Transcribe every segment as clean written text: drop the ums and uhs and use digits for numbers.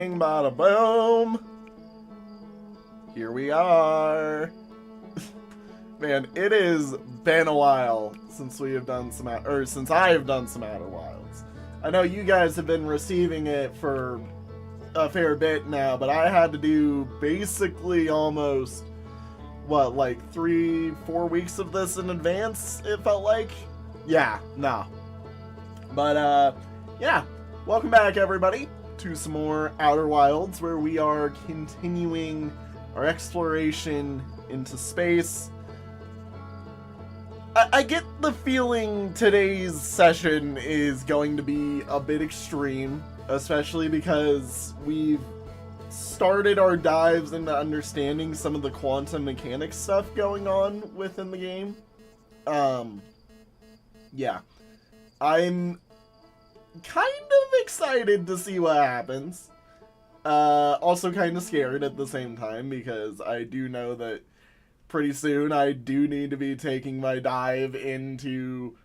Bada boom. Here we are. Man, it has been a while since we have done some, since I have done some Outer Wilds. I know you guys have been receiving it for a fair bit now, but I had to do basically almost, what, like 3-4 weeks of this in advance, it felt like? Yeah, no. But, yeah. Welcome back, everybody, to some more Outer Wilds, where we are continuing our exploration into space. I get the feeling today's session is going to be a bit extreme, especially because we've started our dives into understanding some of the quantum mechanics stuff going on within the game. Yeah. I'm kind of excited to see what happens. Also kind of scared at the same time, because I do know that pretty soon I do need to be taking my dive into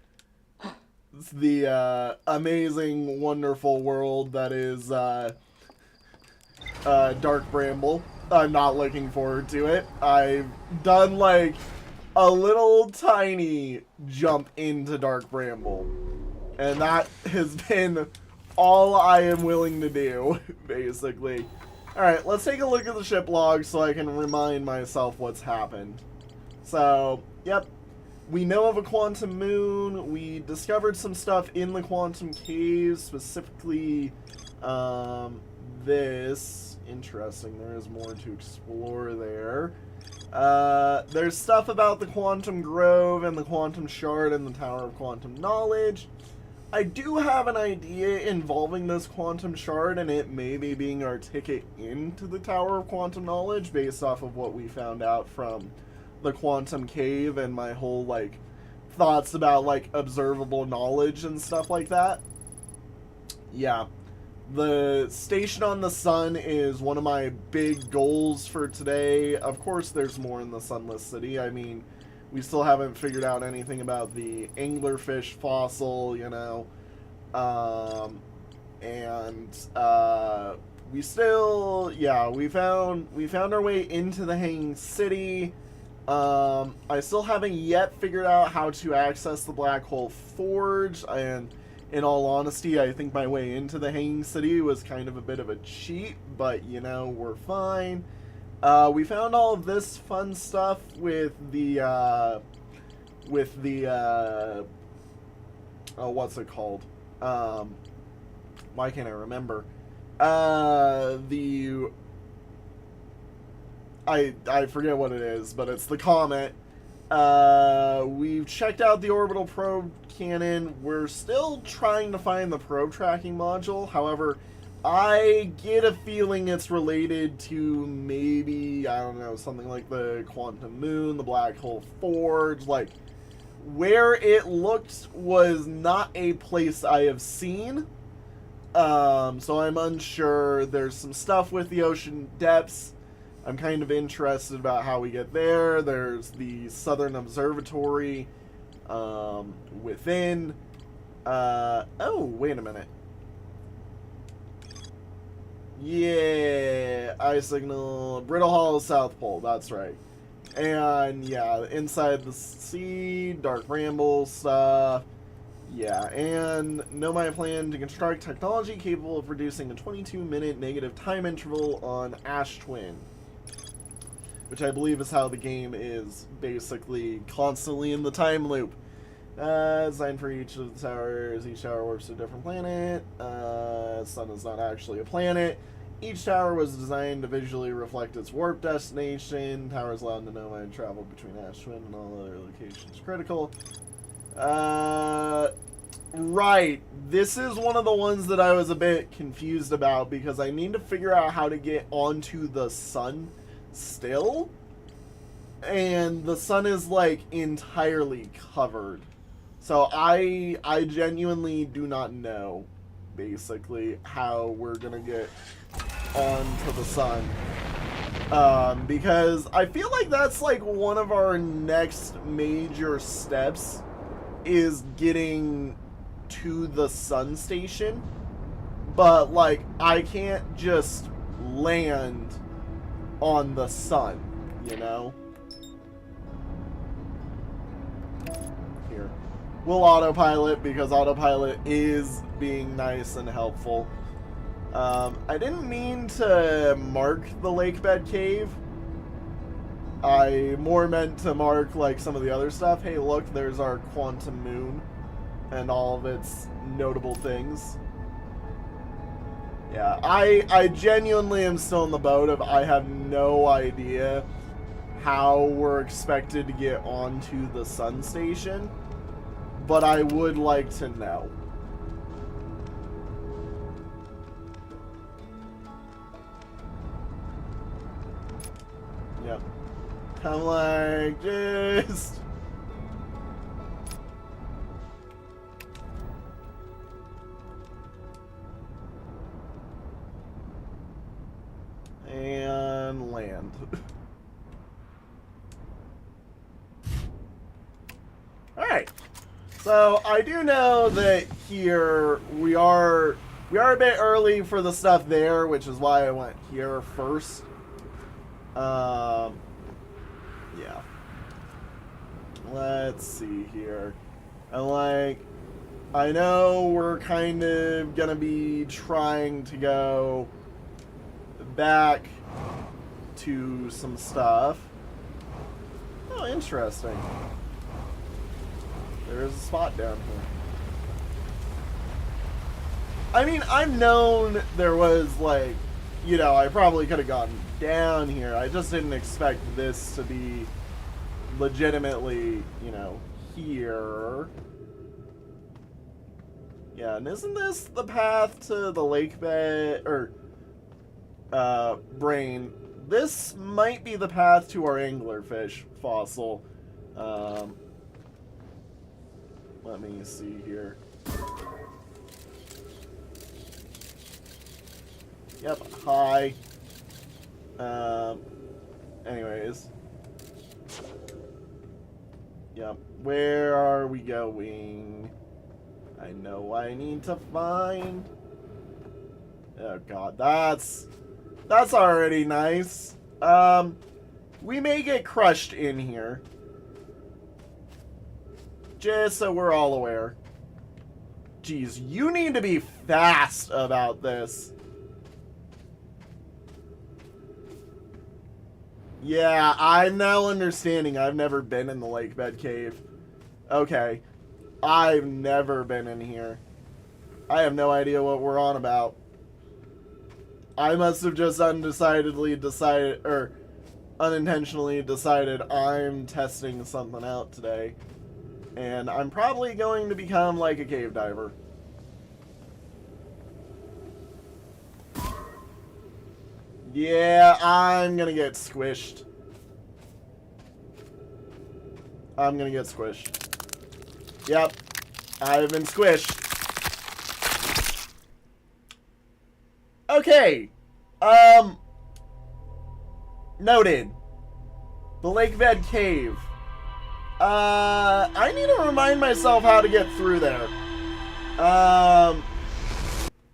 the amazing, wonderful world that is Dark Bramble. I'm not looking forward to it. I've done like a little tiny jump into Dark Bramble, and that has been all I am willing to do, basically. Alright, let's take a look at the ship log so I can remind myself what's happened. So, yep. We know of a quantum moon. We discovered some stuff in the quantum cave, specifically this. Interesting, there is more to explore there. There's stuff about the Quantum Grove and the Quantum Shard and the Tower of Quantum Knowledge. I do have an idea involving this Quantum Shard and it maybe being our ticket into the Tower of Quantum Knowledge based off of what we found out from the Quantum Cave and my whole, like, thoughts about, like, observable knowledge and stuff like that. Yeah. The station on the sun is one of my big goals for today. Of course, there's more in the Sunless City. I mean, we still haven't figured out anything about the anglerfish fossil, you know. We still, yeah, we found our way into the Hanging City. I still haven't yet figured out how to access the Black Hole Forge, and in all honesty, I think my way into the Hanging City was kind of a bit of a cheat, but, you know, we're fine. We found all of this fun stuff with the, oh, what's it called? Why can't I remember? I forget what it is, but it's the comet. We've checked out the orbital probe cannon. We're still trying to find the probe tracking module. However, I get a feeling it's related to maybe, I don't know, something like the Quantum Moon, the Black Hole Forge. Like, where it looked was not a place I have seen. So I'm unsure. There's some stuff with the ocean depths. I'm kind of interested about how we get there. There's the Southern Observatory within. Oh, wait a minute. Yeah, eye signal, Brittle Hollow, South Pole, that's right. And yeah, inside the sea, Dark Bramble stuff. Yeah, and know my plan to construct technology capable of reducing a 22-minute negative time interval on Ash Twin, which I believe is how the game is basically constantly in the time loop. Designed for each of the towers. Each tower warps to a different planet. Sun is not actually a planet. Each tower was designed to visually reflect its warp destination. Towers allowed to know when travel between Ash Twin and all other locations critical. Right. This is one of the ones that I was a bit confused about because I need to figure out how to get onto the sun still. And the sun is, like, entirely covered. So I genuinely do not know, basically, how we're gonna get onto the sun. Because I feel like that's, like, one of our next major steps is getting to the sun station. but, like, I can't just land on the sun, you know? Here. We'll autopilot, because autopilot is being nice and helpful. I didn't mean to mark the lake bed cave. I more meant to mark, like, some of the other stuff. Hey, look, there's our quantum moon and all of its notable things. Yeah, I genuinely am still in the boat of I have no idea how we're expected to get onto the sun station, but I would like to know. Yep. I'm like, just... And land. Alright. So, I do know that here we are a bit early for the stuff there, which is why I went here first. Yeah. Let's see here. I know we're kind of gonna be trying to go back to some stuff. Oh, interesting. There's a spot down here. I mean, I've known there was, like, you know, I probably could have gotten down here. I just didn't expect this to be legitimately, you know, here. Yeah, and isn't this the path to the lake bed, or, brain? This might be the path to our anglerfish fossil. Let me see here. Yep, hi. Anyways. Yep, where are we going? I know I need to find... Oh god, that's already nice. We may get crushed in here. Just so we're all aware. Jeez, you need to be fast about this. Yeah, I'm now understanding. I've never been in the lake bed cave. Okay. I've never been in here. I have no idea what we're on about. I must have just unintentionally decided I'm testing something out today. And I'm probably going to become like a cave diver. Yeah, I'm gonna get squished. I'm gonna get squished. Yep, I've been squished. Okay. Noted. The lake bed cave. I need to remind myself how to get through there.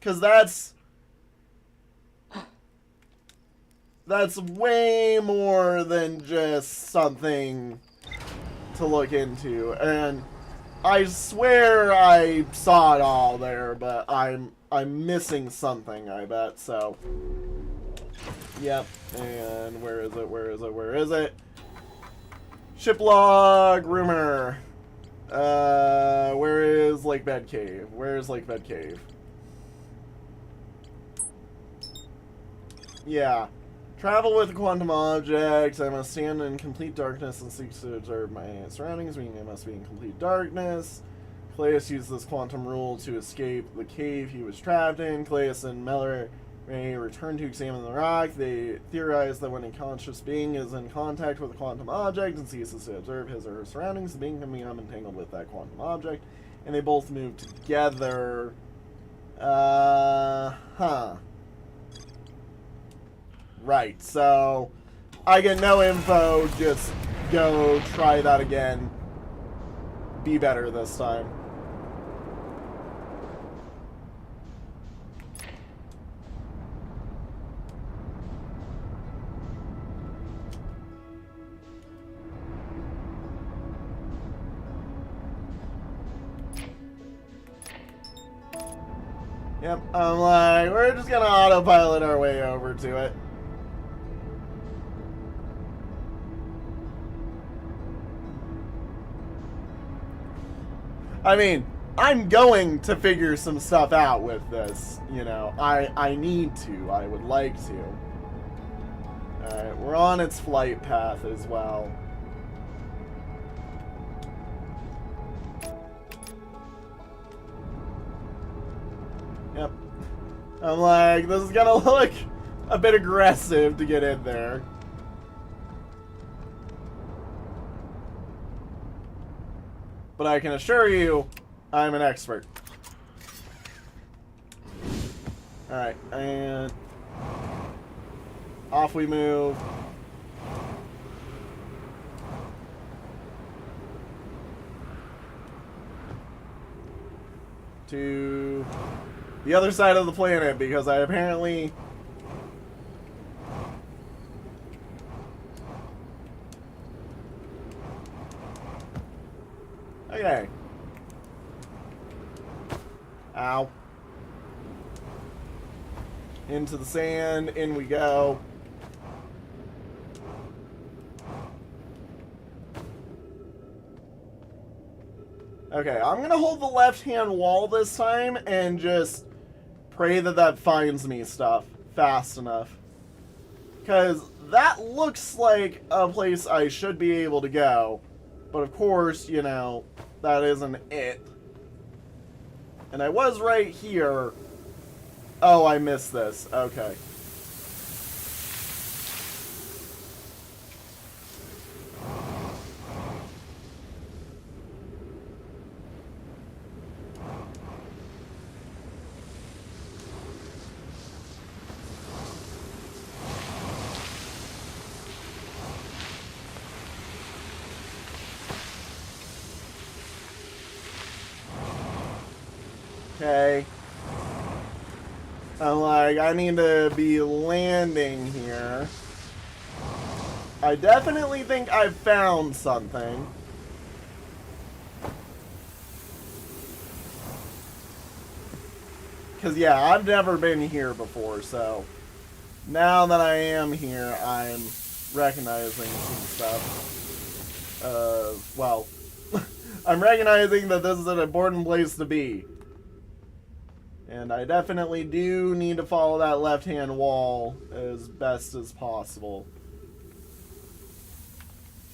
'Cause that's way more than just something to look into. And I swear I saw it all there, but I'm missing something, I bet. So, yep. And where is it? Where is it? Where is it? Ship log rumor. Where is Lake Bed Cave? Where is Lake Bed Cave? Yeah. Travel with a quantum object. I must stand in complete darkness and seek to observe my surroundings, meaning I must be in complete darkness. Clayus used this quantum rule to escape the cave he was trapped in. Clayus and Meller may return to examine the rock. They theorize that when a conscious being is in contact with a quantum object and ceases to observe his or her surroundings, the being can become entangled with that quantum object, and they both move together. Right, so I get no info, just go try that again. Be better this time. Yep, I'm like, we're just gonna autopilot our way over to it. I mean, I'm going to figure some stuff out with this, you know. I need to. I would like to. Alright, we're on its flight path as well. Yep. I'm like, this is gonna look a bit aggressive to get in there. But I can assure you, I'm an expert. Alright, and off we move. To the other side of the planet, because I apparently... Okay. Ow. Into the sand, in we go. Okay, I'm gonna hold the left-hand wall this time and just pray that that finds me stuff fast enough. Because that looks like a place I should be able to go. But of course, you know, that isn't it. And I was right here. Oh, I missed this. Okay. Okay. I'm like, I need to be landing here. I definitely think I've found something. Because, yeah, I've never been here before, so... Now that I am here, I'm recognizing some stuff. Well... I'm recognizing that this is an important place to be. And I definitely do need to follow that left-hand wall as best as possible.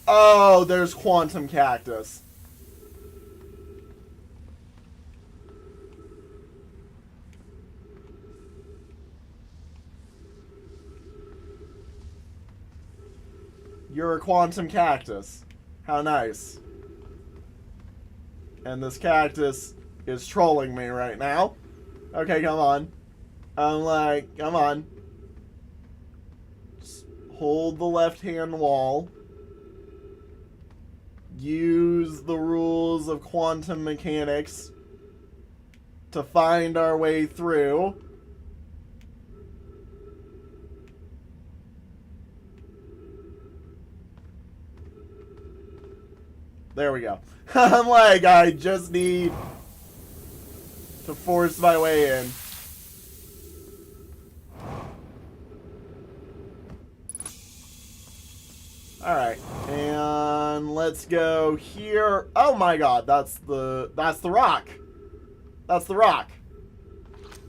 Oh, there's Quantum Cactus. You're a Quantum Cactus. How nice. And this cactus is trolling me right now. Okay, come on. I'm like, come on. Just hold the left-hand wall. Use the rules of quantum mechanics to find our way through. There we go. I'm like, I just need to force my way in. Alright, and let's go here. Oh my god, that's the rock. That's the rock.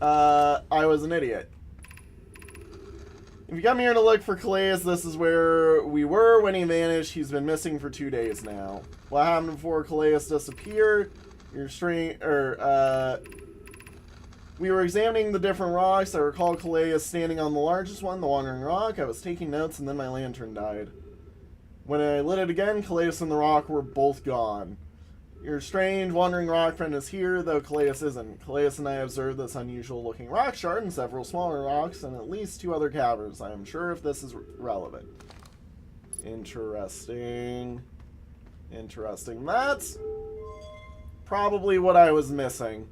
I was an idiot. If you come here to look for Calais, this is where we were when he vanished. He's been missing for 2 days now. What happened before Calais disappeared? Your string, we were examining the different rocks. I recall Calais standing on the largest one, the Wandering Rock. I was taking notes and then my lantern died. When I lit it again, Calais and the rock were both gone. Your strange wandering rock friend is here, though Calais isn't. Calais and I observed this unusual looking rock shard and several smaller rocks and at least 2 other caverns. I am sure if this is relevant. Interesting. Interesting. That's probably what I was missing.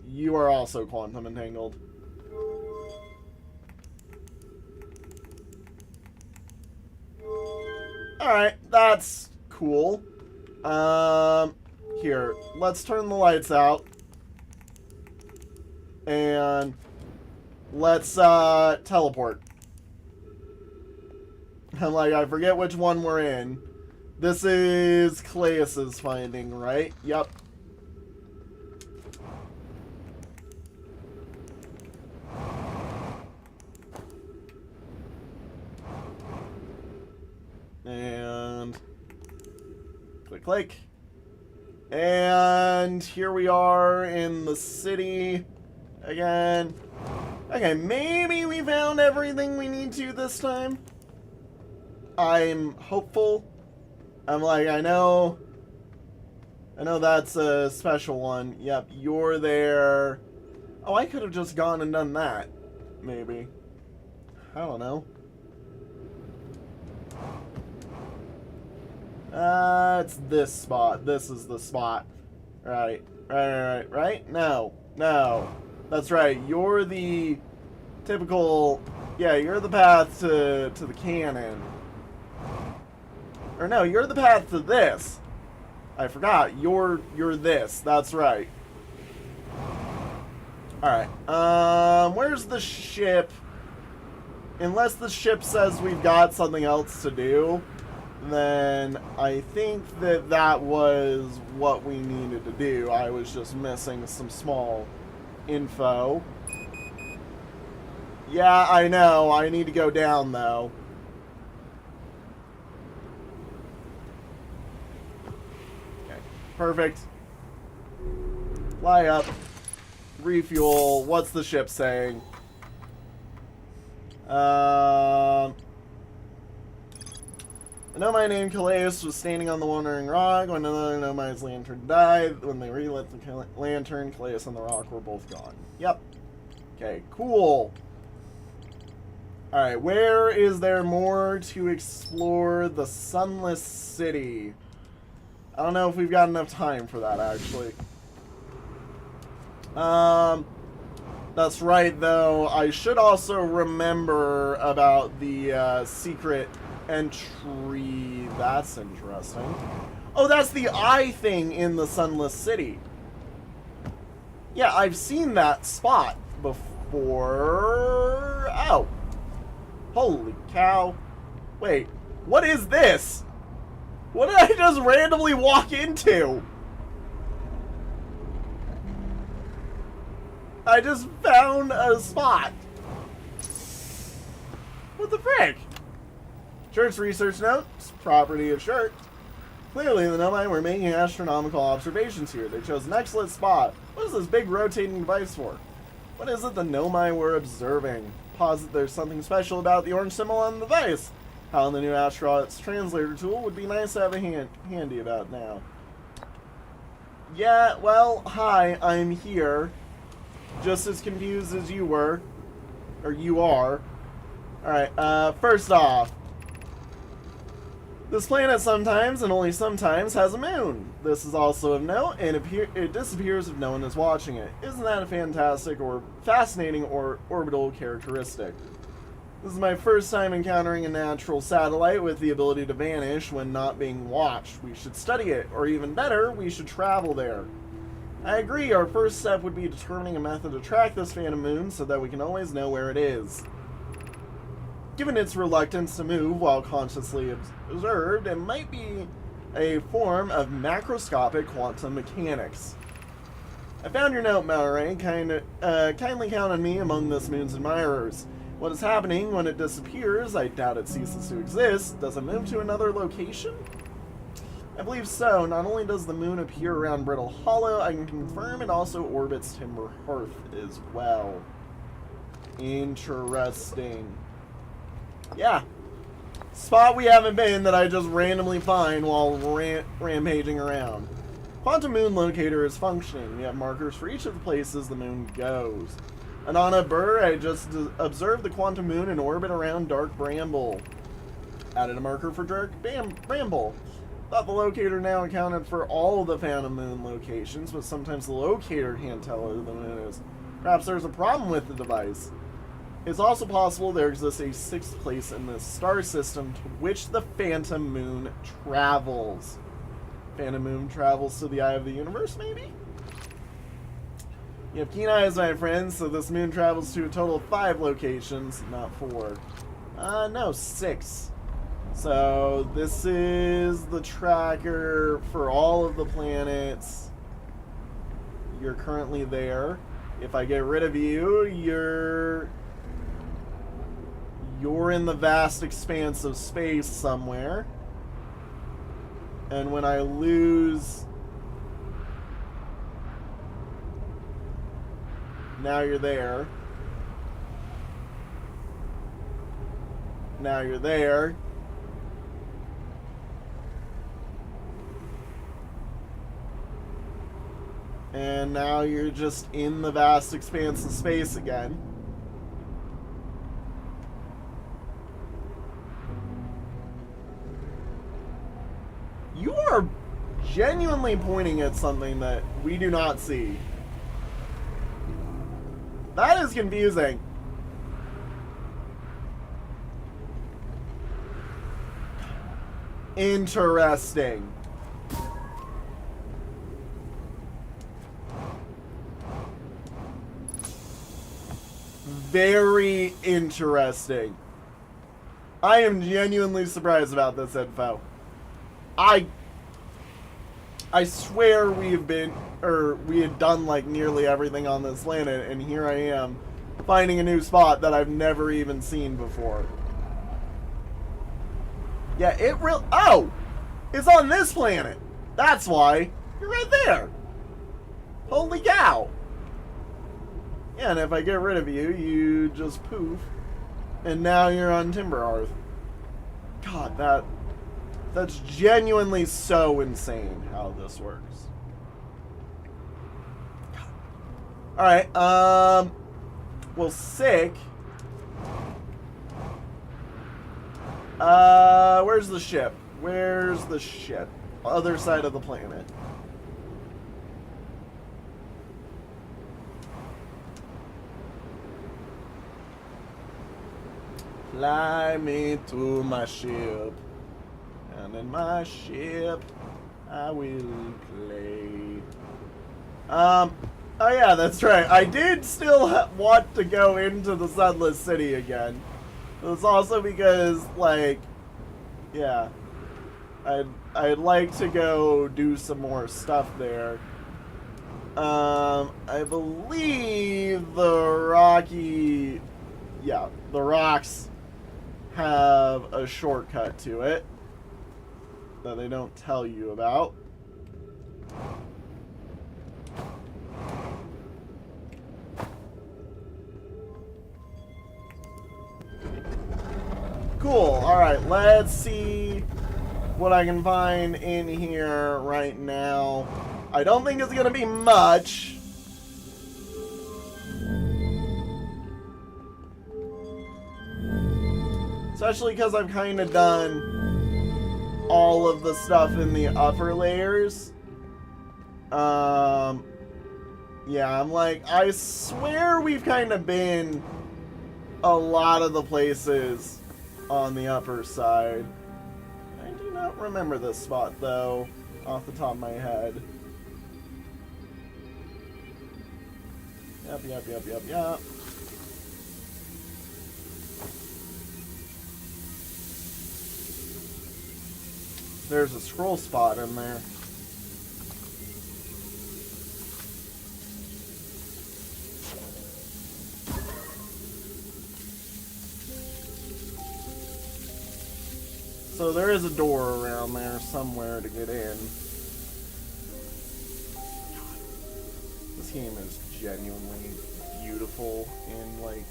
You are also quantum entangled. Alright, that's cool. Here, let's turn the lights out. And let's teleport. I'm like, I forget which one we're in. This is Clayus's finding, right? Yep. And click, click. And here we are in the city again. Okay, maybe we found everything we need to this time. I'm hopeful. I'm like, I know that's a special one. Yep, you're there. Oh, I could have just gone and done that. Maybe. I don't know. It's this spot. This is the spot. Right. Right? No. That's right. You're the typical... Yeah, you're the path to the cannon. Or no, you're the path to this. I forgot. You're this. That's right. Alright. Where's the ship? Unless the ship says we've got something else to do, then I think that was what we needed to do. I was just missing some small info. Yeah, I know. I need to go down, though. Okay, perfect. Fly up. Refuel. What's the ship saying? I know my name Calais was standing on the wandering rock when another Nomai's lantern died. When they relit the lantern, Calais and the rock were both gone. Yep. Okay, cool. Alright, where is there more to explore the Sunless City? I don't know if we've got enough time for that, actually. That's right, though. I should also remember about the secret entry. That's interesting. Oh, that's the eye thing in the Sunless City. Yeah, I've seen that spot before. Oh. Holy cow. Wait, what is this? What did I just randomly walk into? I just found a spot. What the frick? Shirt's research notes, property of Shirt. Clearly, the Nomai were making astronomical observations here. They chose an excellent spot. What is this big rotating device for? What is it the Nomai were observing? Posit there's something special about the orange symbol on the device. How in the new Astronaut's translator tool would be nice to have a handy about now. Yeah, well, hi, I'm here. Just as confused as you were. Or you are. Alright, first off. This planet sometimes, and only sometimes, has a moon. This is also of note, and it disappears if no one is watching it. Isn't that a fantastic or fascinating or orbital characteristic? This is my first time encountering a natural satellite with the ability to vanish when not being watched. We should study it, or even better, we should travel there. I agree, our first step would be determining a method to track this phantom moon so that we can always know where it is. Given its reluctance to move while consciously observed, it might be a form of macroscopic quantum mechanics. I found your note, Mallory. Kindly count on me among this moon's admirers. What is happening when it disappears? I doubt it ceases to exist. Does it move to another location? I believe so. Not only does the moon appear around Brittle Hollow, I can confirm it also orbits Timber Hearth as well. Interesting. Yeah. Spot we haven't been that I just randomly find while rampaging around. Quantum Moon Locator is functioning. We have markers for each of the places the moon goes. Anana Burr, I just observed the quantum moon in orbit around Dark Bramble. Added a marker for Dark Bramble. Thought the locator now accounted for all of the Phantom Moon locations, but sometimes the locator can't tell where the moon is. Perhaps there's a problem with the device. It's also possible there exists a sixth place in this star system to which the Phantom Moon travels. Phantom Moon travels to the eye of the universe, maybe? You have keen eyes, my friends, so this moon travels to a total of 5 locations, not 4. No, 6. So this is the tracker for all of the planets. You're currently there. If I get rid of you, you're in the vast expanse of space somewhere. And when I lose... Now you're there. Now you're there. And now you're just in the vast expanse of space again. You are genuinely pointing at something that we do not see. That is confusing. Interesting. Very interesting. I am genuinely surprised about this info. I swear we had done like nearly everything on this planet, and here I am finding a new spot that I've never even seen before. Yeah, oh! It's on this planet! That's why! You're right there! Holy cow! Yeah, and if I get rid of you, you just poof. And now you're on Timberhearth. God, that's genuinely so insane how this works. Alright, well, sick. Where's the ship? Where's the ship? Other side of the planet. Fly me to my ship, and in my ship I will play. Oh yeah, that's right. I did still want to go into the Sunless City again. It's also because, like, yeah, I'd like to go do some more stuff there. I believe the rocks have a shortcut to it that they don't tell you about. Cool. Alright, let's see what I can find in here right now. I don't think it's gonna be much. Especially because I've kind of done all of the stuff in the upper layers. Yeah, I'm like, I swear we've kind of been a lot of the places on the upper side. I do not remember this spot, though, off the top of my head. Yep. There's a scroll spot in there. So there is a door around there somewhere to get in. This game is genuinely beautiful in, like,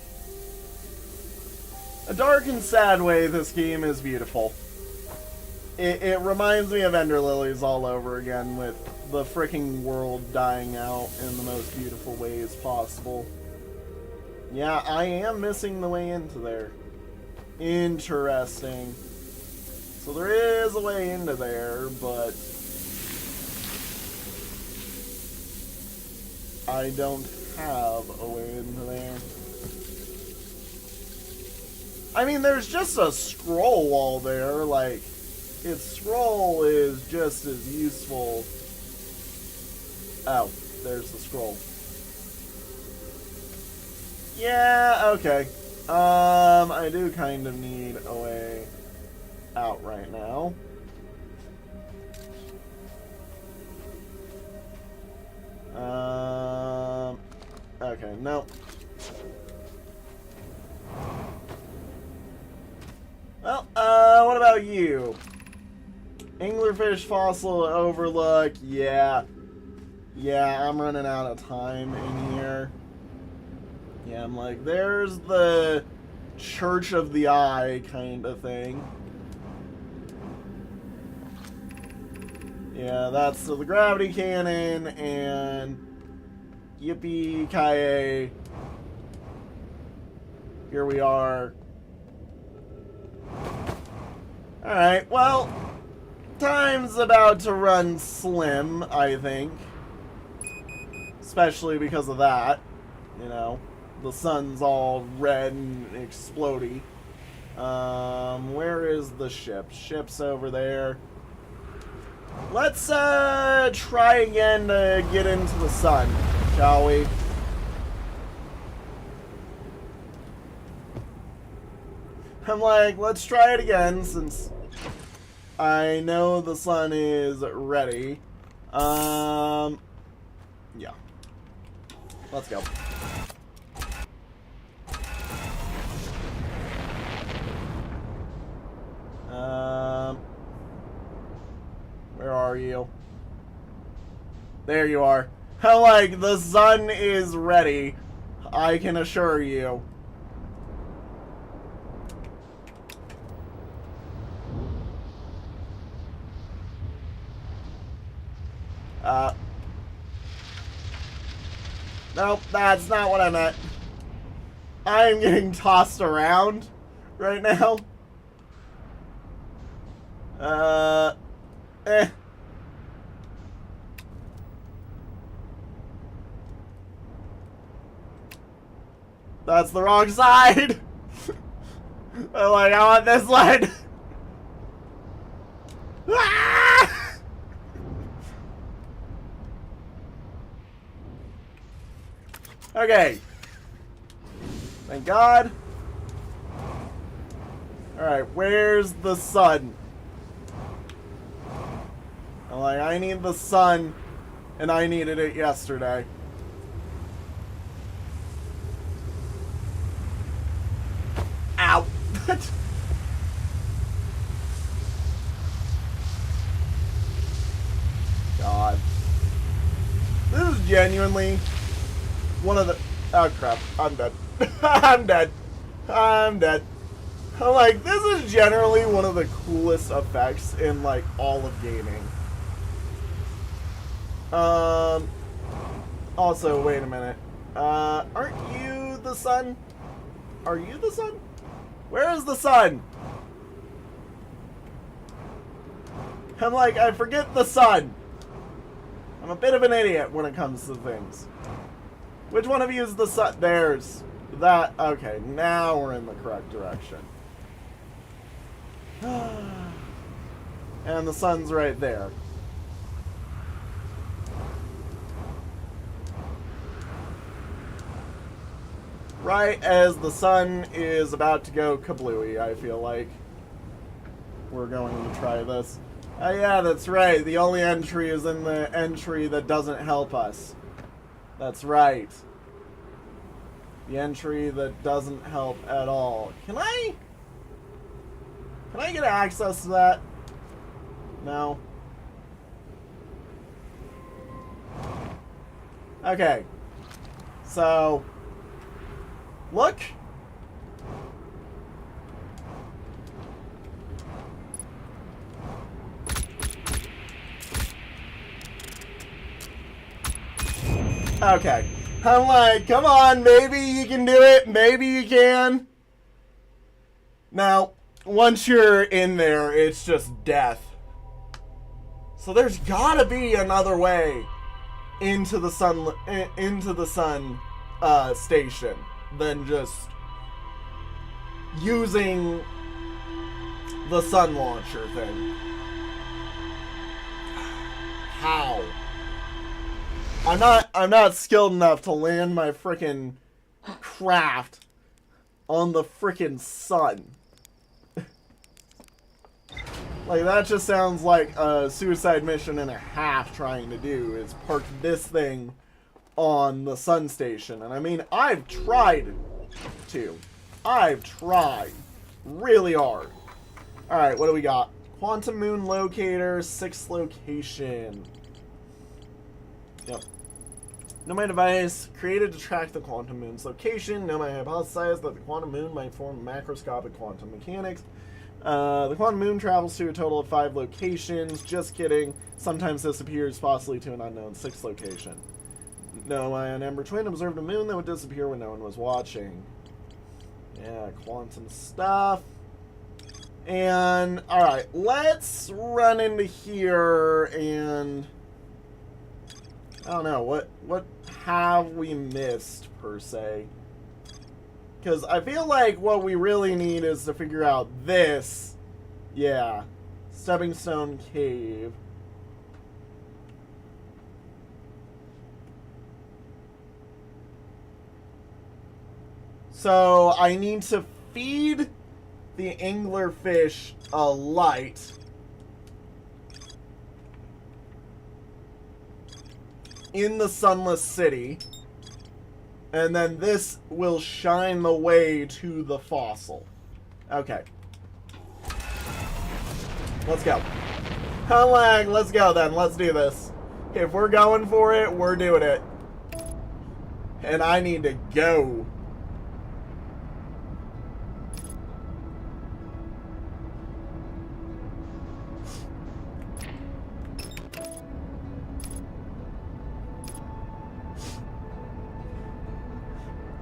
a dark and sad way. This game is beautiful. It reminds me of Ender Lilies all over again, with the freaking world dying out in the most beautiful ways possible. Yeah, I am missing the way into there. Interesting. So there is a way into there, but I don't have a way into there. I mean, there's just a scroll wall there, like, its scroll is just as useful. Oh, there's the scroll. Yeah, okay. I do kind of need a way out right now. Okay, no. Well, what about you? Anglerfish Fossil Overlook, yeah. Yeah, I'm running out of time in here. Yeah, I'm like, there's the Church of the Eye kind of thing. Yeah, that's the gravity cannon, and yippee-ki-yay. Here we are. Alright, well, time's about to run slim, I think. Especially because of that. You know, the sun's all red and explodey. Where is the ship? Ship's over there. Let's try again to get into the sun, shall we? I'm like, let's try it again since I know the sun is ready. Yeah. Let's go. Where are you? There you are. Like, the sun is ready. I can assure you. Nope, that's not what I meant. I'm getting tossed around right now. That's the wrong side. I'm like, I want this one. Ah! Okay. Thank God. Alright, where's the sun? I'm like, I need the sun, and I needed it yesterday. Ow. God. This is genuinely one of the... Oh, crap. I'm dead. I'm dead. I'm dead. I'm like, this is generally one of the coolest effects in, like, all of gaming. Also, wait a minute. Aren't you the sun? Are you the sun? Where is the sun? I'm like, I forget the sun. I'm a bit of an idiot when it comes to things. Which one of you is the sun? There's that. Okay, now we're in the correct direction. And the sun's right there. Right as the sun is about to go kablooey, I feel like. We're going to try this. Oh yeah, that's right. The only entry is in the entry that doesn't help us. That's right. The entry that doesn't help at all. Can I get access to that? No. Okay. So, look. Okay. I'm like, come on, maybe you can do it. Maybe you can. Now, once you're in there, it's just death. So there's gotta be another way into the sun station than just using the sun launcher thing. How? I'm not skilled enough to land my frickin' craft on the frickin' sun. Like, that just sounds like a suicide mission and a half trying to do, is park this thing on the sun station. And I mean, I've tried to. I've tried really hard. Alright, what do we got? Quantum Moon Locator, 6th location. Yep. Nomai device created to track the quantum moon's location. Nomai hypothesized that the quantum moon might form macroscopic quantum mechanics. The quantum moon travels to a total of 5 locations. Just kidding. Sometimes this appears possibly to an unknown 6th location. Nomai and Ember Twin observed a moon that would disappear when no one was watching. Yeah, quantum stuff. And, alright, let's run into here and... I don't know, what have we missed, per se? Because I feel like what we really need is to figure out this. Yeah. Stepping Stone Cave. So, I need to feed the anglerfish a light. In the Sunless City. And then this will shine the way to the fossil. Okay. Let's go. Lag, let's go then. Let's do this. If we're going for it, we're doing it. And I need to go.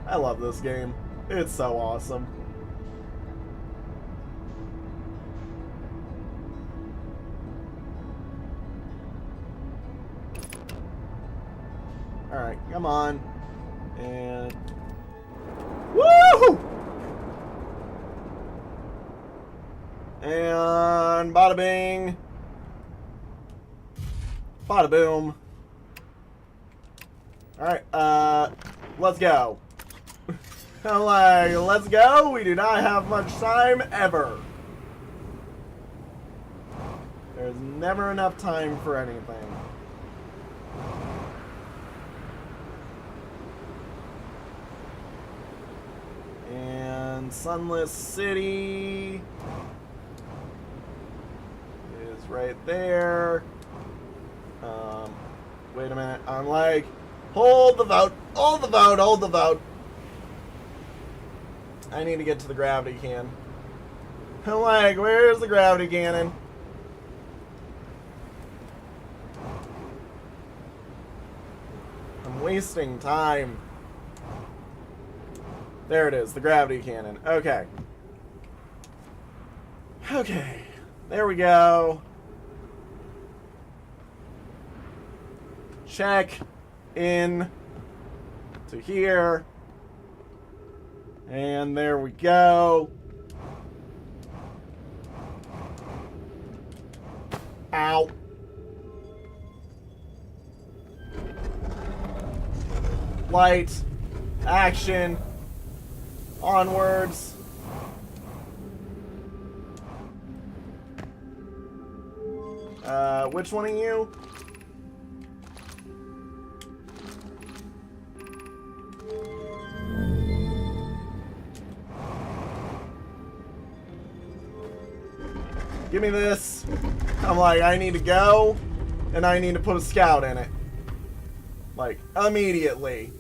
I love this game. It's so awesome. Alright, come on. And... Woo! And... Bada bing. Bada boom. Alright, let's go. Like, let's go. We do not have much time ever. There's never enough time for anything. And Sunless City is right there. Wait a minute. I'm like, hold the vote. Hold the vote. Hold the vote. I need to get to the gravity can. I'm like, where's the gravity cannon? I'm wasting time. There it is, the gravity cannon. Okay. Okay. There we go. Check in to here. And there we go. Ow. Light. Action. Onwards. Which one are you? Give me this. I'm like, I need to go, and I need to put a scout in it. Like, immediately.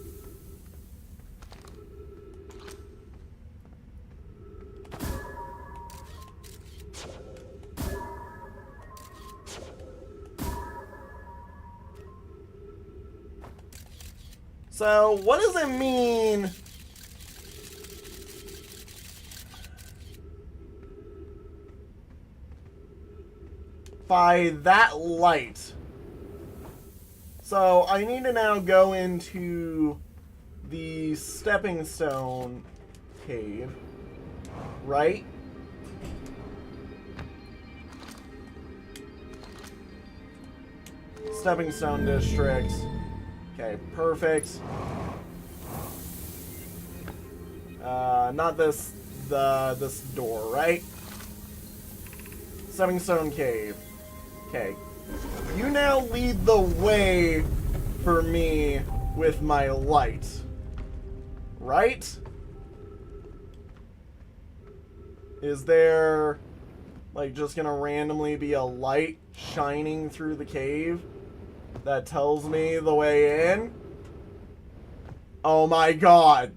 So, what does it mean by that light? So, I need to now go into the Stepping Stone Cave, right? Stepping Stone District. Okay, perfect. Not this, this door, right? Stepping Stone Cave. Okay. You now lead the way for me with my light. Right? Is there, like, just gonna randomly be a light shining through the cave that tells me the way in? Oh my god.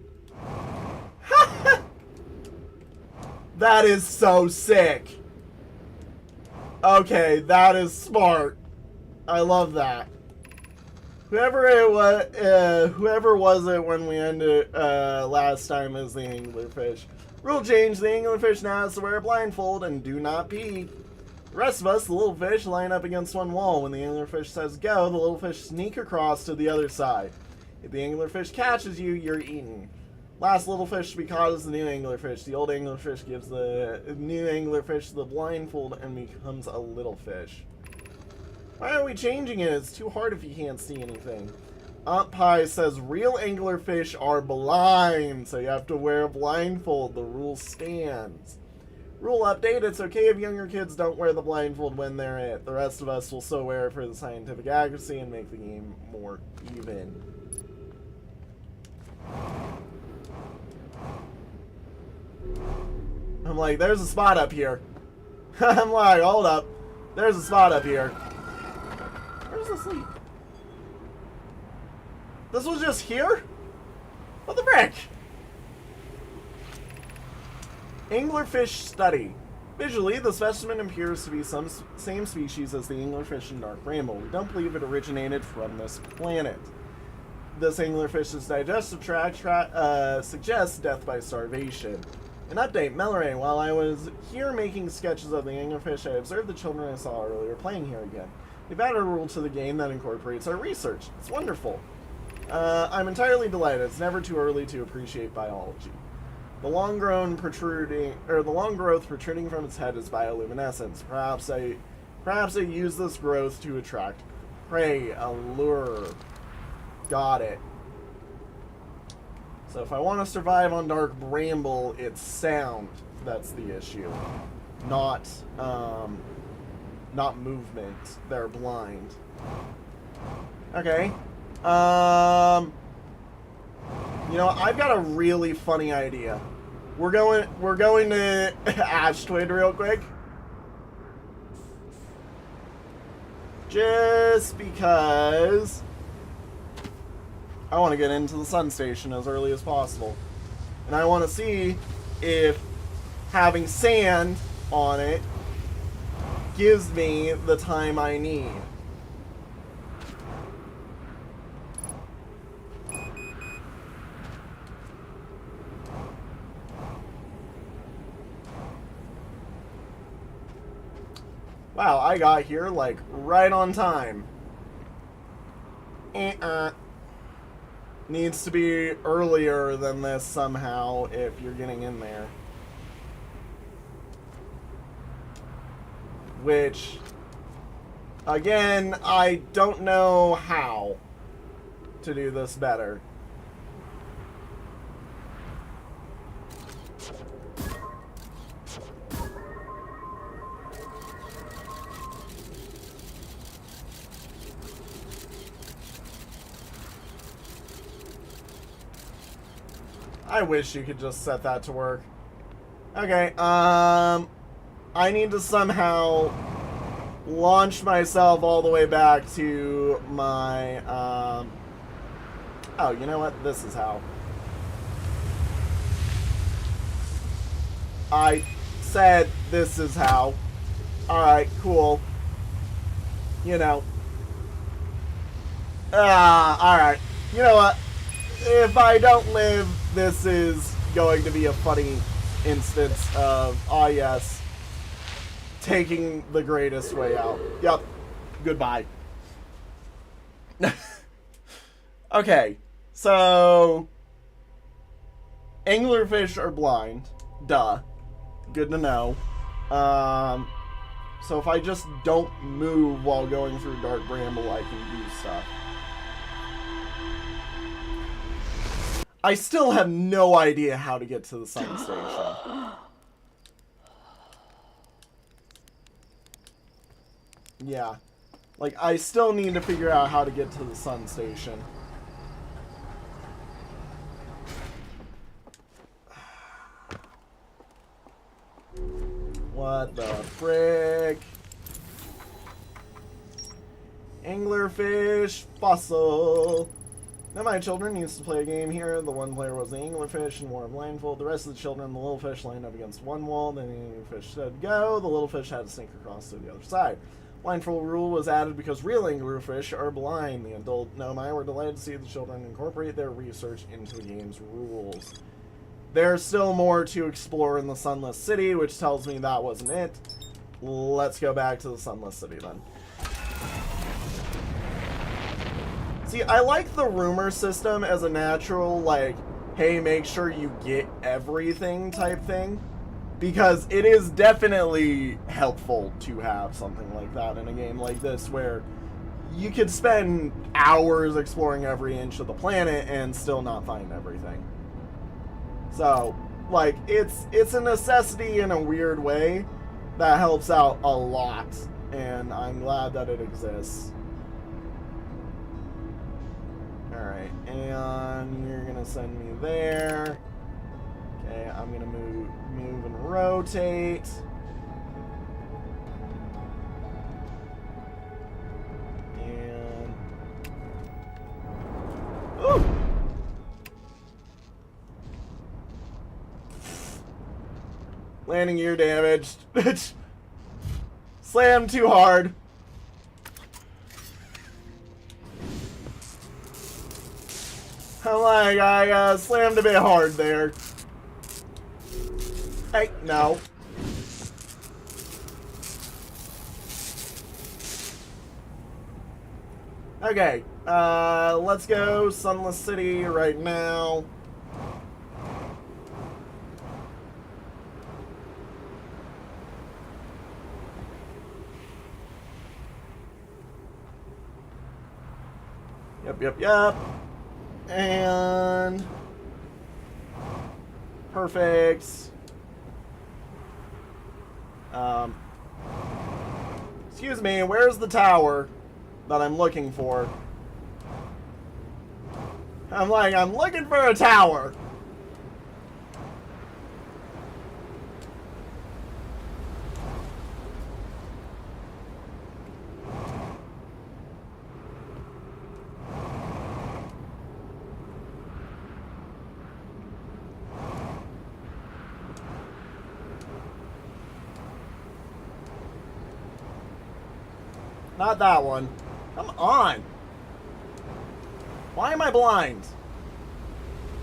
That is so sick. Okay, that is smart. I love that. Whoever was it when we ended last time as the anglerfish. Rule change, the anglerfish now has to wear a blindfold and do not pee. The rest of us, the little fish, line up against one wall. When the anglerfish says go, the little fish sneak across to the other side. If the anglerfish catches you, you're eaten. Last little fish to be caught is the new anglerfish. The old anglerfish gives the new anglerfish the blindfold and becomes a little fish. Why are we changing it? It's too hard if you can't see anything. Aunt Pie says real anglerfish are blind, so you have to wear a blindfold. The rule stands. Rule update, it's okay if younger kids don't wear the blindfold when they're it. The rest of us will still wear it for the scientific accuracy and make the game more even. I'm like, there's a spot up here. I'm like, hold up. There's a spot up here. Where's the sleep? This was just here? What the frick? Anglerfish study. Visually, the specimen appears to be some same species as the anglerfish in Dark Rainbow. We don't believe it originated from this planet. This anglerfish's digestive tract suggests death by starvation. An update, Melray. While I was here making sketches of the anglerfish, I observed the children I saw earlier playing here again. We've added a rule to the game that incorporates our research. It's wonderful. I'm entirely delighted. It's never too early to appreciate biology. The long growth protruding from its head is bioluminescence. Perhaps I use this growth to attract prey, a lure. Got it. So if I want to survive on Dark Bramble, it's sound that's the issue, not movement. They're blind. Okay. You know, I've got a really funny idea. We're going to Ashtwin real quick. Just because I want to get into the sun station as early as possible. And I want to see if having sand on it gives me the time I need. Wow, I got here, like, right on time. Needs to be earlier than this somehow if you're getting in there. Which, again, I don't know how to do this better. I wish you could just set that to work. Okay, I need to somehow launch myself all the way back to my, oh, you know what? This is how. I said this is how. Alright, cool. You know. Alright. You know what? If I don't live, this is going to be a funny instance of, yes, taking the greatest way out. Yep. Goodbye. Okay. So, anglerfish are blind. Duh. Good to know. So if I just don't move while going through Dark Bramble, I can do stuff. I still have no idea how to get to the sun station. Yeah. Like, I still need to figure out how to get to the sun station. What the frick? Anglerfish fossil. Now my children used to play a game here. The one player was the anglerfish and wore a blindfold. The rest of the children, the little fish, lined up against one wall. Then the anglerfish said go. The little fish had to sink across to the other side. Blindfold rule was added because real anglerfish are blind. The adult Nomai were delighted to see the children incorporate their research into the game's rules. There's still more to explore in the Sunless City, which tells me that wasn't it. Let's go back to the Sunless City then. See, I like the rumor system as a natural, like, hey, make sure you get everything type thing. Because it is definitely helpful to have something like that in a game like this, where you could spend hours exploring every inch of the planet and still not find everything. So, like, it's a necessity in a weird way that helps out a lot, and I'm glad that it exists. Alright, and you're gonna send me there. Okay, I'm gonna move and rotate. And... ooh! Landing gear damaged. Slammed too hard. I'm like, I slammed a bit hard there. Hey, no. Okay, let's go Sunless City right now. Yep. And... perfect. Excuse me, where's the tower that I'm looking for? I'm looking for a tower. Not that one. Come on. Why am I blind?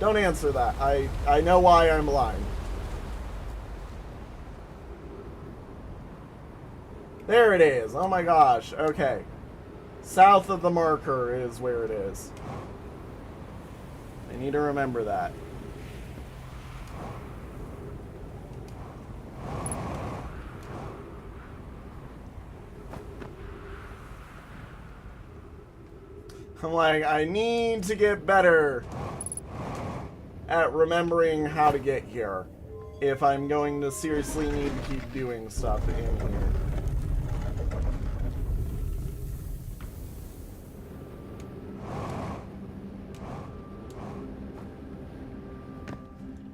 Don't answer that. I know why I'm blind. There it is. Oh my gosh. Okay. South of the marker is where it is. I need to remember that. I'm like, I need to get better at remembering how to get here if I'm going to seriously need to keep doing stuff in here.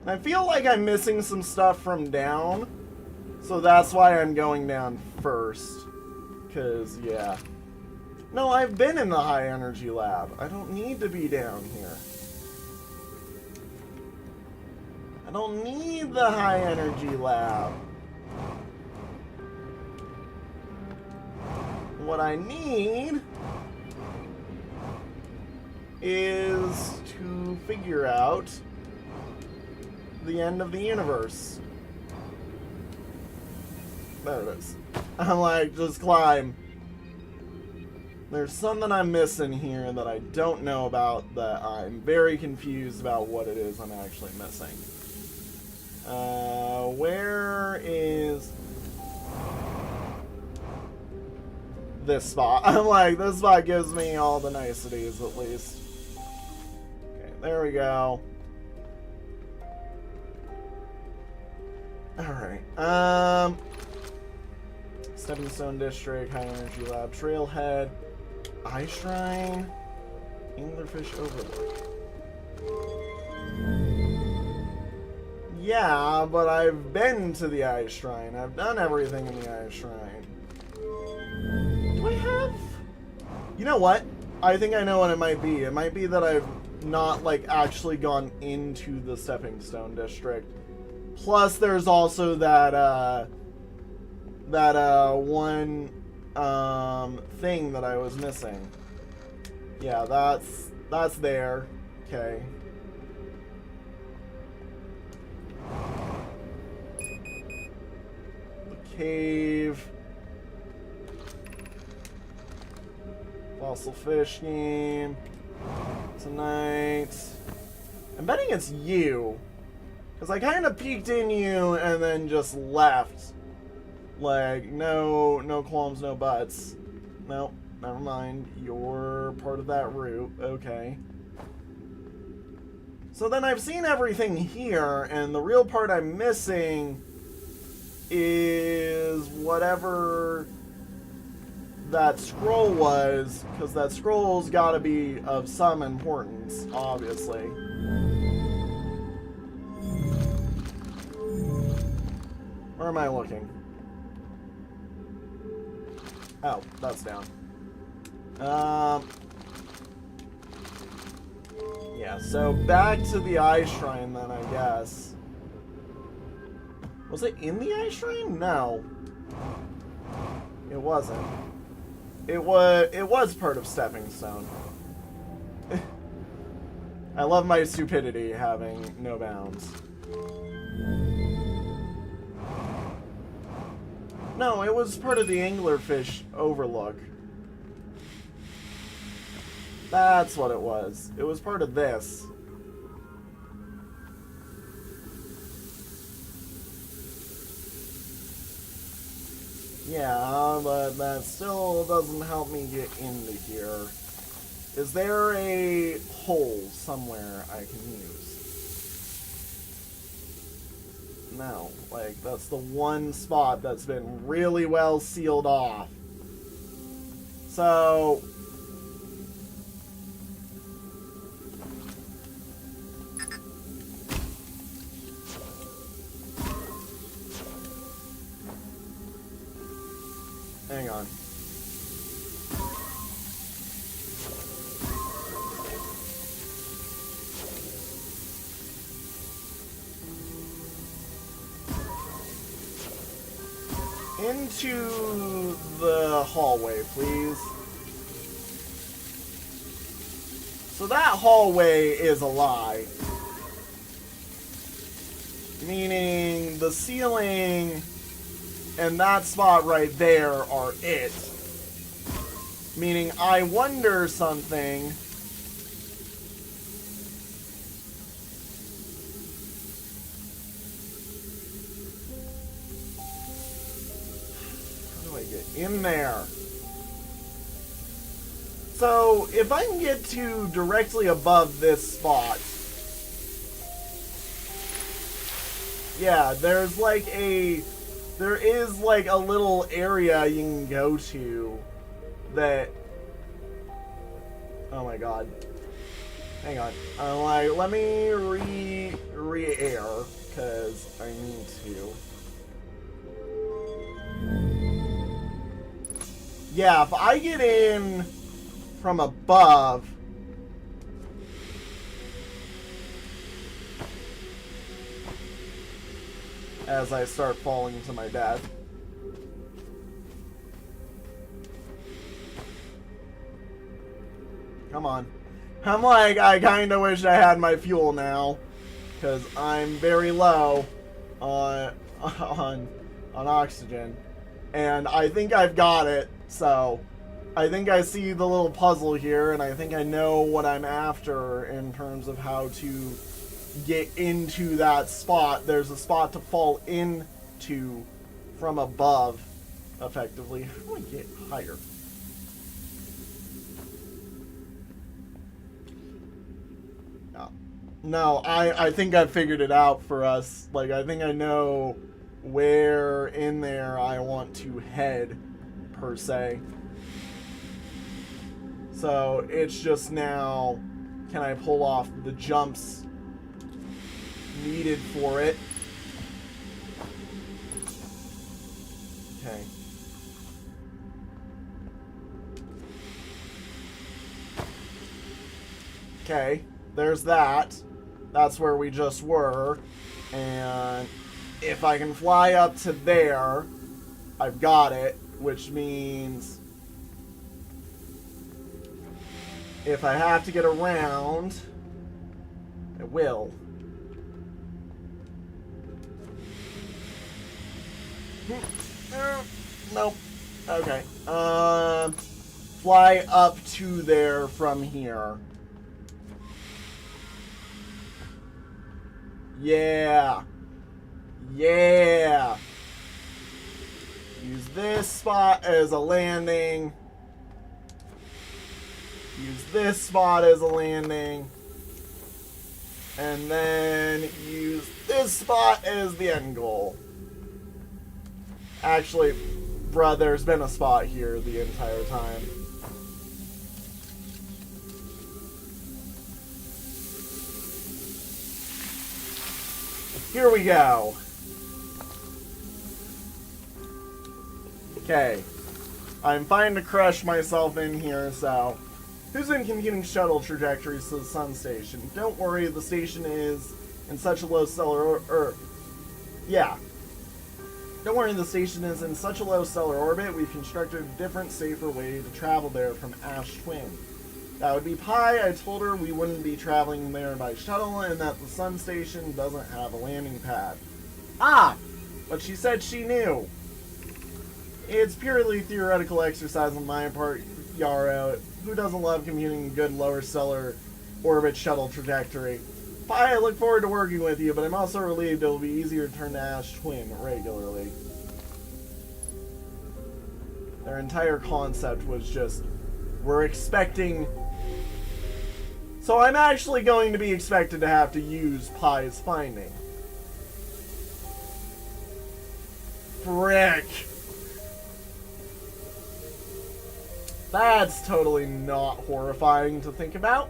I feel like I'm missing some stuff from down, so that's why I'm going down first. 'Cause, yeah. No, I've been in the high energy lab. I don't need to be down here. I don't need the high energy lab. What I need is to figure out the end of the universe. There it is. I'm like, just climb. There's something I'm missing here that I don't know about, that I'm very confused about what it is I'm actually missing. Where is... this spot. I'm like, this spot gives me all the niceties, at least. Okay, there we go. Alright, Stepping Stone District, High Energy Lab, Trailhead, Ice Shrine, Anglerfish Overlook. Yeah, but I've been to the Ice Shrine. I've done everything in the Ice Shrine. Do I have... You know what? I think I know what it might be. It might be that I've not, like, actually gone into the Stepping Stone District. Plus, there's also that, one, thing that I was missing. Yeah, that's there. Okay. The cave. Fossil fish game. Tonight. I'm betting it's you. Because I kind of peeked in you and then just left. Like, no qualms, no buts. Nope, never mind. You're part of that route. Okay. So then I've seen everything here, and the real part I'm missing is whatever that scroll was, because that scroll's gotta be of some importance, obviously. Where am I looking? Oh, that's down. Yeah, so back to the Ice Shrine then, I guess. Was it in the Ice Shrine? No. It wasn't. It was part of Stepping Stone. I love my stupidity having no bounds. No, it was part of the Anglerfish Overlook. That's what it was. It was part of this. Yeah, but that still doesn't help me get into here. Is there a hole somewhere I can use? No, like, that's the one spot that's been really well sealed off. So... hang on. Into the hallway, please. So that hallway is a lie. Meaning the ceiling and that spot right there are it. Meaning I wonder something. Get in there. So if I can get to directly above this spot, yeah, there is like a little area you can go to that, oh my god, hang on, like, let me re-air, because I need to. Yeah, if I get in from above, as I start falling to my death. Come on. I'm like, I kind of wish I had my fuel now, because I'm very low on oxygen, and I think I've got it. So, I think I see the little puzzle here, and I think I know what I'm after in terms of how to get into that spot. There's a spot to fall into from above, effectively. How do I get higher? No, I think I figured it out for us. Like, I think I know where in there I want to head, per se. So, it's just now, can I pull off the jumps needed for it? Okay. Okay, there's that. That's where we just were. And if I can fly up to there, I've got it, which means if I have to get around, I will. Nope. Okay. Fly up to there from here. Yeah. Yeah. Use this spot as a landing. Use this spot as a landing. And then use this spot as the end goal. Actually, bruh, there's been a spot here the entire time. Here we go. Okay. I'm fine to crush myself in here, so... Who's been computing shuttle trajectories to the sun station? Don't worry, the station is in such a low stellar yeah. Don't worry, the station is in such a low stellar orbit, we've constructed a different, safer way to travel there from Ash Twin. That would be Pi. I told her we wouldn't be traveling there by shuttle and that the sun station doesn't have a landing pad. Ah! But she said she knew. It's purely theoretical exercise on my part, Yarrow. Who doesn't love computing good lower stellar orbit shuttle trajectory? Pi, I look forward to working with you, but I'm also relieved it'll be easier to turn to Ash Twin regularly. Their entire concept was just, we're expecting... So I'm actually going to be expected to have to use Pi's finding. Frick. That's totally not horrifying to think about.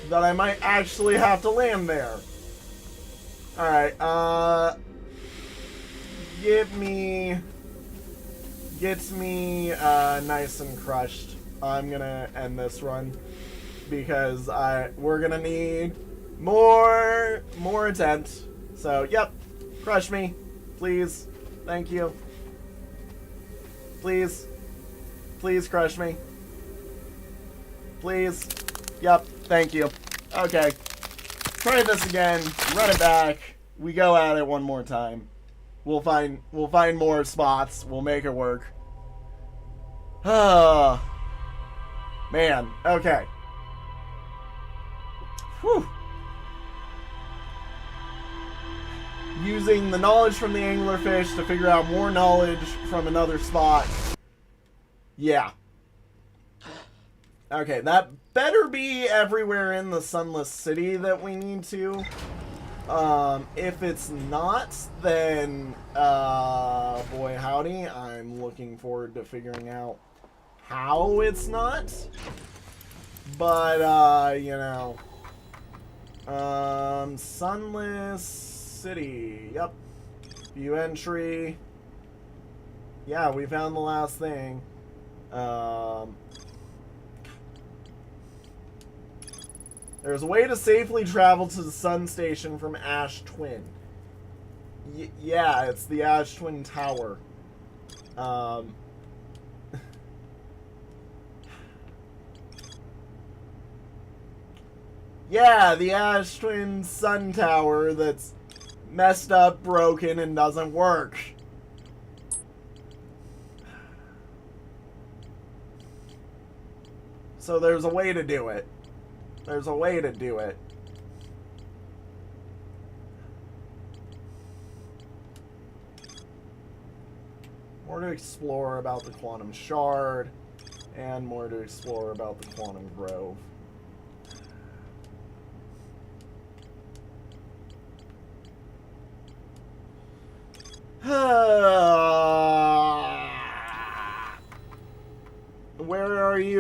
That I might actually have to land there. Alright, gets me nice and crushed. I'm gonna end this run because we're gonna need more attempts. So, yep, crush me, please, thank you. Please crush me. Please, yep, thank you. Okay, try this again, run it back. We go at it one more time. We'll find more spots. We'll make it work. Ah. Man, okay. Whew. Using the knowledge from the anglerfish to figure out more knowledge from another spot. Yeah. Okay, that better be everywhere in the Sunless City that we need to. If it's not, then, boy howdy, I'm looking forward to figuring out how it's not, but, you know, Sunless City, yep, view entry, yeah, we found the last thing, there's a way to safely travel to the sun station from Ash Twin, yeah, it's the Ash Twin Tower, yeah, the Ash Twin Sun Tower that's messed up, broken, and doesn't work. So there's a way to do it. There's a way to do it. More to explore about the Quantum Shard, and more to explore about the Quantum Grove.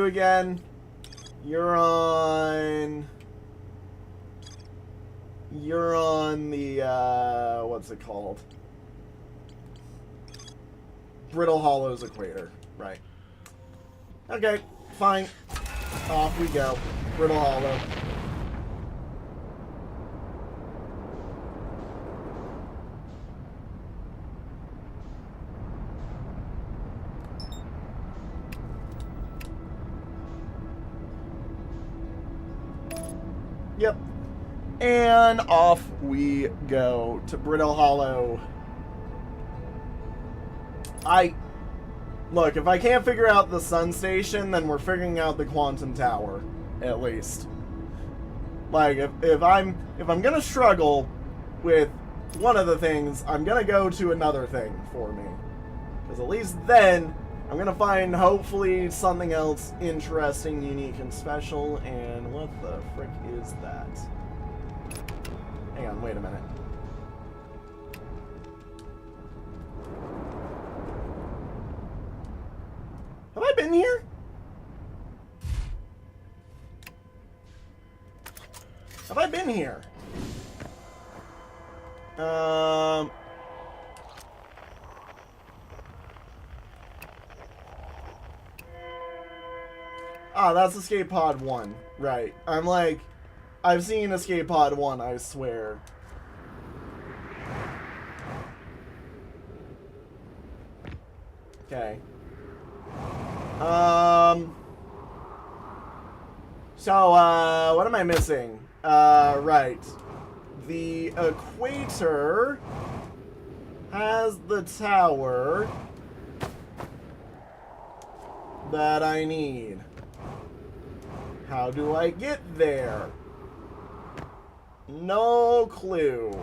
again? You're on the, what's it called? Brittle Hollow's equator. Right. Okay, fine. Off we go. Brittle Hollow. Yep. And off we go to Brittle Hollow. Look, if I can't figure out the Sun Station, then we're figuring out the Quantum Tower, at least. Like, if I'm gonna struggle with one of the things, I'm gonna go to another thing for me. Because at least then, I'm gonna find, hopefully, something else interesting, unique, and special. And what the frick is that? Hang on, wait a minute. Have I been here? Have I been here? Ah, that's Escape Pod 1. Right. I'm like, I've seen Escape Pod 1, I swear. Okay. So, what am I missing? Right. The equator has the tower that I need. How do I get there? No clue.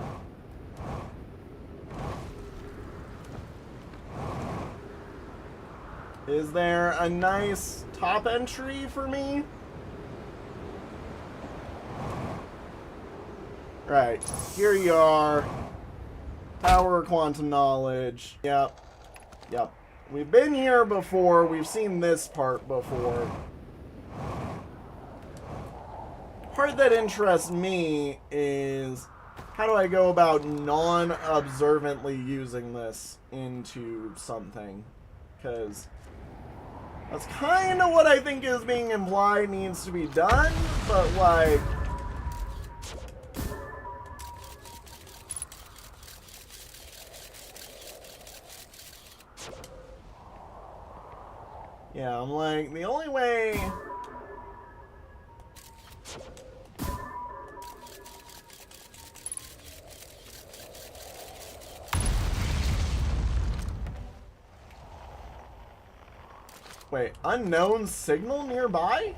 Is there a nice top entry for me? Right, here you are. Tower of Quantum Knowledge. Yep. Yep. We've been here before. We've seen this part before. Part that interests me is how do I go about non-observantly using this into something? Because that's kind of what I think is being implied needs to be done, but like... Yeah, I'm like, the only way... Wait, unknown signal nearby?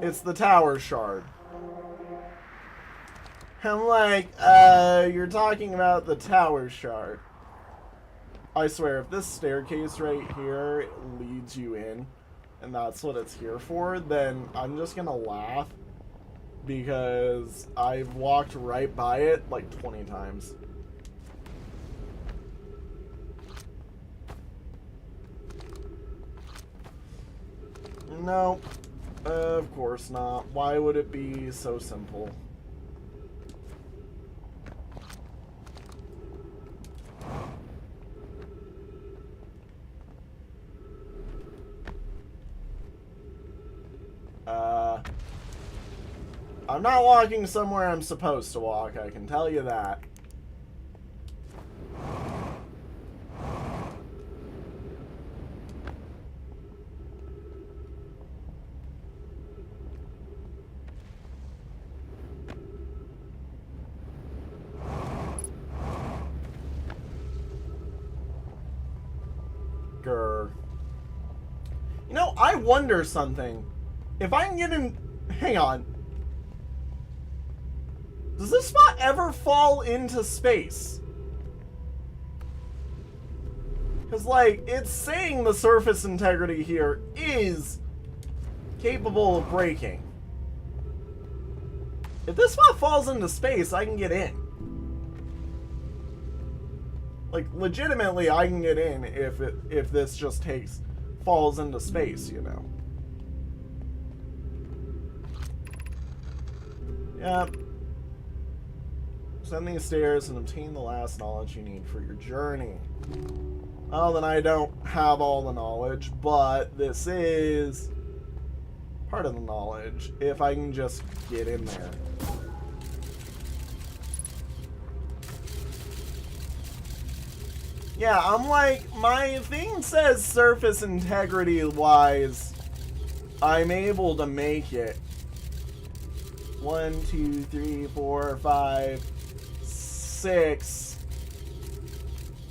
It's the tower shard. I'm like, you're talking about the tower shard. I swear, if this staircase right here leads you in, and that's what it's here for, then I'm just gonna laugh. Because I've walked right by it like 20 times. No, of course not. Why would it be so simple? I'm not walking somewhere I'm supposed to walk, I can tell you that. Grr. You know, I wonder something. If I can get in... Hang on. Does this spot ever fall into space? Because, like, it's saying the surface integrity here is capable of breaking. If this spot falls into space, I can get in. Like, legitimately, I can get in if this just falls into space, you know. Yep. Ascend these stairs and obtain the last knowledge you need for your journey. Well, then I don't have all the knowledge, but this is part of the knowledge, if I can just get in there. Yeah, I'm like, my thing says surface integrity-wise, I'm able to make it. 1, 2, 3, 4, 5, 6.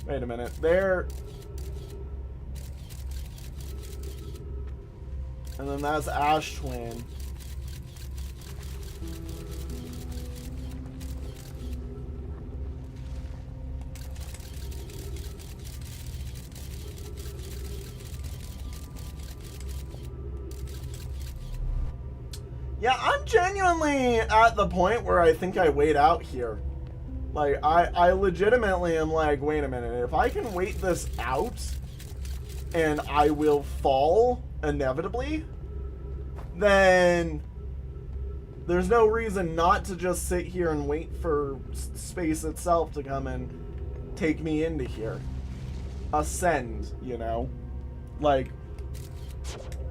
Wait a minute. There. And then that's Ash Twin. Yeah, I'm genuinely at the point where I think I wait out here. Like, I legitimately am like, wait a minute, if I can wait this out and I will fall inevitably, then there's no reason not to just sit here and wait for space itself to come and take me into here. Ascend, you know? Like,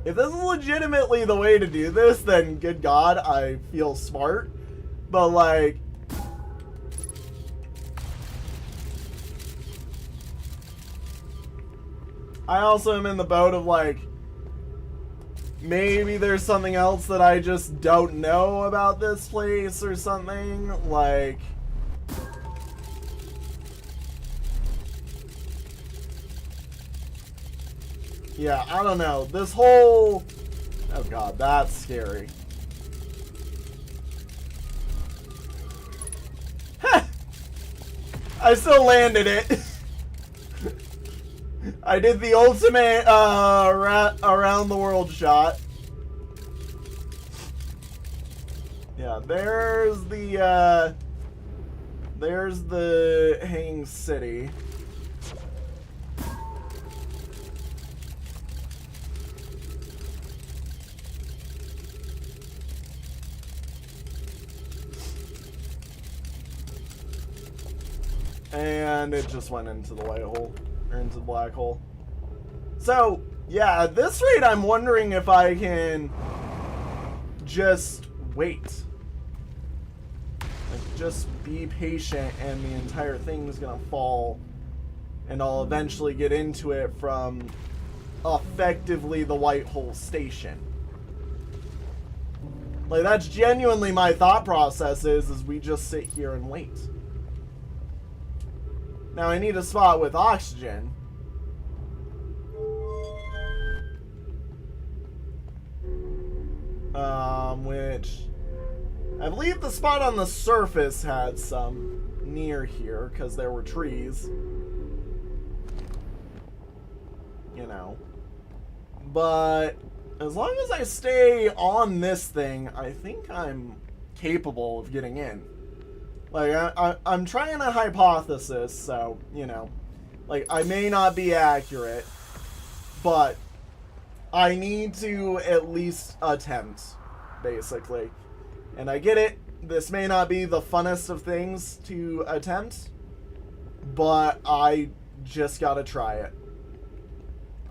if this is legitimately the way to do this, then good God, I feel smart. But like, I also am in the boat of like, maybe there's something else that I just don't know about this place or something. Like, yeah, I don't know. This whole... Oh God, that's scary. I still landed it. I did the ultimate around the world shot. Yeah, there's the Hanging City. And it just went into the white hole, or into the black hole. So, yeah, at this rate, I'm wondering if I can just wait. Like, just be patient, and the entire thing's gonna fall, and I'll eventually get into it from effectively the white hole station. Like, that's genuinely my thought process is we just sit here and wait. Now I need a spot with oxygen. Which I believe the spot on the surface had some near here because there were trees. You know. But as long as I stay on this thing, I think I'm capable of getting in. Like, I'm trying a hypothesis, so, you know, like, I may not be accurate, but I need to at least attempt, basically. And I get it, this may not be the funnest of things to attempt, but I just gotta try it.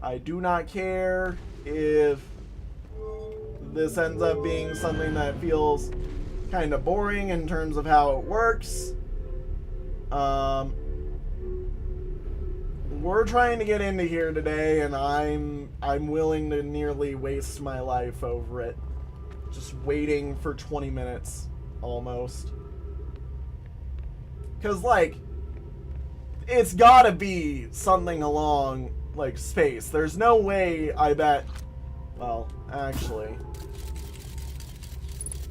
I do not care if this ends up being something that feels kind of boring in terms of how it works. We're trying to get into here today, and I'm willing to nearly waste my life over it, just waiting for 20 minutes almost. Cause like, it's gotta be something along like space. There's no way, I bet. Well, actually,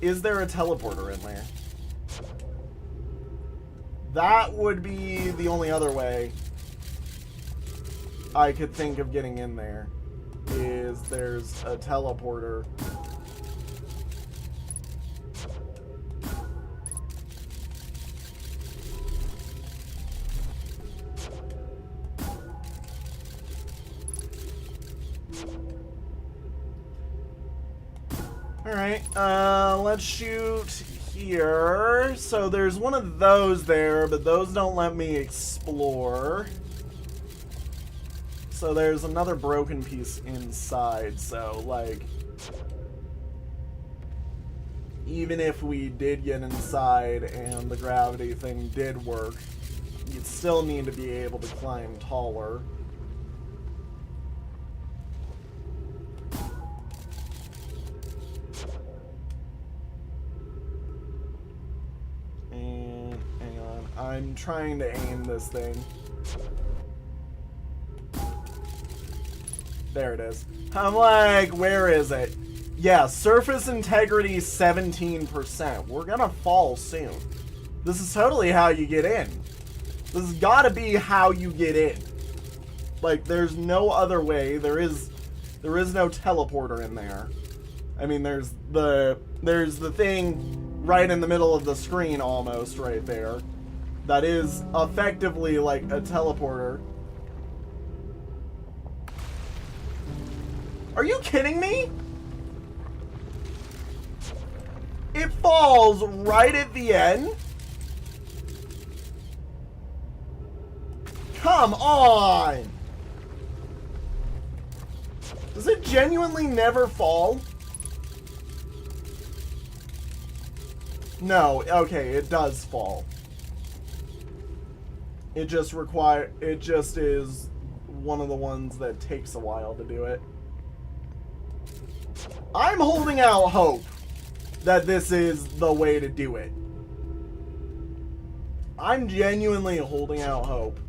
is there a teleporter in there? That would be the only other way I could think of getting in there, is there's a teleporter. Alright, let's shoot here. So there's one of those there, but those don't let me explore. So there's another broken piece inside, so, like, even if we did get inside and the gravity thing did work, you'd still need to be able to climb taller. And, hang on, I'm trying to aim this thing. There it is. I'm like, where is it? Yeah, surface integrity 17%. We're gonna fall soon. This is totally how you get in. This has gotta be how you get in. Like, there's no other way. There is no teleporter in there. I mean, there's the thing right in the middle of the screen almost right there. That is effectively like a teleporter. Are you kidding me? It falls right at the end? Come on! Does it genuinely never fall? No, okay, it does fall. It just is one of the ones that takes a while to do it. I'm holding out hope that this is the way to do it. I'm genuinely holding out hope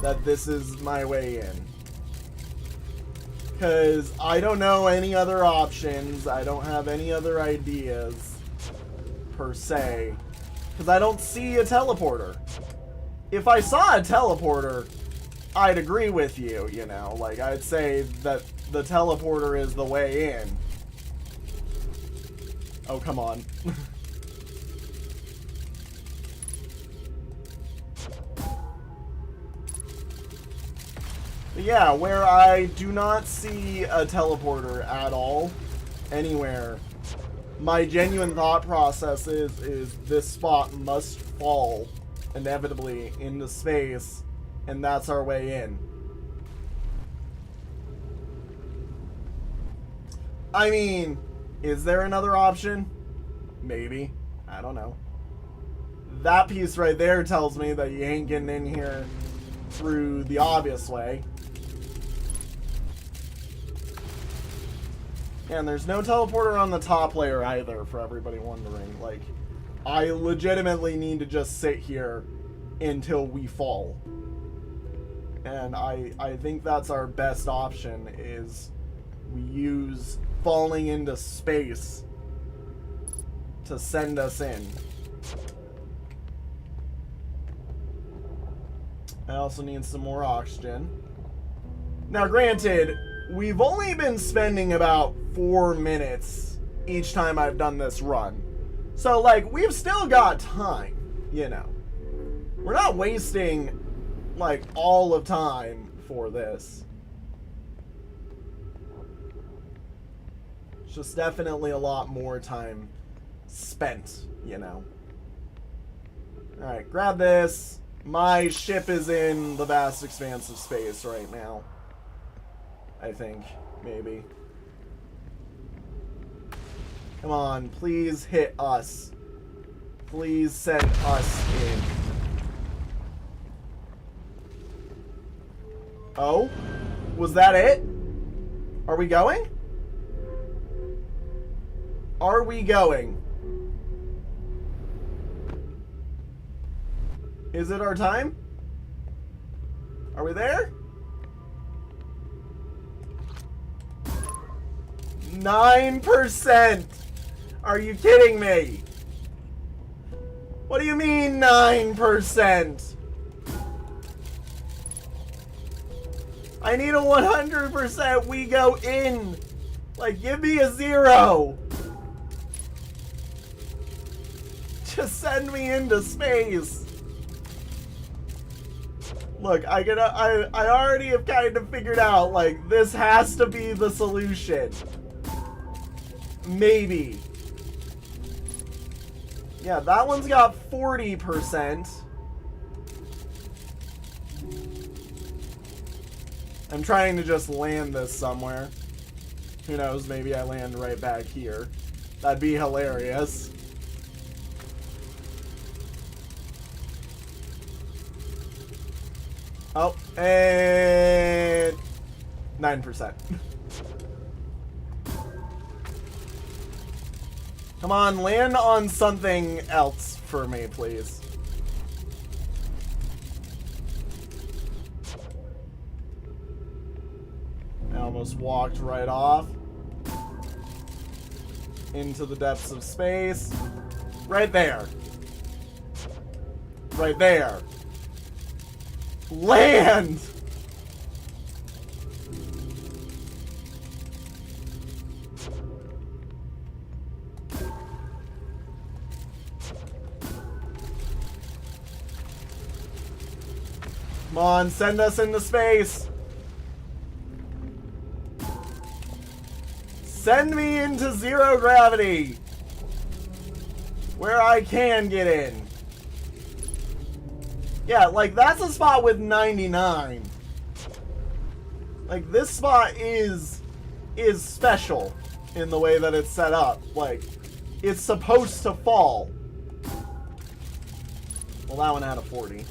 that this is my way in. Because I don't know any other options. I don't have any other ideas, per se. Because I don't see a teleporter. If I saw a teleporter, I'd agree with you, you know. Like, I'd say that the teleporter is the way in. Oh, come on. But yeah, where I do not see a teleporter at all, anywhere, my genuine thought process is this spot must fall inevitably into space, and that's our way in. I mean, is there another option? Maybe. I don't know. That piece right there tells me that you ain't getting in here through the obvious way. And there's no teleporter on the top layer either, for everybody wondering. Like, I legitimately need to just sit here until we fall. And I think that's our best option, is we use falling into space to send us in. I also need some more oxygen. Now, granted, we've only been spending about 4 minutes each time I've done this run. So, like, we've still got time, you know. We're not wasting, like, all of time for this. It's just definitely a lot more time spent, you know. Alright, grab this. My ship is in the vast expanse of space right now. I think, maybe. Come on, please hit us. Please send us in. Oh? Was that it? Are we going? Are we going? Is it our time? Are we there? 9%! Are you kidding me? What do you mean 9%? I need a 100% we go in. Like, give me a 0. Just send me into space. Look, I already have kind of figured out, like, this has to be the solution. Maybe. Yeah, that one's got 40%. I'm trying to just land this somewhere. Who knows, maybe I land right back here. That'd be hilarious. Oh, and 9%. Come on, land on something else for me, please. I almost walked right off into the depths of space. Right there. Right there. Land! Come on, send us into space. Send me into zero gravity, where I can get in. Yeah, like, that's a spot with 99. Like, this spot is special in the way that it's set up. Like, it's supposed to fall. Well, that one had a 40.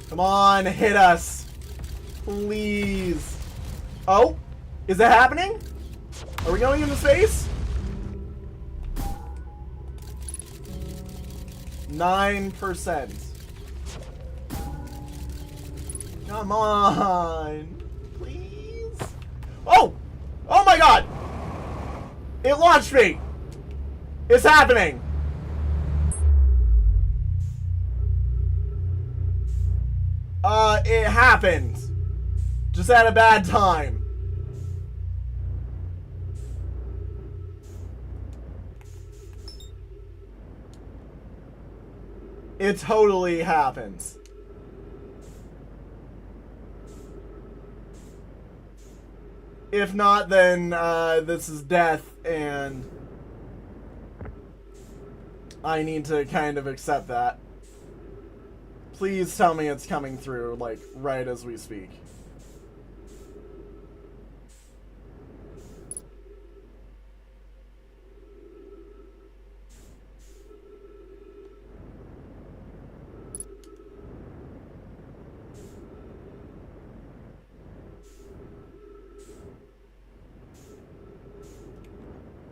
Come on, hit us. Please. Oh, is it happening? Are we going into space? 9%. Come on. Please. Oh! Oh my god! It launched me! It's happening! It happened. Just at a bad time. It totally happens. If not, then this is death, and I need to kind of accept that. Please tell me it's coming through, like, right as we speak.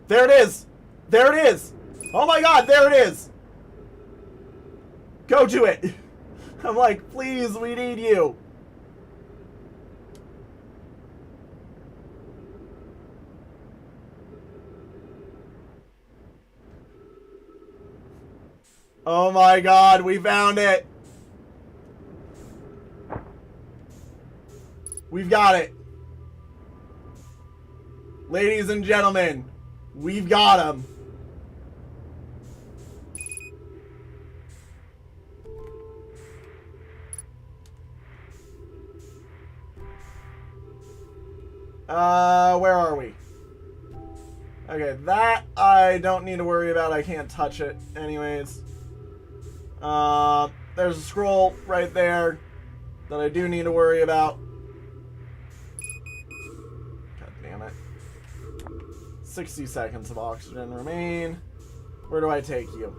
There it is! There it is! Oh my god, there it is! Go to it! I'm like, please, we need you. Oh my god, we found it! We've got it. Ladies and gentlemen, we've got him. Where are we? Okay, that I don't need to worry about. I can't touch it anyways. There's a scroll right there that I do need to worry about. God damn it. 60 seconds of oxygen remain. Where do I take you?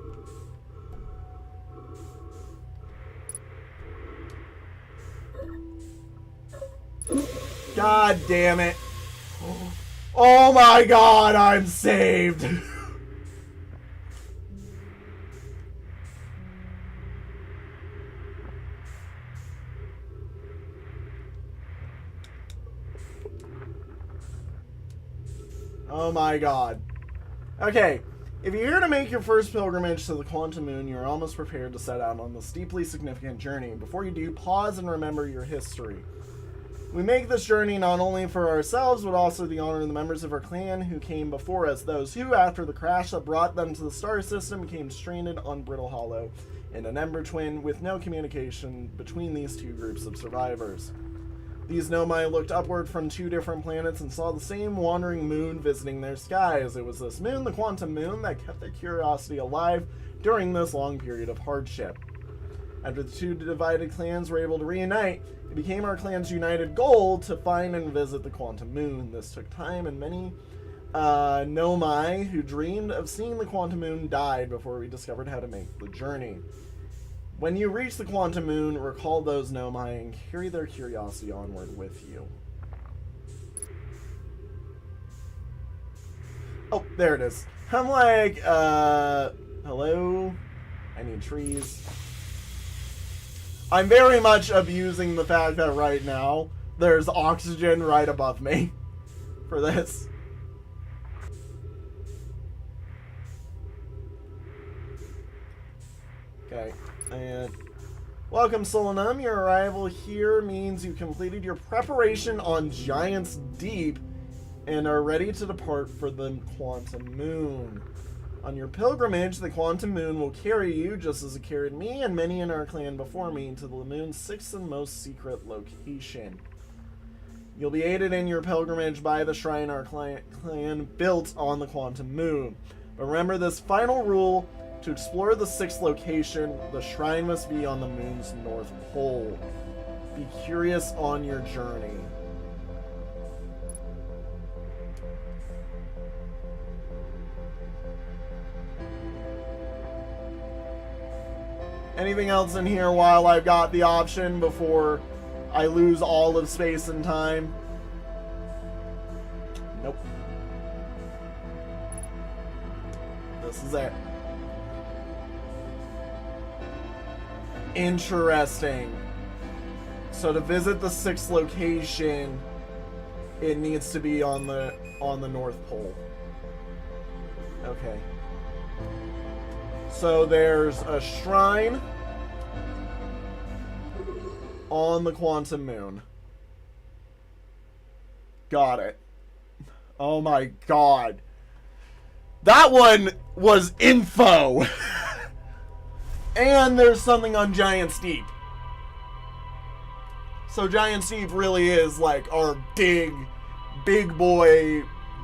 God damn it. Oh my god, I'm saved. Oh my god. Okay, if you're here to make your first pilgrimage to the Quantum Moon, you're almost prepared to set out on this deeply significant journey. Before you do, pause and remember your history. We make this journey not only for ourselves, but also the honor of the members of our clan who came before us, those who, after the crash that brought them to the star system, became stranded on Brittle Hollow in an Ember Twin with no communication between these two groups of survivors. These Nomai looked upward from 2 different planets and saw the same wandering moon visiting their skies. It was this moon, the Quantum Moon, that kept their curiosity alive during this long period of hardship. After the 2 divided clans were able to reunite, it became our clan's united goal to find and visit the Quantum Moon. This took time, and many Nomai who dreamed of seeing the Quantum Moon died before we discovered how to make the journey. When you reach the Quantum Moon, recall those Nomai and carry their curiosity onward with you. Oh, there it is. I'm like, hello? I need trees. I'm very much abusing the fact that right now there's oxygen right above me for this. Okay, and welcome, Solanum. Your arrival here means you completed your preparation on Giant's Deep and are ready to depart for the Quantum Moon. On your pilgrimage, the Quantum Moon will carry you, just as it carried me and many in our clan before me, to the moon's 6th and most secret location. You'll be aided in your pilgrimage by the shrine our clan built on the Quantum Moon. But remember this final rule: to explore the 6th location, the shrine must be on the moon's north pole. Be curious on your journey. Anything else in here while I've got the option before I lose all of space and time? Nope. This is it. Interesting. So to visit the 6th location, it needs to be on the North Pole. Okay. So there's a shrine on the Quantum Moon. Got it. Oh my god. That one was info. And there's something on Giant's Deep. So Giant's Deep really is like our big boy.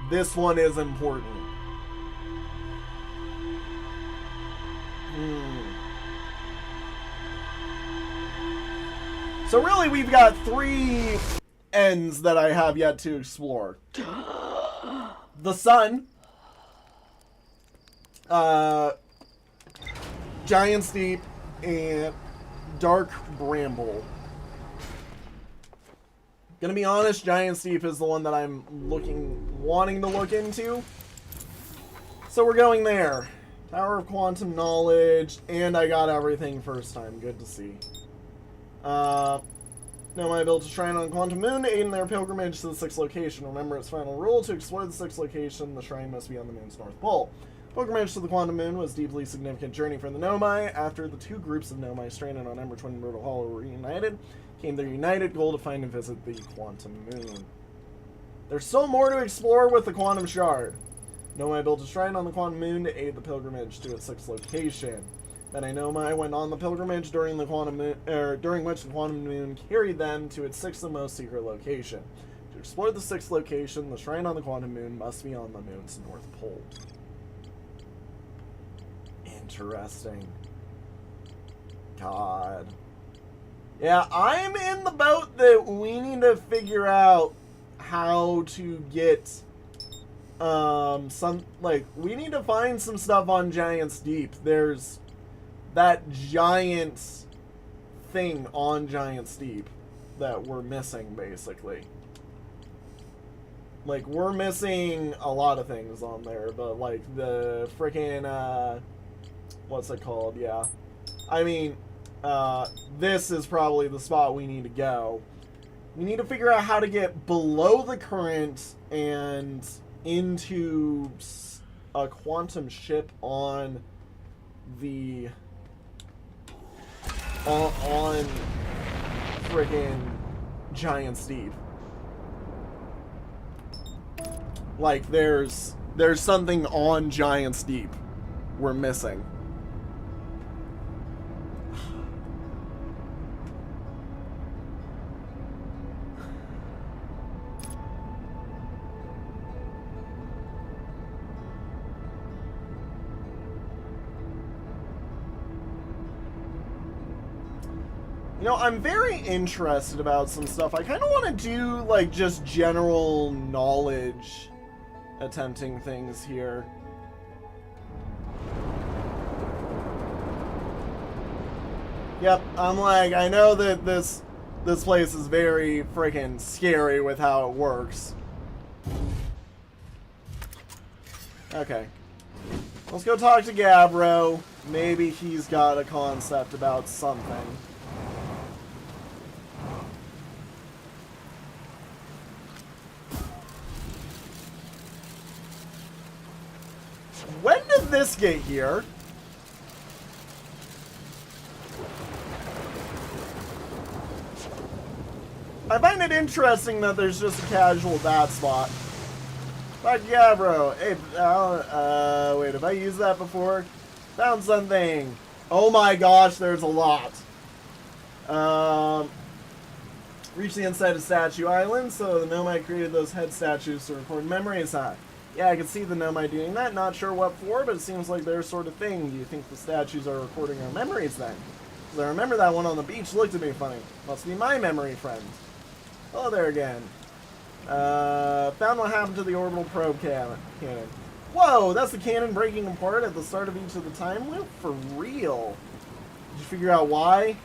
This one is important. So really we've got 3 ends that I have yet to explore. The sun. Giant's Deep, and Dark Bramble. Gonna be honest, Giant's Deep is the one that I'm wanting to look into. So we're going there. Tower of Quantum Knowledge, and I got everything first time. Good to see. Nomai built a shrine on Quantum Moon to aid in their pilgrimage to the 6th location. Remember its final rule: to explore the 6th location, the shrine must be on the moon's north pole. Pilgrimage to the Quantum Moon was a deeply significant journey for the Nomai. After the 2 groups of Nomai stranded on Ember Twin and Brutal Hollow were reunited, came their united goal to find and visit the Quantum Moon. There's still more to explore with the Quantum Shard. Nomai built a shrine on the Quantum Moon to aid the pilgrimage to its 6th location. Then Nomai went on the pilgrimage during which the Quantum Moon carried them to its 6th and most secret location. To explore the 6th location, the shrine on the Quantum Moon must be on the moon's north pole. Interesting. God. Yeah, I'm in the boat that we need to figure out how to get we need to find some stuff on Giant's Deep. There's that giant thing on Giant's Deep that we're missing, basically. Like, we're missing a lot of things on there, but like the freaking what's it called? Yeah. I mean, this is probably the spot we need to go. We need to figure out how to get below the current and into a quantum ship on the on friggin' Giant's Deep. Like, there's something on Giant's Deep we're missing. You know, I'm very interested about some stuff. I kind of want to do, like, just general knowledge attempting things here. Yep, I'm like, I know that this place is very freaking scary with how it works. Okay. Let's go talk to Gabbro. Maybe he's got a concept about something. When did this get here? I find it interesting that there's just a casual bat spot. Fuck yeah, bro. Hey, wait, have I used that before? Found something. Oh my gosh, there's a lot. Reach the inside of Statue Island, so the Nomai created those head statues to record memories, huh? Yeah, I can see the Nomai doing that. Not sure what for, but it seems like their sort of thing. Do you think the statues are recording our memories then? Because I remember that one on the beach looked at me funny. Must be my memory friend. Hello there again. Found what happened to the orbital probe cannon. Whoa, that's the cannon breaking apart at the start of each of the time loop? For real? Did you figure out why?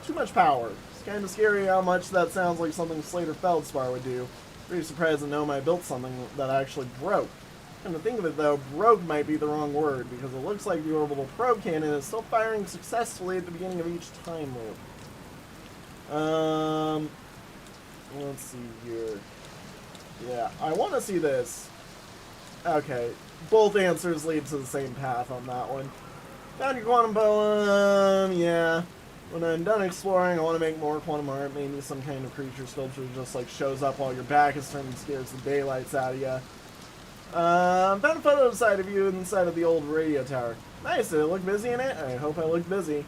Too much power. It's kind of scary how much that sounds like something Slater Feldspar would do. Pretty surprised that Nomai built something that actually broke. And to think of it though, broke might be the wrong word, because it looks like the orbital probe cannon is still firing successfully at the beginning of each time loop. Let's see here. Yeah, I want to see this. Okay, both answers lead to the same path on that one. Found your quantum poem, yeah. When I'm done exploring, I want to make more quantum art. Maybe some kind of creature sculpture just like shows up while your back is turned and scares the daylights out of you. Found a photo inside of you inside of the old radio tower. Nice, did it look busy in it? I hope I looked busy.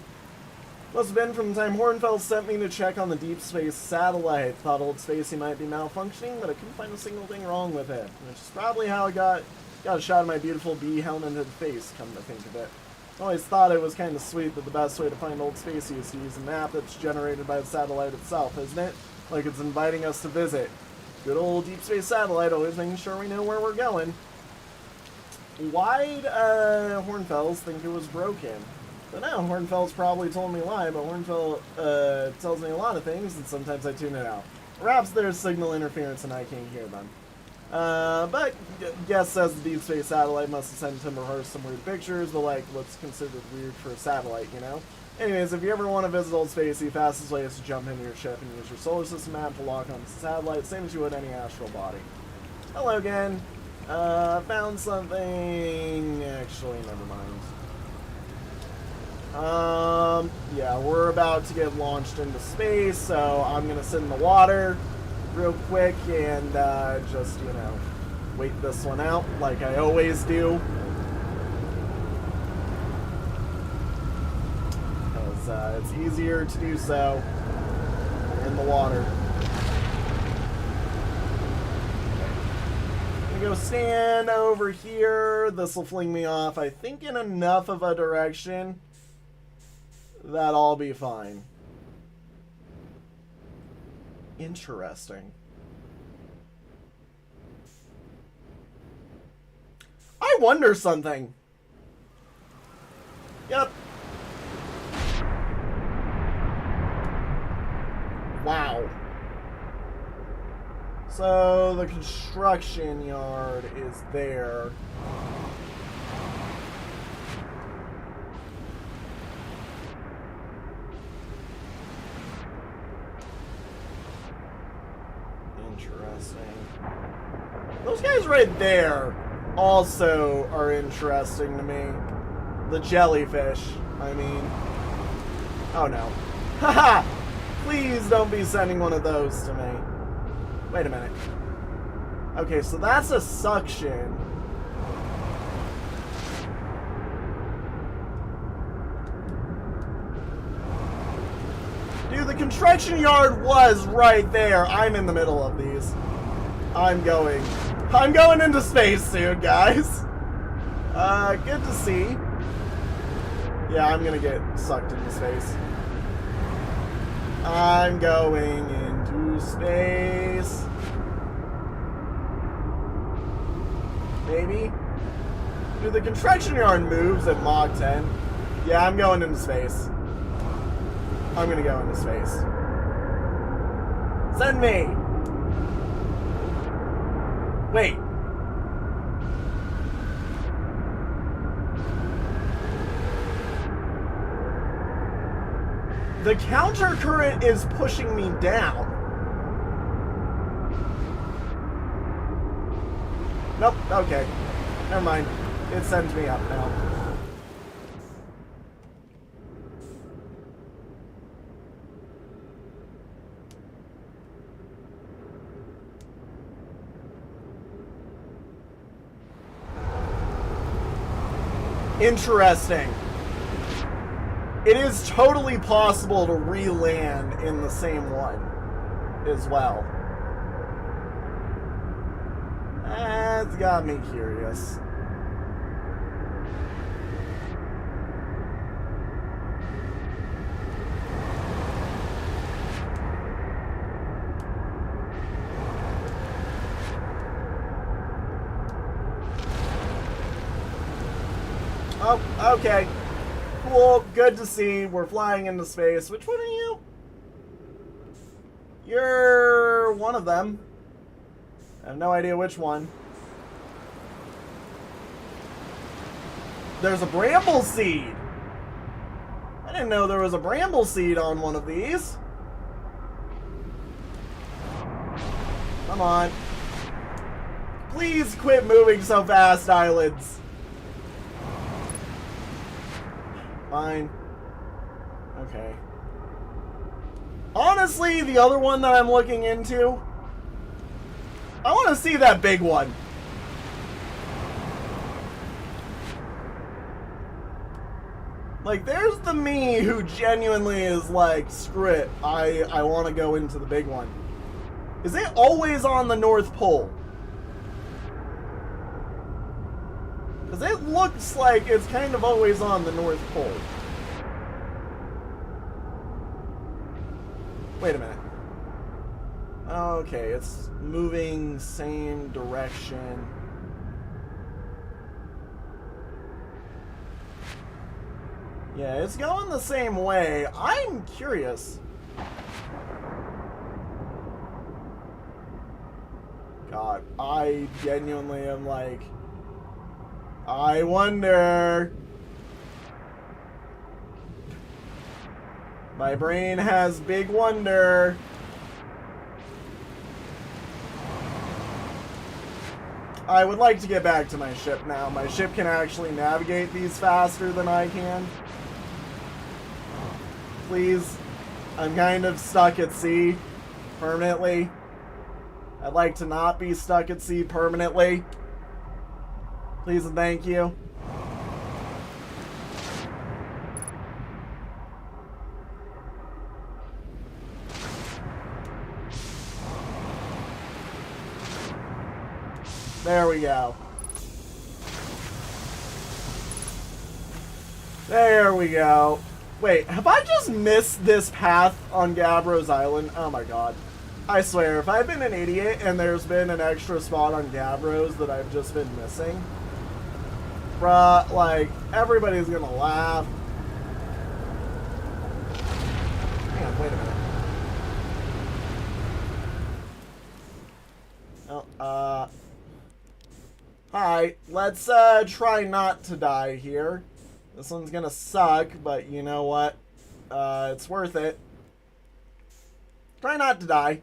Must have been from the time Hornfeld sent me to check on the deep space satellite. Thought Old Spacey might be malfunctioning, but I couldn't find a single thing wrong with it. Which is probably how I got a shot of my beautiful bee helmet into the face, come to think of it. I always thought it was kind of sweet that the best way to find Old Spacey is to use a map that's generated by the satellite itself, isn't it? Like it's inviting us to visit. Good old deep space satellite, always making sure we know where we're going. Why'd Hornfels think it was broken? But now Hornfels probably told me a lie, but Hornfeld tells me a lot of things, and sometimes I tune it out. Perhaps there's signal interference and I can't hear them. But guess says the deep space satellite must have sent Timberhurst some weird pictures, but like what's considered weird for a satellite, you know? Anyways, if you ever want to visit Old Spacey, fastest way is to jump into your ship and use your solar system map to lock onto the satellite, same as you would any astral body. Hello again. Found something. Actually, never mind. Yeah, we're about to get launched into space, so I'm gonna sit in the water real quick and just, you know, wait this one out like I always do. Because it's easier to do so in the water. I'm gonna go stand over here. This will fling me off, I think, in enough of a direction that I'll be fine. Interesting. I wonder something. Yep. Wow. So the construction yard is there. Interesting. Those guys right there also are interesting to me. The jellyfish, I mean. Oh no. Haha! Please don't be sending one of those to me. Wait a minute. Okay, so that's a suction. Dude, the construction yard was right there. I'm in the middle of these. I'm going into space soon, guys. Good to see. Yeah, I'm gonna get sucked into space. I'm going into space. Maybe? Do the construction yard moves at Mach 10? Yeah, I'm going into space. I'm gonna go into space. Send me! Wait. The counter current is pushing me down. Nope, okay. Never mind. It sends me up now. Interesting. It is totally possible to re-land in the same one as well. That's got me curious. Oh, okay. Cool, good to see. We're flying into space. Which one are you? You're one of them. I have no idea which one. There's a bramble seed. I didn't know there was a bramble seed on one of these. Come on. Please quit moving so fast, islands. Fine. Okay. Honestly, the other one that I'm looking into, I want to see that big one. Like, there's the me who genuinely is like, screw it, I want to go into the big one. Is it always on the North Pole? Because it looks like it's kind of always on the North Pole. Wait a minute. Okay, it's moving same direction. Yeah, it's going the same way. I'm curious. God, I genuinely am like, I wonder. My brain has big wonder. I would like to get back to my ship now. My ship can actually navigate these faster than I can. Please. I'm kind of stuck at sea permanently. I'd like to not be stuck at sea permanently. Please and thank you. There we go. There we go. Wait, have I just missed this path on Gabbros Island? Oh my god. I swear, if I've been an idiot and there's been an extra spot on Gabbros that I've just been missing, bruh, like, everybody's gonna laugh. Hang on, wait a minute. Oh, hi, let's, try not to die here. This one's gonna suck, but you know what? It's worth it. Try not to die.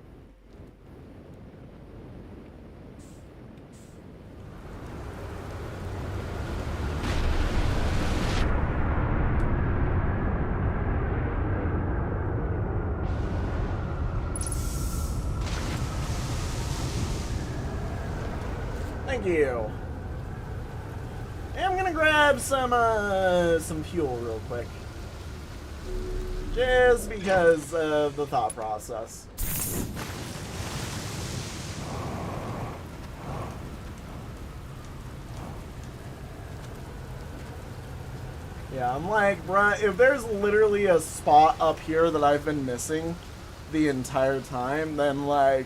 Thank you. And I'm gonna grab some fuel real quick. Just because of the thought process. Yeah, I'm like, bruh, if there's literally a spot up here that I've been missing the entire time, then, like,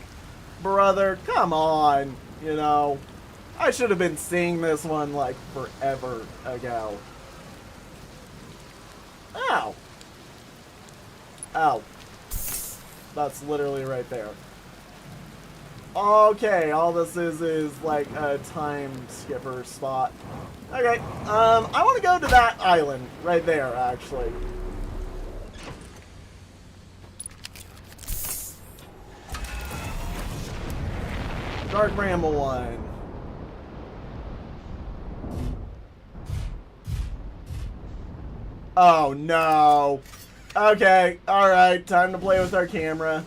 brother, come on, you know. I should have been seeing this one, like, forever ago. Ow. Ow. That's literally right there. Okay, all this is like a time skipper spot. Okay, I want to go to that island right there, actually. Dark Bramble one. Oh no. Okay, alright, time to play with our camera.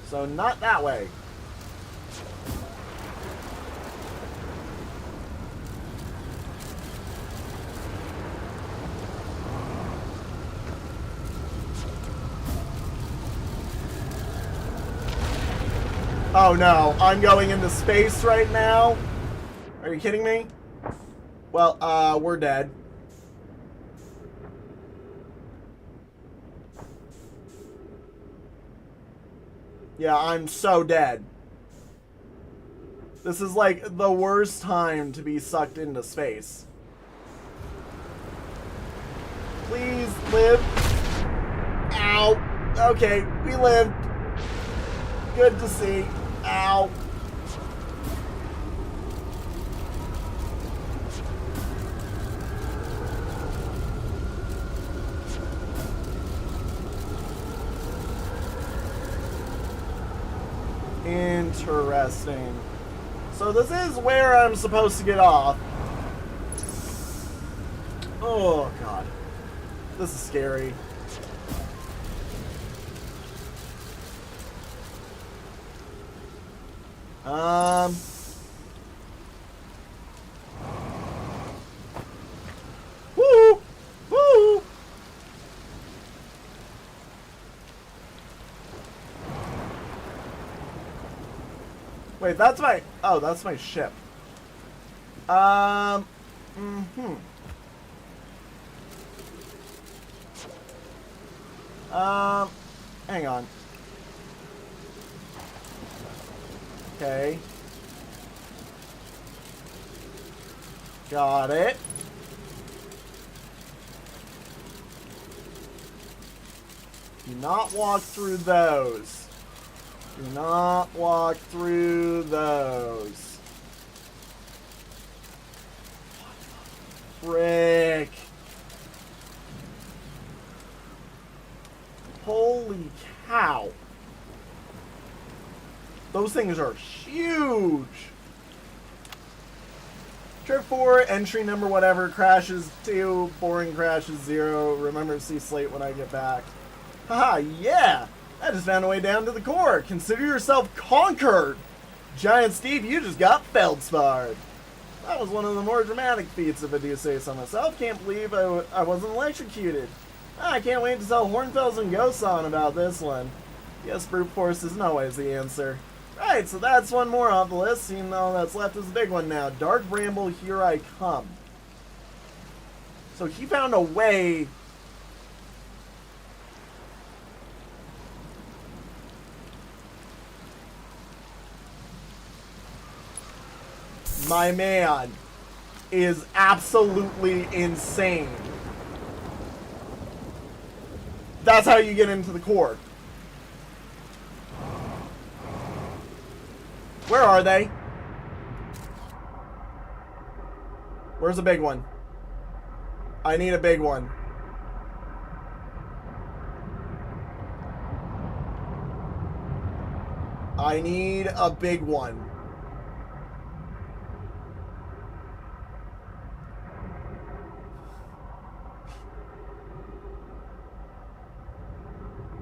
So not that way. Oh no, I'm going into space right now? Are you kidding me? Well, we're dead. Yeah, I'm so dead. This is like the worst time to be sucked into space. Please live. Ow. Okay, we lived. Good to see. Ow. Interesting. So this is where I'm supposed to get off. Oh, God. This is scary. Woo! Woo! Wait, that's my... Oh, that's my ship. Hang on. Okay. Got it. Do not walk through those. Do not walk through those. Frick. Holy cow. Those things are huge. Trip 4, entry number whatever, crashes 2, boring crashes 0. Remember to see Slate when I get back. Haha, yeah! I just found a way down to the core. Consider yourself conquered! Giant Steve, you just got feldsparred. That was one of the more dramatic feats, if I do say so myself. Can't believe I wasn't electrocuted. I can't wait to tell Hornfels and Gosan about this one. Yes, brute force isn't always the answer. Right, so that's one more off the list. Even though that's left is the big one now. Dark Bramble, here I come. So he found a way... My man is absolutely insane. That's how you get into the core. Where are they? Where's a big one? I need a big one. I need a big one.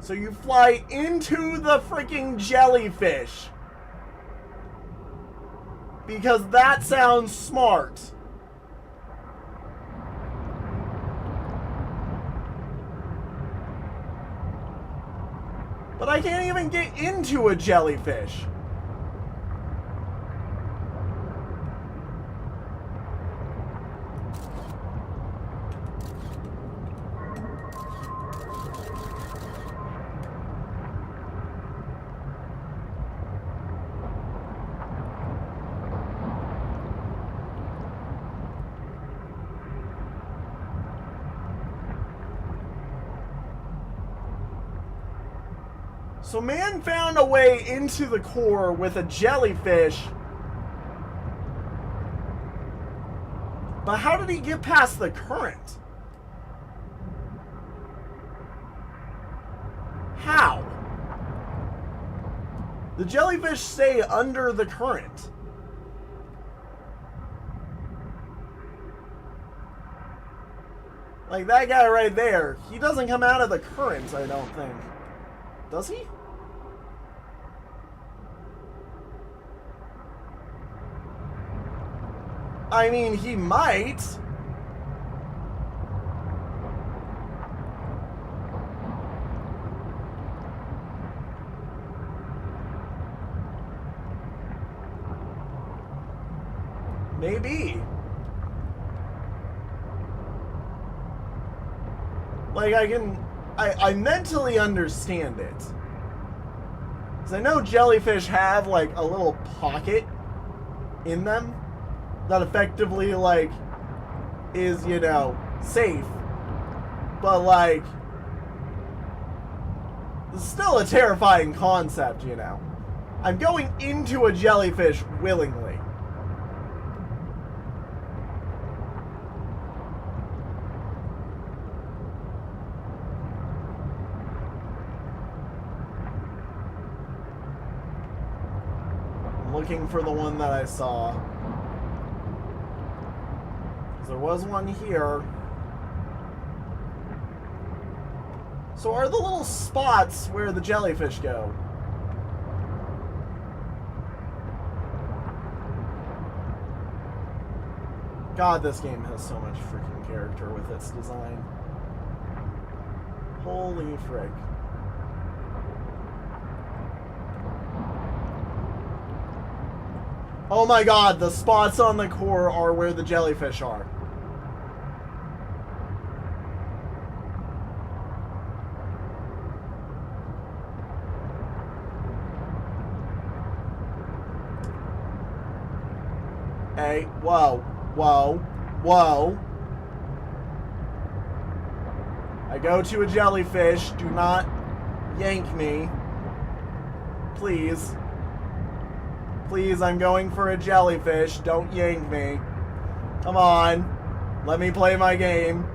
So you fly into the freaking jellyfish. Because that sounds smart. But I can't even get into a jellyfish. So man found a way into the core with a jellyfish. But how did he get past the current? How? The jellyfish stay under the current. Like that guy right there, he doesn't come out of the current, I don't think. Does he? I mean, he might. Maybe. Like, I mentally understand it. Because I know jellyfish have, like, a little pocket in them that effectively, like, is, you know, safe. But, like, it's still a terrifying concept, you know. I'm going into a jellyfish willingly. I'm looking for the one that I saw. There was one here. So are the little spots where the jellyfish go? God, this game has so much freaking character with its design. Holy frick. Oh my god, the spots on the core are where the jellyfish are. Hey, whoa, whoa, whoa. I go to a jellyfish. Do not yank me. Please. Please, I'm going for a jellyfish. Don't yank me. Come on. Let me play my game.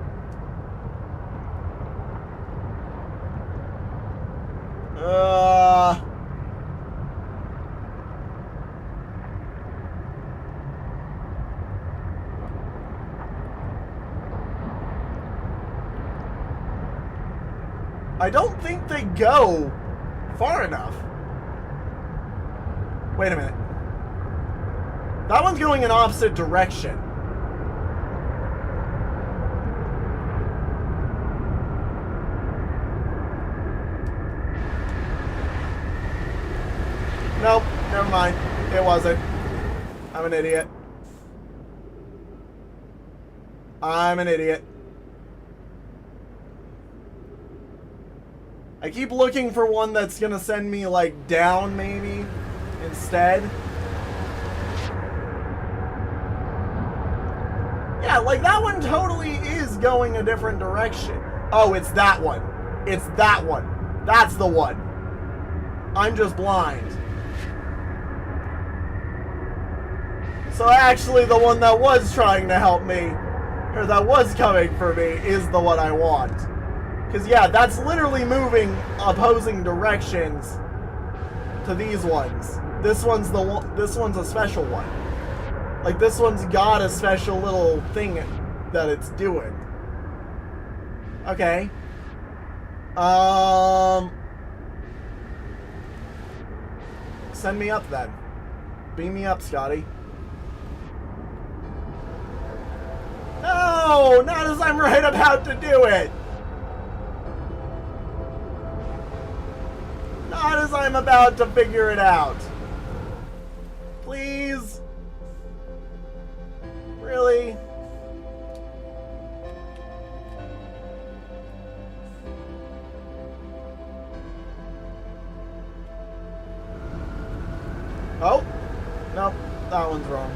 I don't think they go far enough. Wait a minute. That one's going in opposite direction. Nope, never mind. It wasn't. I'm an idiot. I'm an idiot. I keep looking for one that's gonna send me, like, down, maybe, instead. Yeah, like, that one totally is going a different direction. Oh, it's that one. It's that one. That's the one. I'm just blind. So actually, the one that was trying to help me, or that was coming for me, is the one I want. Because, yeah, that's literally moving opposing directions to these ones. This one's a special one. Like, this one's got a special little thing that it's doing. Okay. Send me up, then. Beam me up, Scotty. No! Not as I'm right about to do it! as I'm about to figure it out. Please? Really? Oh, nope, that one's wrong.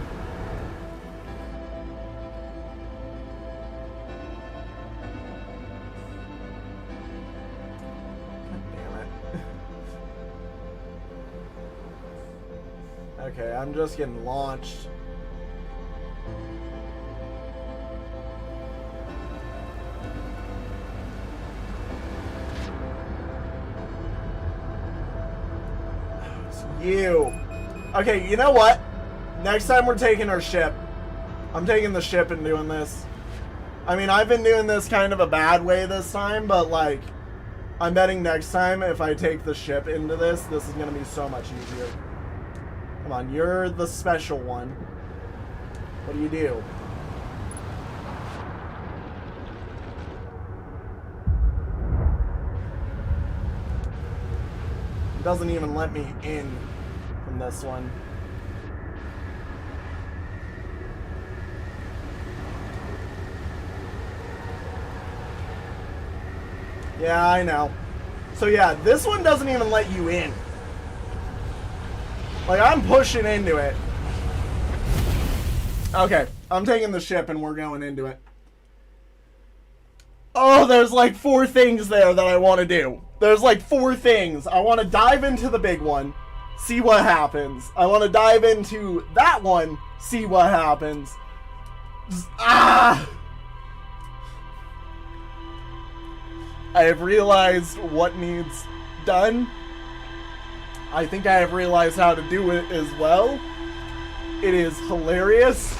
God damn it. Okay, I'm just getting launched. It's you. Okay, you know what? Next time we're taking our ship. I'm taking the ship and doing this. I mean, I've been doing this kind of a bad way this time, but like, I'm betting next time if I take the ship into this, this is going to be so much easier. Come on, you're the special one. What do you do? It doesn't even let me in from this one. Yeah, I know. So yeah, this one doesn't even let you in. Like, I'm pushing into it. Okay, I'm taking the ship and we're going into it. Oh, there's like 4 things there that I want to do. There's like 4 things. I want to dive into the big one, see what happens. I want to dive into that one, see what happens. Just, I have realized what needs done. I think I have realized how to do it as well. It is hilarious.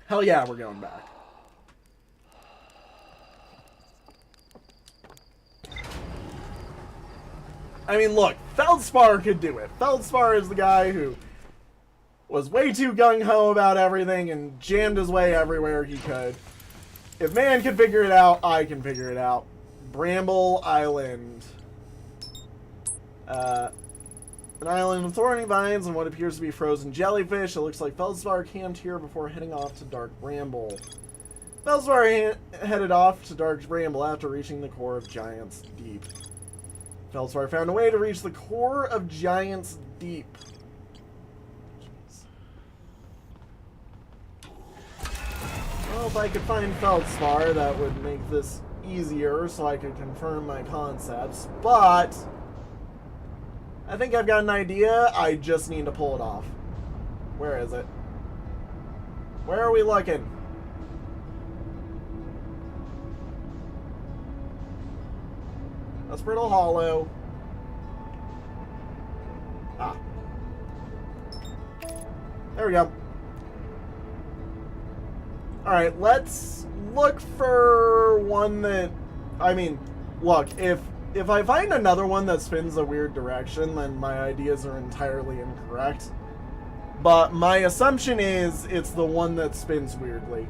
Hell yeah, we're going back. I mean, look, Feldspar could do it. Feldspar is the guy who was way too gung-ho about everything and jammed his way everywhere he could. If man can figure it out, I can figure it out. Bramble Island. An island of thorny vines and what appears to be frozen jellyfish. It looks like Feldspar camped here before heading off to Dark Bramble. Feldspar headed off to Dark Bramble after reaching the core of Giant's Deep. Feldspar found a way to reach the core of Giant's Deep. Well, if I could find Feldspar, that would make this easier so I could confirm my concepts, but I think I've got an idea. I just need to pull it off. Where is it? Where are we looking? Brittle Hollow. Ah. There we go. Alright, let's look for one that... I mean, look, if I find another one that spins a weird direction, then my ideas are entirely incorrect. But my assumption is it's the one that spins weirdly.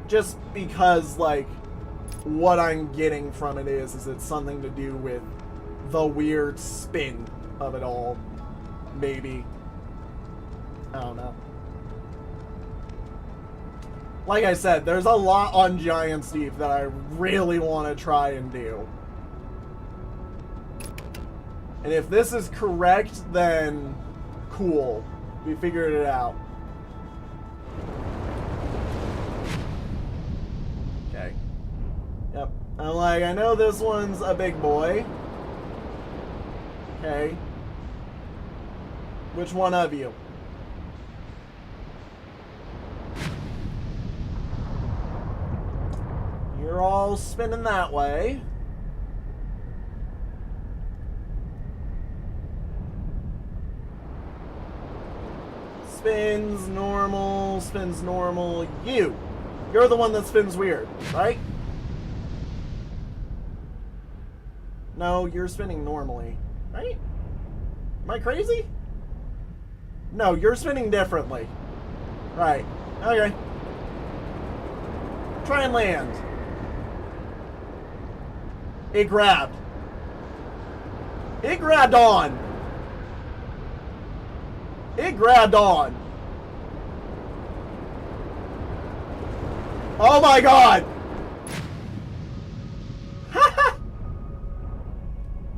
Just because, like, what I'm getting from it is it's something to do with the weird spin of it all. Maybe. I don't know. Like I said, there's a lot on Giant's Deep that I really want to try and do. And if this is correct, then cool. We figured it out. Okay. Yep. I'm like, I know this one's a big boy. Okay. Which one of you? You're all spinning that way. Spins normal. You're the one that spins weird, right? No, you're spinning normally, right? Am I crazy? No, you're spinning differently. Right. Okay. Try and land. It grabbed. It grabbed on. It grabbed on. Oh my god!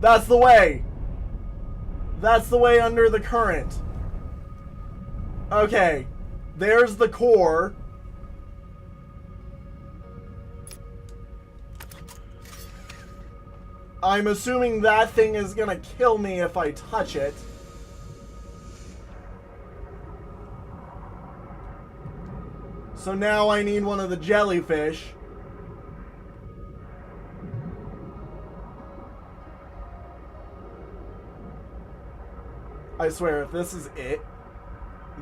That's the way. That's the way under the current. Okay. There's the core. I'm assuming that thing is gonna kill me if I touch it. So now I need one of the jellyfish. I swear, if this is it,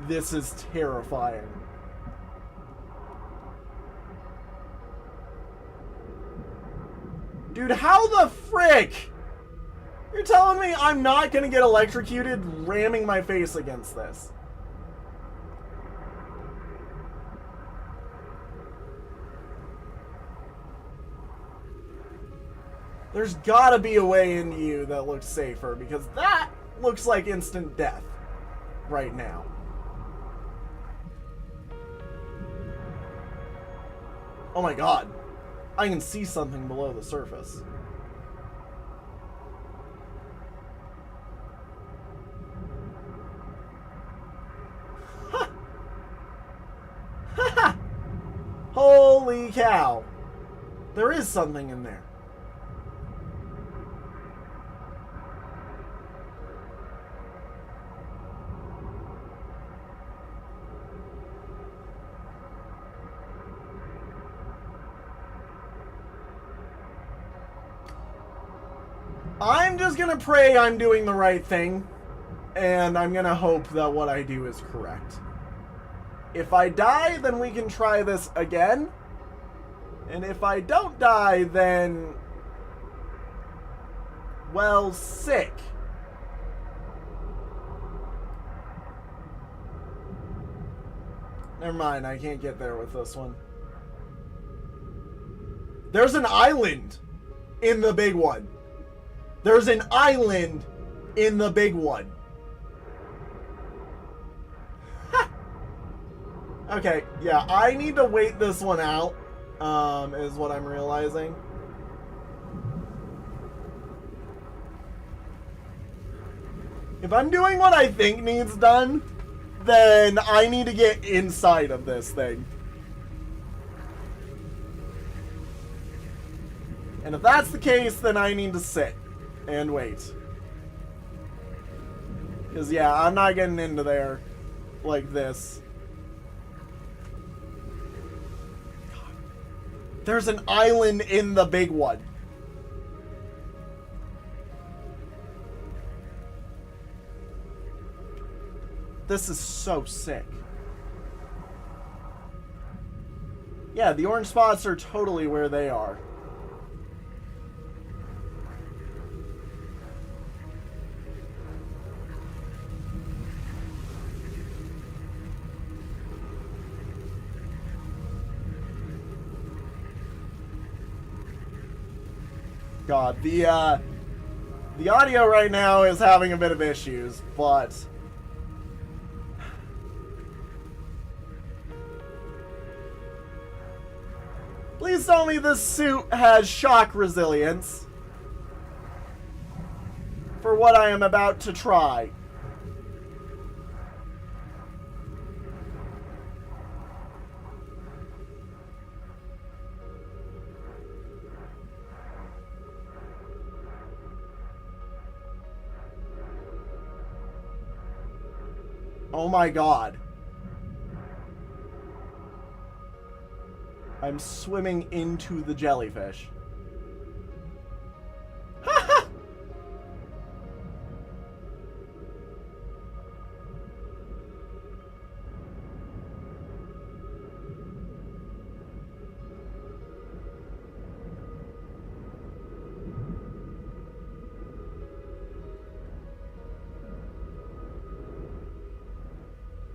this is terrifying. Dude, how the frick? You're telling me I'm not gonna get electrocuted ramming my face against this? There's gotta be a way into you that looks safer, because that looks like instant death right now. Oh my god. I can see something below the surface. Ha! Ha ha! Holy cow. There is something in there. I'm just gonna pray I'm doing the right thing, and I'm gonna hope that what I do is correct. If I die, then we can try this again, and if I don't die, then, well, sick. Never mind, I can't get there with this one. There's an island in the big one. There's an island in the big one. Okay, yeah, I need to wait this one out, is what I'm realizing. If I'm doing what I think needs done, then I need to get inside of this thing. And if that's the case, then I need to sit and wait. Because, yeah, I'm not getting into there like this. God. There's an island in the big one. This is so sick. Yeah, the orange spots are totally where they are. God, the audio right now is having a bit of issues, but please tell me this suit has shock resilience for what I am about to try. Oh my god. I'm swimming into the jellyfish.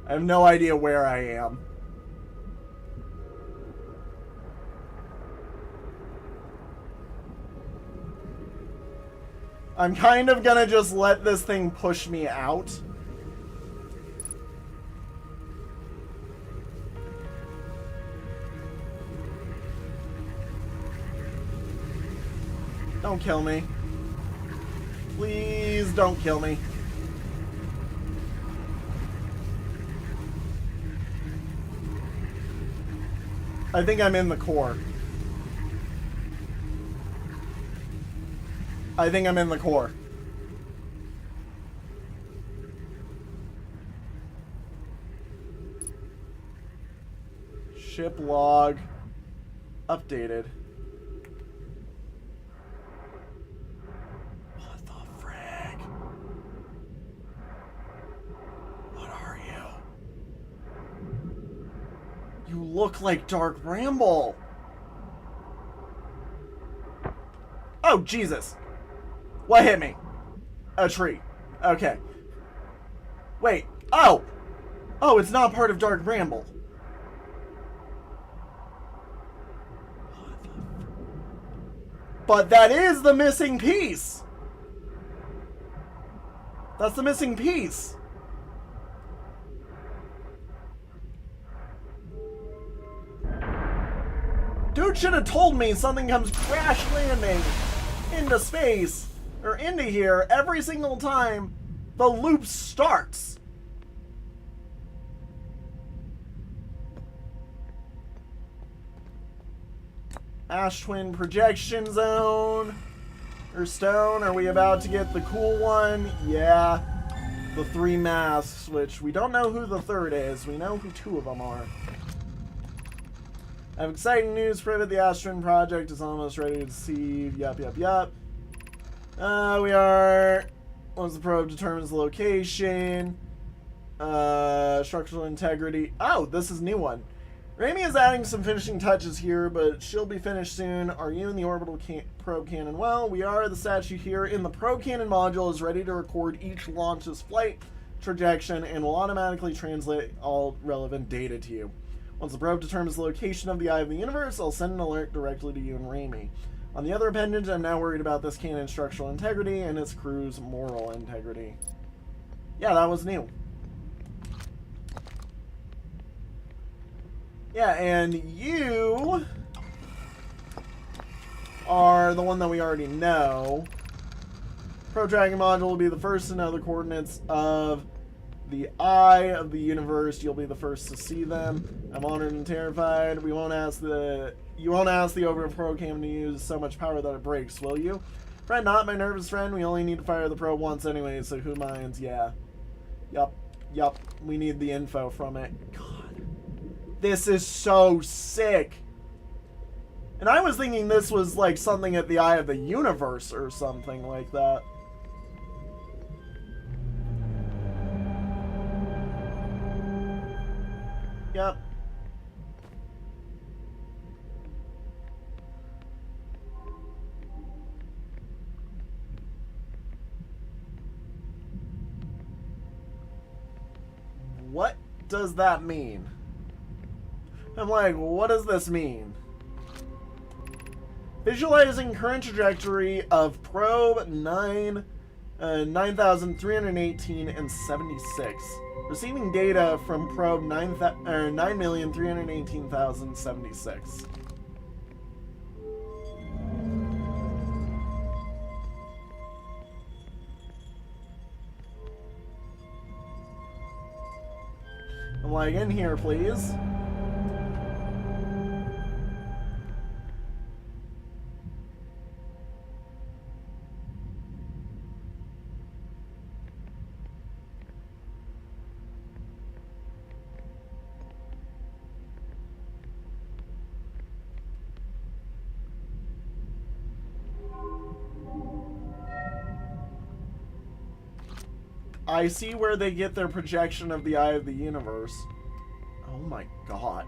I have no idea where I am. I'm kind of gonna just let this thing push me out. Don't kill me. Please don't kill me. I think I'm in the core. I think I'm in the core. Ship log updated. What the frick? What are you? You look like Dark Bramble. Oh, Jesus. What hit me? A tree. Okay. Wait. Oh! Oh, it's not part of Dark Bramble. But that is the missing piece! That's the missing piece. Dude should have told me something comes crash landing into space, or into here, every single time the loop starts. Ash Twin projection zone. Or stone. Are we about to get the cool one? Yeah. The 3 masks, which we don't know who the third is. We know who 2 of them are. I have exciting news, Privet. The Ash Twin project is almost ready to deceive. Yup. We are... Once the probe determines the location. Structural integrity. Oh, this is a new one. Rami is adding some finishing touches here, but she'll be finished soon. Are you in the orbital probe cannon? Well, we are. The statue here in the probe cannon module is ready to record each launch's flight trajectory and will automatically translate all relevant data to you. Once the probe determines the location of the Eye of the Universe, I'll send an alert directly to you and Rami. On the other appendage, I'm now worried about this cannon's structural integrity and its crew's moral integrity. Yeah, that was new. Yeah, and you are the one that we already know. Probe tracking module will be the first to know the coordinates of the Eye of the Universe. You'll be the first to see them. I'm honored and terrified. You won't ask the orbital probe cannon to use so much power that it breaks, will you? Fret not, my nervous friend. We only need to fire the probe once anyway, so who minds? Yeah. Yup. We need the info from it. God. This is so sick. And I was thinking this was like something at the Eye of the Universe or something like that. Yep. What does that mean? I'm like, what does this mean? Visualizing current trajectory of probe 9,318 and 76. Receiving data from probe 9,318,076. I'm like, in here, please. I see where they get their projection of the Eye of the Universe. Oh my god.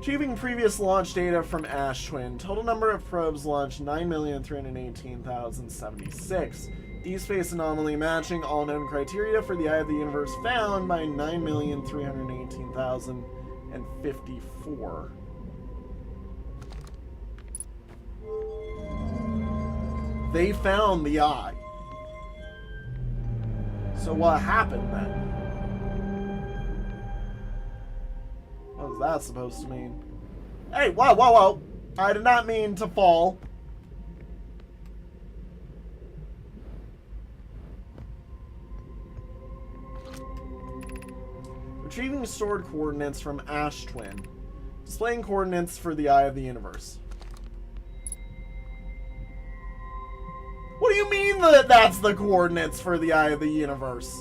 Achieving previous launch data from Ash Twin. Total number of probes launched 9,318,076. Deep space anomaly matching all known criteria for the Eye of the Universe found by 9,318,054. They found the eye. So what happened then? What was that supposed to mean? Hey, whoa, whoa, whoa. I did not mean to fall. Retrieving stored coordinates from Ash Twin. Displaying coordinates for the Eye of the Universe. What do you mean that that's the coordinates for the Eye of the Universe?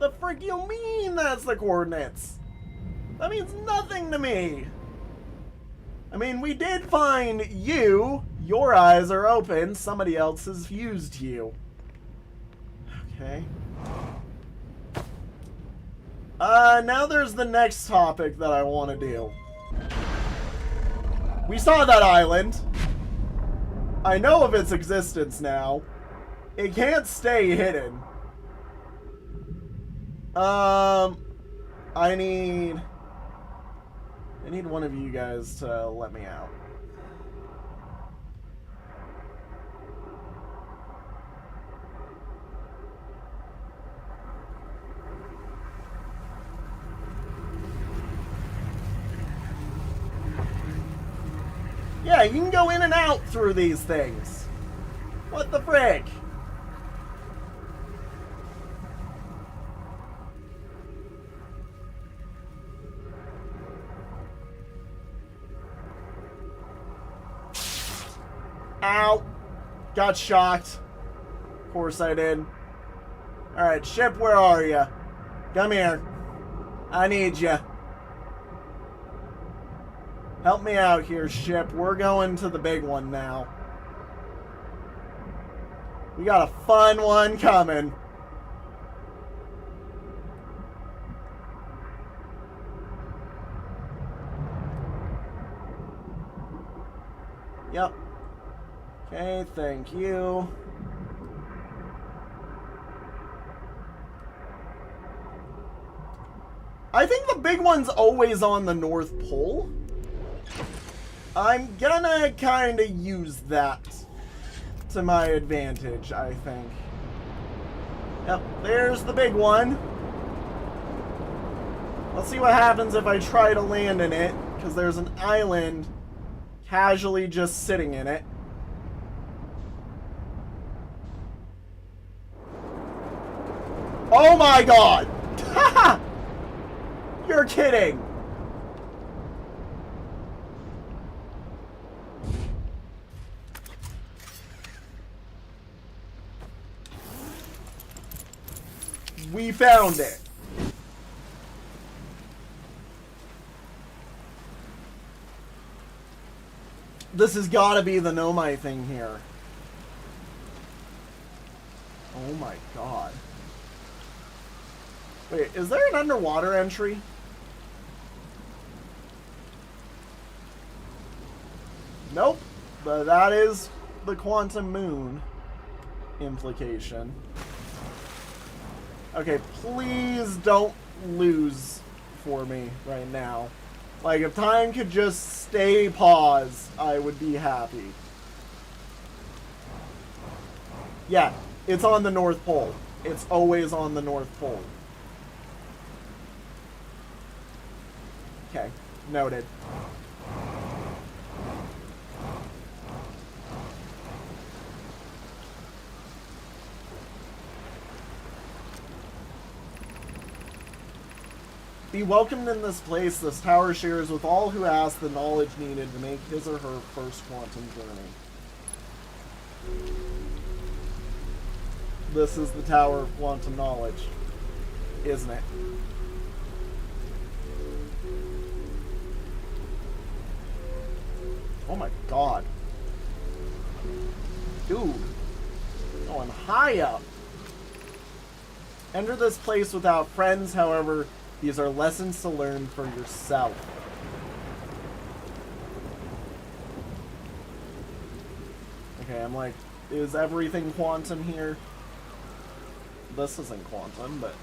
The frick you mean that's the coordinates? That means nothing to me. I mean, we did find you. Your eyes are open. Somebody else has fused you. Okay. Now there's the next topic that I want to do. We saw that island. I know of its existence now. It can't stay hidden. I need one of you guys to let me out. Yeah, you can go in and out through these things. What the frick? Ow. Got shocked. Of course I did. Alright, ship, where are you? Come here. I need you. Help me out here, ship. We're going to the big one now. We got a fun one coming. Yep. Okay, thank you. I think the big one's always on the North Pole. I'm gonna kind of use that to my advantage, I think. Yep, there's the big one. Let's see what happens if I try to land in it, because there's an island casually just sitting in it. Oh my god! Haha! You're kidding! We found it. This has got to be the Nomai thing here. Oh my god. Wait, is there an underwater entry? Nope. But that is the Quantum Moon implication. Okay, please don't lose for me right now. Like, if time could just stay paused, I would be happy. Yeah, it's on the North Pole. It's always on the North Pole. Okay, noted. Be welcomed in this place. This tower shares with all who ask the knowledge needed to make his or her first quantum journey. This is the Tower of Quantum Knowledge, isn't it? Oh my god. Dude. Going high up. Enter this place without friends, however, these are lessons to learn for yourself. Okay, I'm like, is everything quantum here? This isn't quantum, but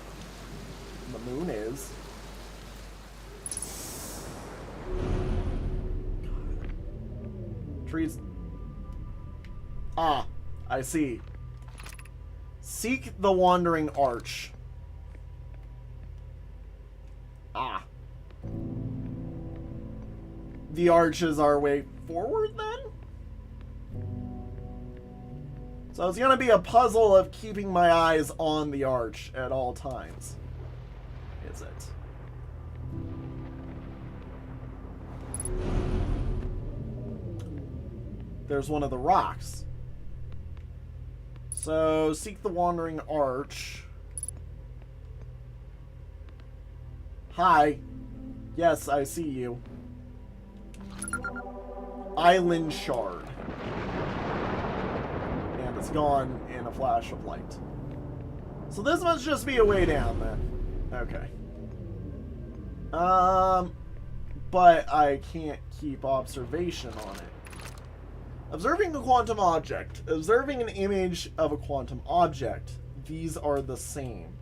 the moon is. Trees. Ah, I see. Seek the Wandering Arch. Ah. The arch is our way forward, then? So it's gonna be a puzzle of keeping my eyes on the arch at all times. Is it? There's one of the rocks. So, seek the Wandering Arch. Hi. Yes, I see you. Island Shard. And it's gone in a flash of light. So this must just be a way down, then. Okay. But I can't keep observation on it. Observing a quantum object. Observing an image of a quantum object. These are the same.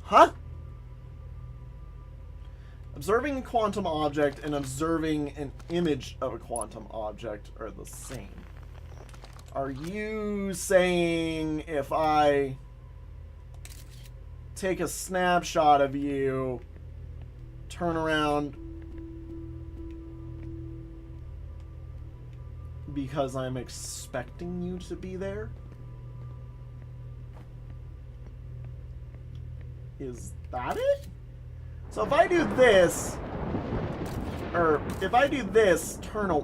Huh? Observing a quantum object and observing an image of a quantum object are the same. Are you saying if I take a snapshot of you, turn around because I'm expecting you to be there? Is that it? So if I do this, or if I do this, turn a...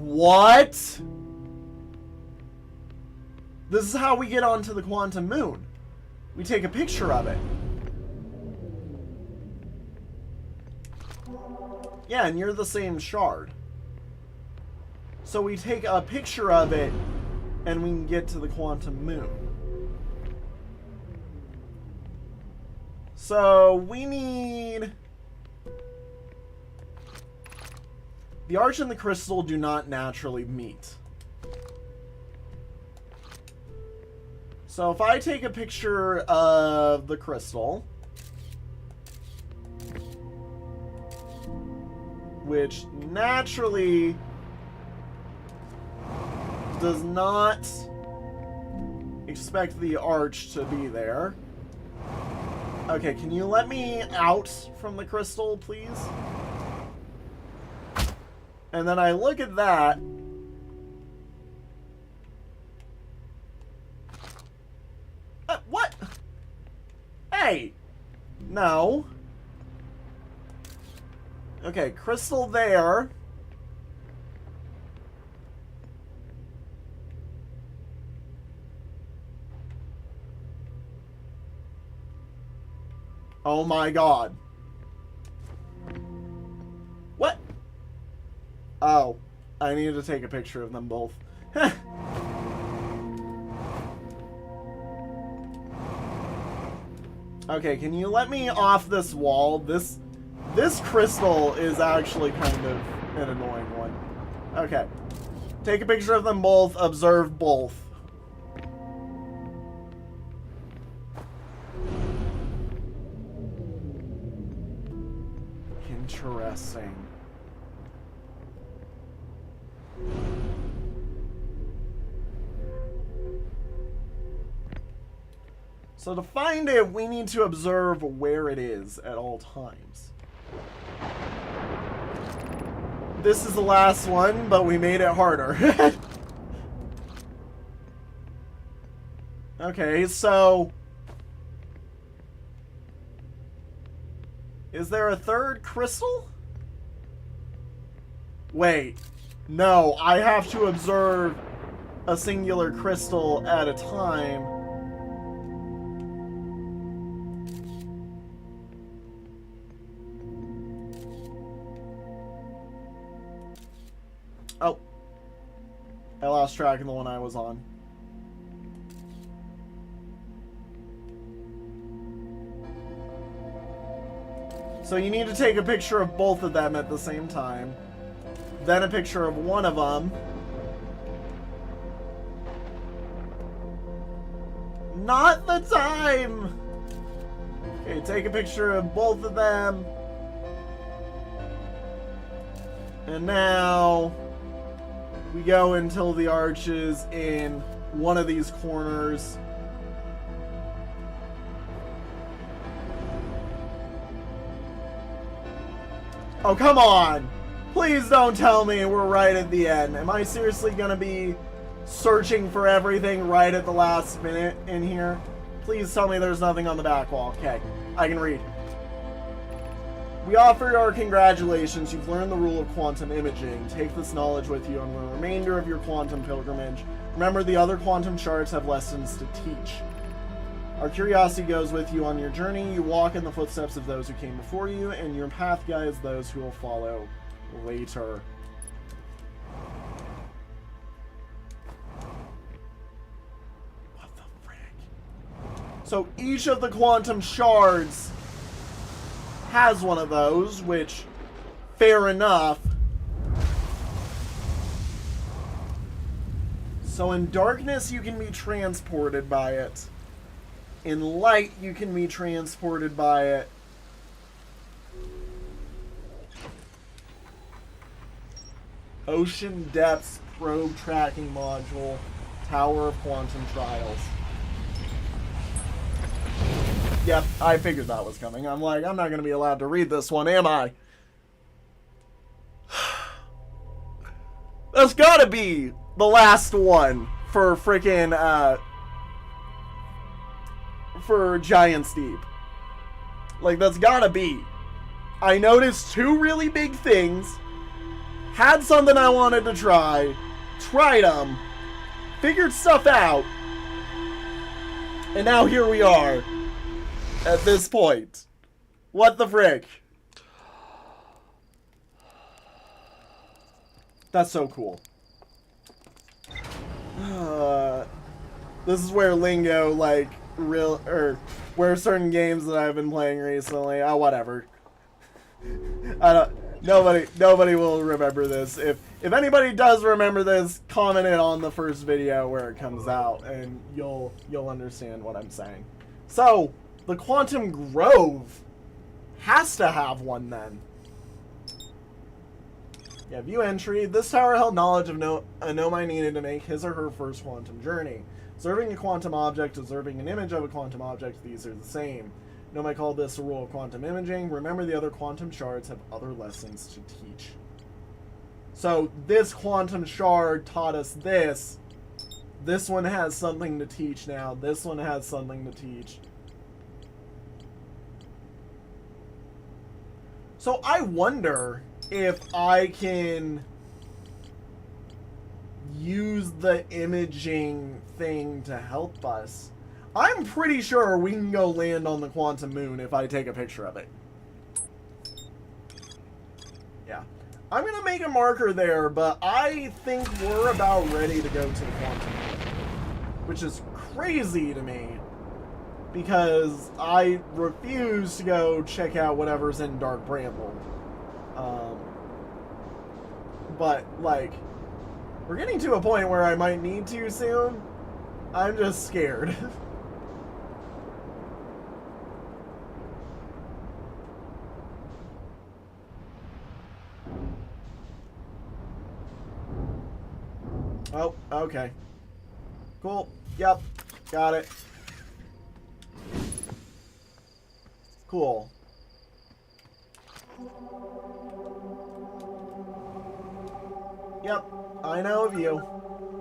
What? This is how we get onto the quantum moon. We take a picture of it. Yeah, and you're the same shard. So we take a picture of it, and we can get to the quantum moon. So we need... The arch and the crystal do not naturally meet. So if I take a picture of the crystal, which naturally does not expect the arch to be there. Okay, can you let me out from the crystal, please? And then I look at that. What? Hey! No. Okay, crystal there. Oh my god. What? Oh, I need to take a picture of them both. Okay, can you let me off this wall? This crystal is actually kind of an annoying one. Okay. Take a picture of them both. Observe both. Interesting. So to find it, we need to observe where it is at all times. This is the last one, but we made it harder. Okay, so... Is there a third crystal? Wait. No, I have to observe a singular crystal at a time. Oh. I lost track of the one I was on. So you need to take a picture of both of them at the same time. Then a picture of one of them. Not the time! Okay, take a picture of both of them. And now we go until the arch is in one of these corners. Oh, come on! Please don't tell me we're right at the end. Am I seriously gonna be searching for everything right at the last minute in here? Please tell me there's nothing on the back wall. Okay, I can read. We offer our congratulations. You've learned the rule of quantum imaging. Take this knowledge with you on the remainder of your quantum pilgrimage. Remember, the other quantum shards have lessons to teach. Our curiosity goes with you on your journey. You walk in the footsteps of those who came before you, and your path guides those who will follow later. What the frick? So each of the quantum shards has one of those, which, fair enough. So in darkness, you can be transported by it. In light, you can be transported by it. Ocean Depths Probe Tracking Module, Tower of Quantum Trials. Yep, I figured that was coming. I'm like, I'm not going to be allowed to read this one, am I? That's got to be the last one for freaking, for Giant's Deep. Like, that's gotta be. I noticed two really big things, had something I wanted to try, tried them, figured stuff out, and now here we are at this point. What the frick? That's so cool. This is where lingo, like, where certain games that I've been playing recently, whatever. Nobody will remember this. If anybody does remember this, comment it on the first video where it comes out, and you'll understand what I'm saying. So, the Quantum Grove has to have one then. Yeah, view entry. This tower held knowledge of a Nomai needed to make his or her first quantum journey. Observing a quantum object, observing an image of a quantum object, these are the same. Nomai called this the rule of quantum imaging. Remember, the other quantum shards have other lessons to teach. So, this quantum shard taught us this. This one has something to teach now. This one has something to teach. So, I wonder if I can use the imaging thing to help us. I'm pretty sure we can go land on the quantum moon if I take a picture of it. Yeah. I'm going to make a marker there, but I think we're about ready to go to the quantum moon. Which is crazy to me, because I refuse to go check out whatever's in Dark Bramble. But, like, we're getting to a point where I might need to soon. I'm just scared. Oh, okay. Cool. Yep. Got it. Cool. Yep. I know of you.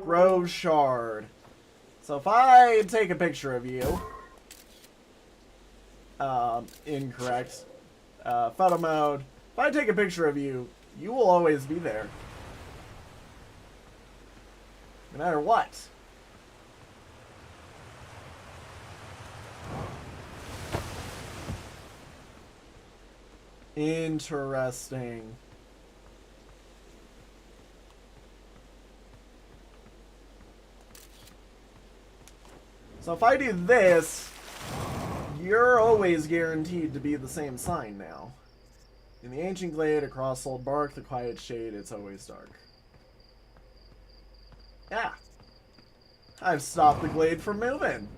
Grove Shard. So if I take a picture of you... incorrect. Photo mode. If I take a picture of you, you will always be there. No matter what. Interesting. So if I do this, you're always guaranteed to be the same sign now. In the ancient glade, across old bark, the quiet shade, it's always dark. Yeah. I've stopped the glade from moving.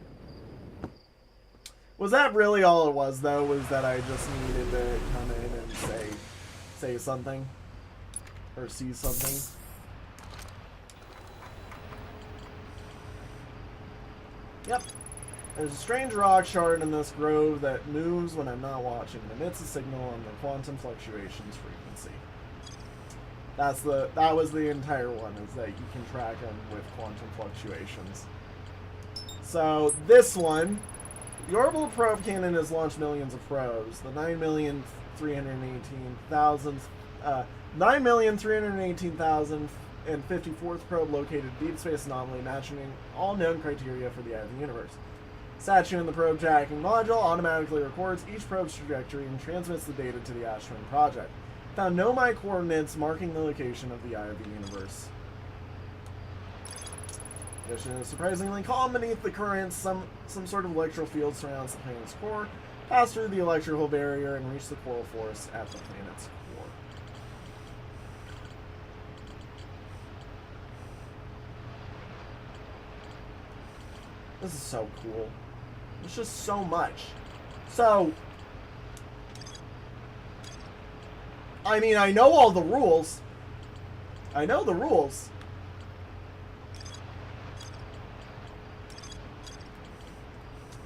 Was that really all it was, though? Was that I just needed to come in and say something? Or see something? Yep. There's a strange rock shard in this grove that moves when I'm not watching and emits a signal on the quantum fluctuations frequency. That was the entire one, is that you can track them with quantum fluctuations. So this one, the orbital probe cannon has launched millions of probes. The 9,318,054th probe located deep space anomaly matching all known criteria for the eye of the universe. Statue in the probe tracking module automatically records each probe's trajectory and transmits the data to the Ashwin project. Found no my coordinates marking the location of the eye of the universe. The ocean is surprisingly calm beneath the currents. Some sort of electrical field surrounds the planet's core. Pass through the electrical barrier and reach the coral forest at the planet's core. This is so cool. There's just so much. So, I mean, I know all the rules. I know the rules.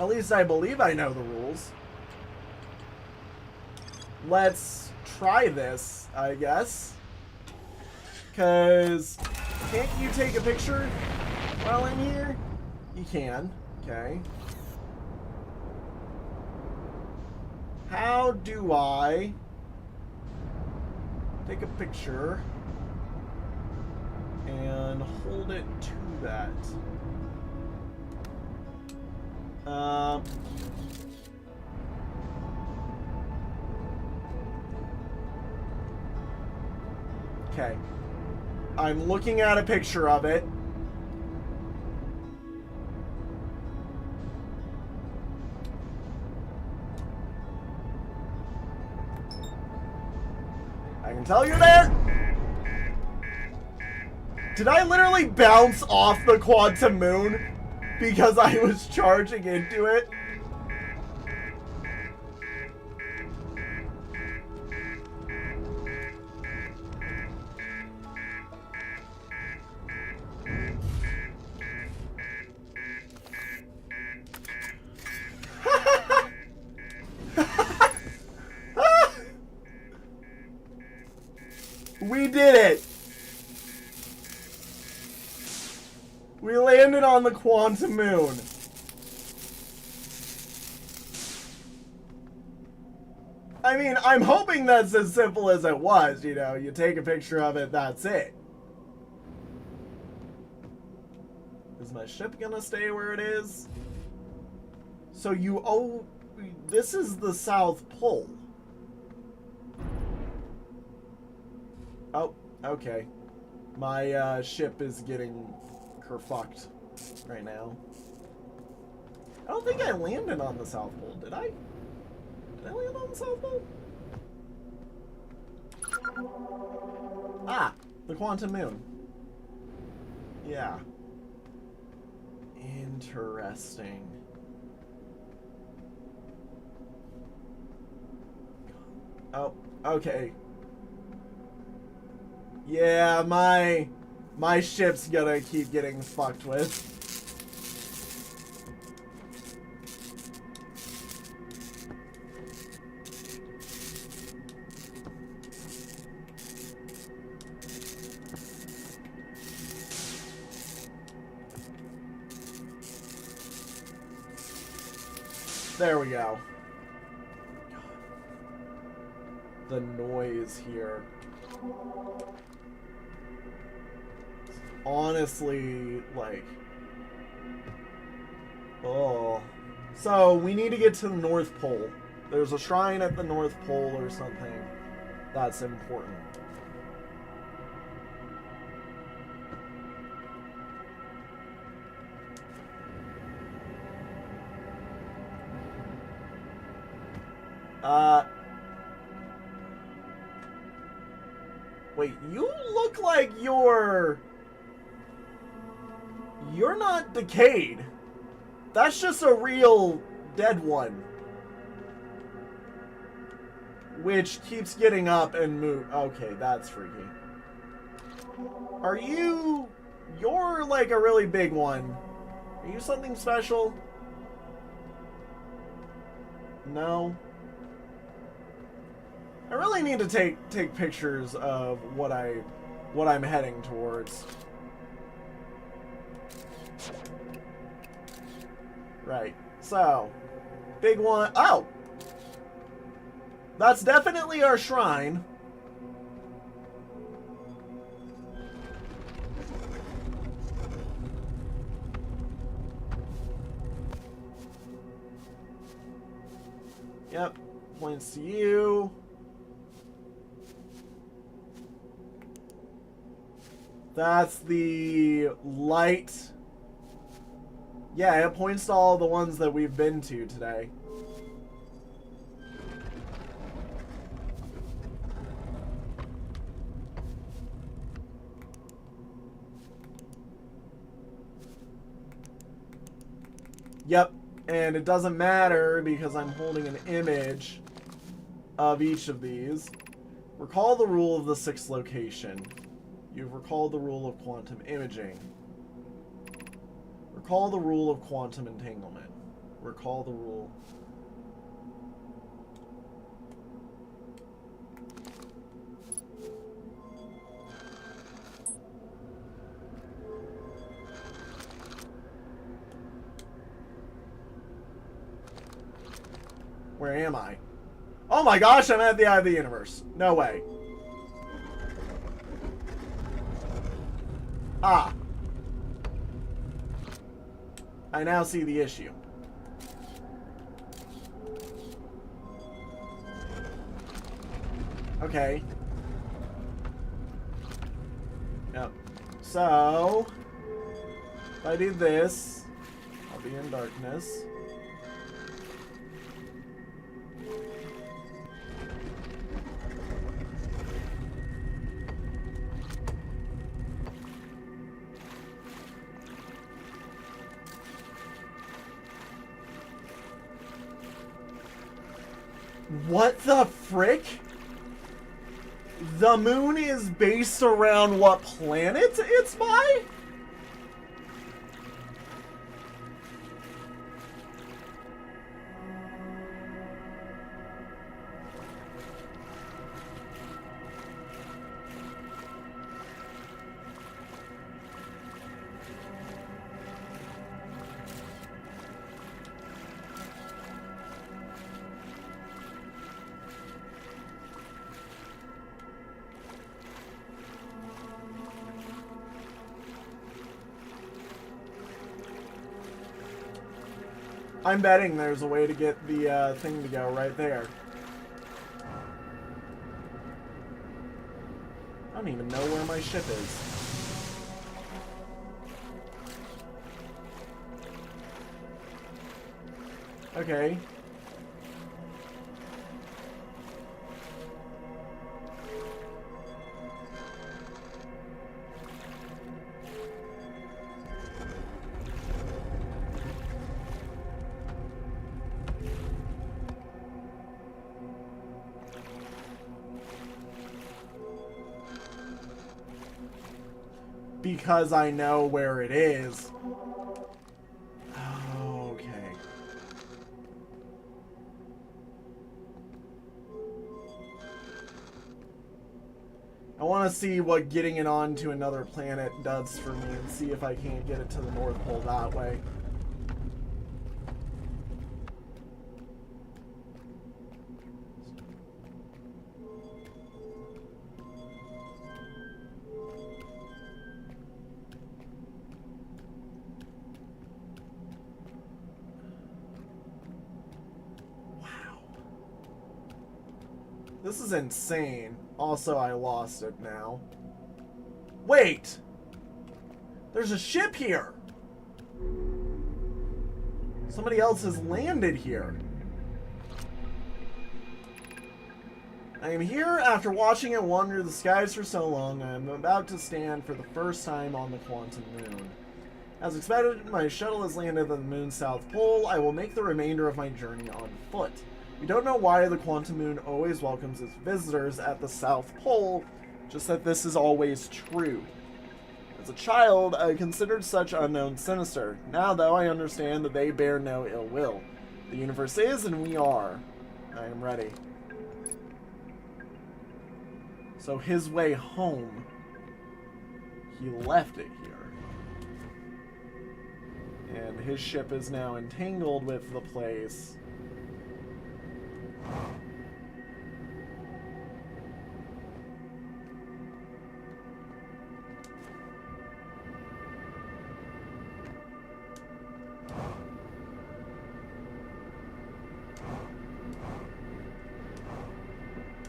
At least I believe I know the rules. Let's try this, I guess. Because, can't you take a picture while I'm here? You can. Okay. How do I take a picture and hold it to that? Okay. I'm looking at a picture of it. I can tell you're there. Did I literally bounce off the quantum moon because I was charging into it? We did it! We landed on the quantum moon. I mean, I'm hoping that's as simple as it was, you know, you take a picture of it, that's it. Is my ship gonna stay where it is? So this is the South Pole. Oh, okay. My ship is getting kerfucked right now. I don't think I landed on the South Pole, did I? Did I land on the South Pole? Ah, the quantum moon. Yeah. Interesting. Oh, okay. Yeah, my ship's gonna keep getting fucked with. There we go. The noise here. Honestly, like, oh. So, we need to get to the North Pole. There's a shrine at the North Pole or something that's important. Wait, you look like you're not decayed. That's just a real dead one. Which keeps getting up and move. Okay, that's freaky. Are you... You're like a really big one. Are you something special? No. I really need to take pictures of what I'm heading towards. Right. So, big one. Oh! That's definitely our shrine. Yep. Points to you. That's the light. Yeah, it points to all the ones that we've been to today. Yep, and it doesn't matter because I'm holding an image of each of these. Recall the rule of the sixth location. You've recalled the rule of quantum imaging. Recall the rule of quantum entanglement. Recall the rule. Where am I? Oh my gosh, I'm at the eye of the universe. No way. Ah. I now see the issue. Okay. Yep. So, if I do this, I'll be in darkness. What the frick? The moon is based around what planet it's by? I'm betting there's a way to get the thing to go right there. I don't even know where my ship is. Okay. Because I know where it is. Okay. I want to see what getting it onto another planet does for me and see if I can't get it to the North Pole that way. This is insane. Also, I lost it now. Wait! There's a ship here! Somebody else has landed here. I am here after watching it wander the skies for so long. I am about to stand for the first time on the quantum moon. As expected, my shuttle has landed at the moon's south pole. I will make the remainder of my journey on foot. We don't know why the Quantum Moon always welcomes its visitors at the South Pole, just that this is always true. As a child, I considered such unknown sinister. Now, though, I understand that they bear no ill will. The universe is, and we are. I am ready. So his way home, he left it here. And his ship is now entangled with the place.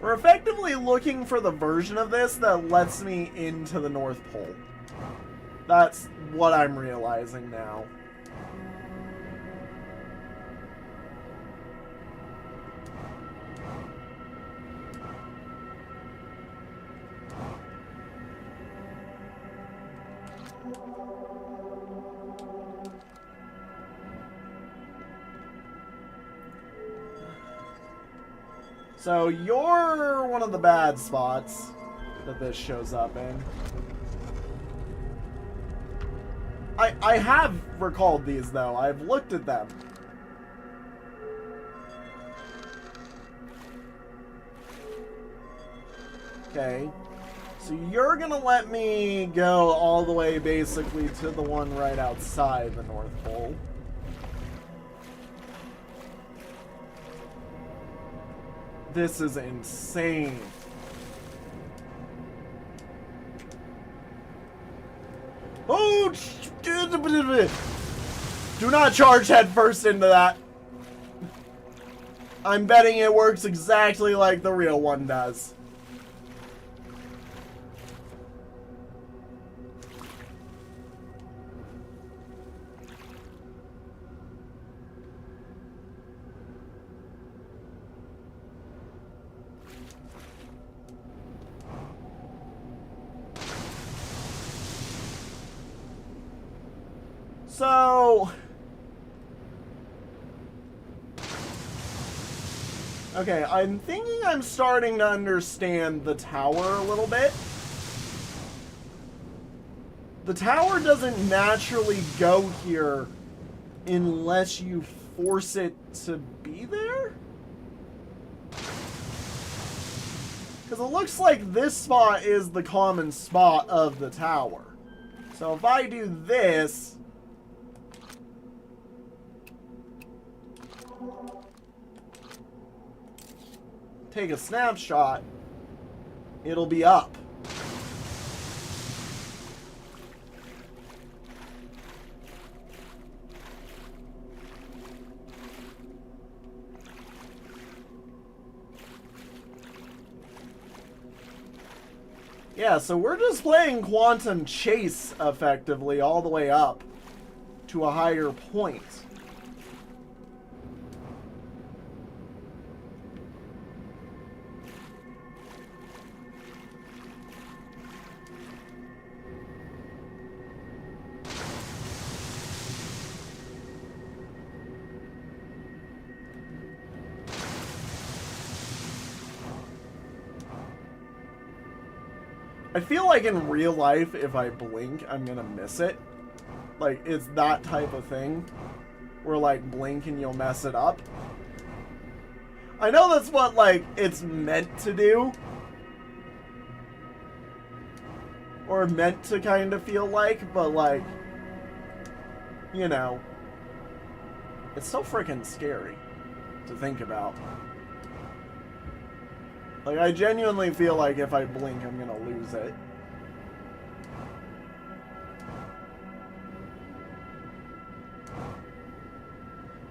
We're effectively looking for the version of this that lets me into the North Pole. That's what I'm realizing now. So you're one of the bad spots that this shows up in. I have recalled these though. I've looked at them. Okay. So you're gonna let me go all the way basically to the one right outside the North Pole. This is insane. Oh! Do not charge headfirst into that. I'm betting it works exactly like the real one does. So, okay, I'm thinking I'm starting to understand the tower a little bit. The tower doesn't naturally go here unless you force it to be there? Because it looks like this spot is the common spot of the tower. So if I do this... take a snapshot, it'll be up. Yeah, so we're just playing Quantum Chase effectively all the way up to a higher point. I feel like in real life, if I blink, I'm gonna miss it. Like, it's that type of thing. Where, like, blink and you'll mess it up. I know that's what, like, it's meant to do. Or meant to kind of feel like, but, like, you know. It's so freaking scary to think about. Like, I genuinely feel like if I blink, I'm gonna lose it.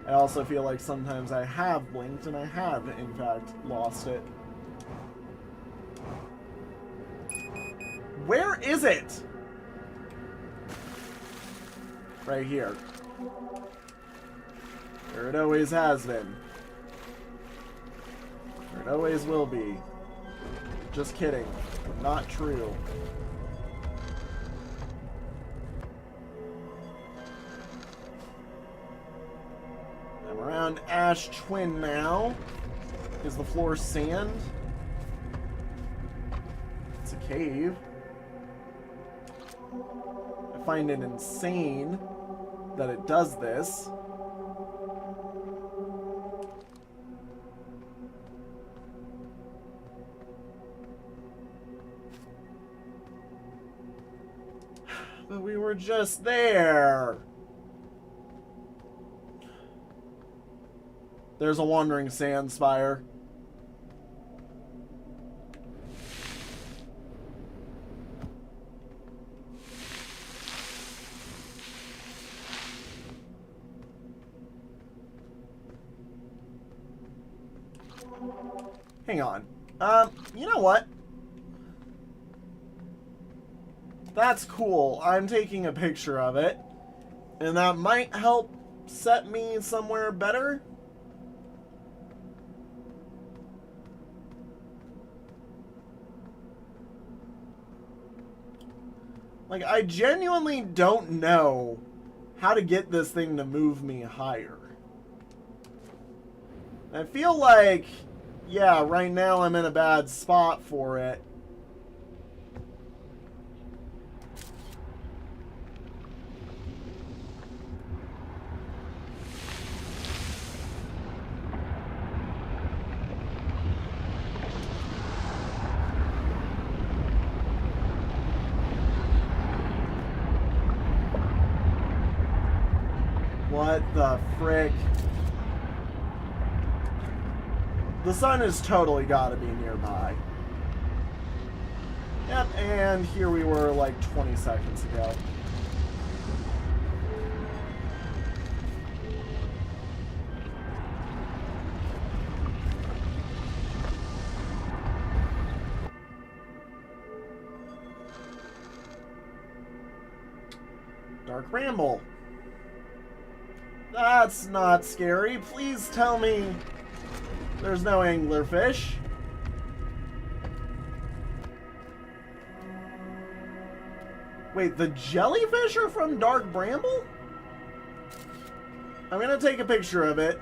I also feel like sometimes I have blinked and I have, in fact, lost it. Where is it? Right here. Where it always has been. It always will be. Just kidding. Not true. around Ash Twin now. Is the floor sand? It's a cave. I find it insane that it does this. But we were just there. There's a wandering sand spire. Hang on. You know what? That's cool. I'm taking a picture of it. And that might help set me somewhere better. Like, I genuinely don't know how to get this thing to move me higher. I feel like, yeah, right now I'm in a bad spot for it. What the frick? The sun has totally got to be nearby. Yep, and here we were like 20 seconds ago. Dark Bramble. That's not scary. Please tell me there's no anglerfish. Wait, the jellyfish are from Dark Bramble? I'm gonna take a picture of it.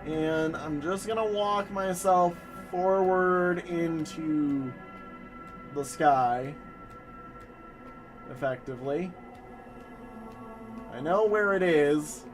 And I'm just gonna walk myself forward into the sky. Effectively. I know where it is.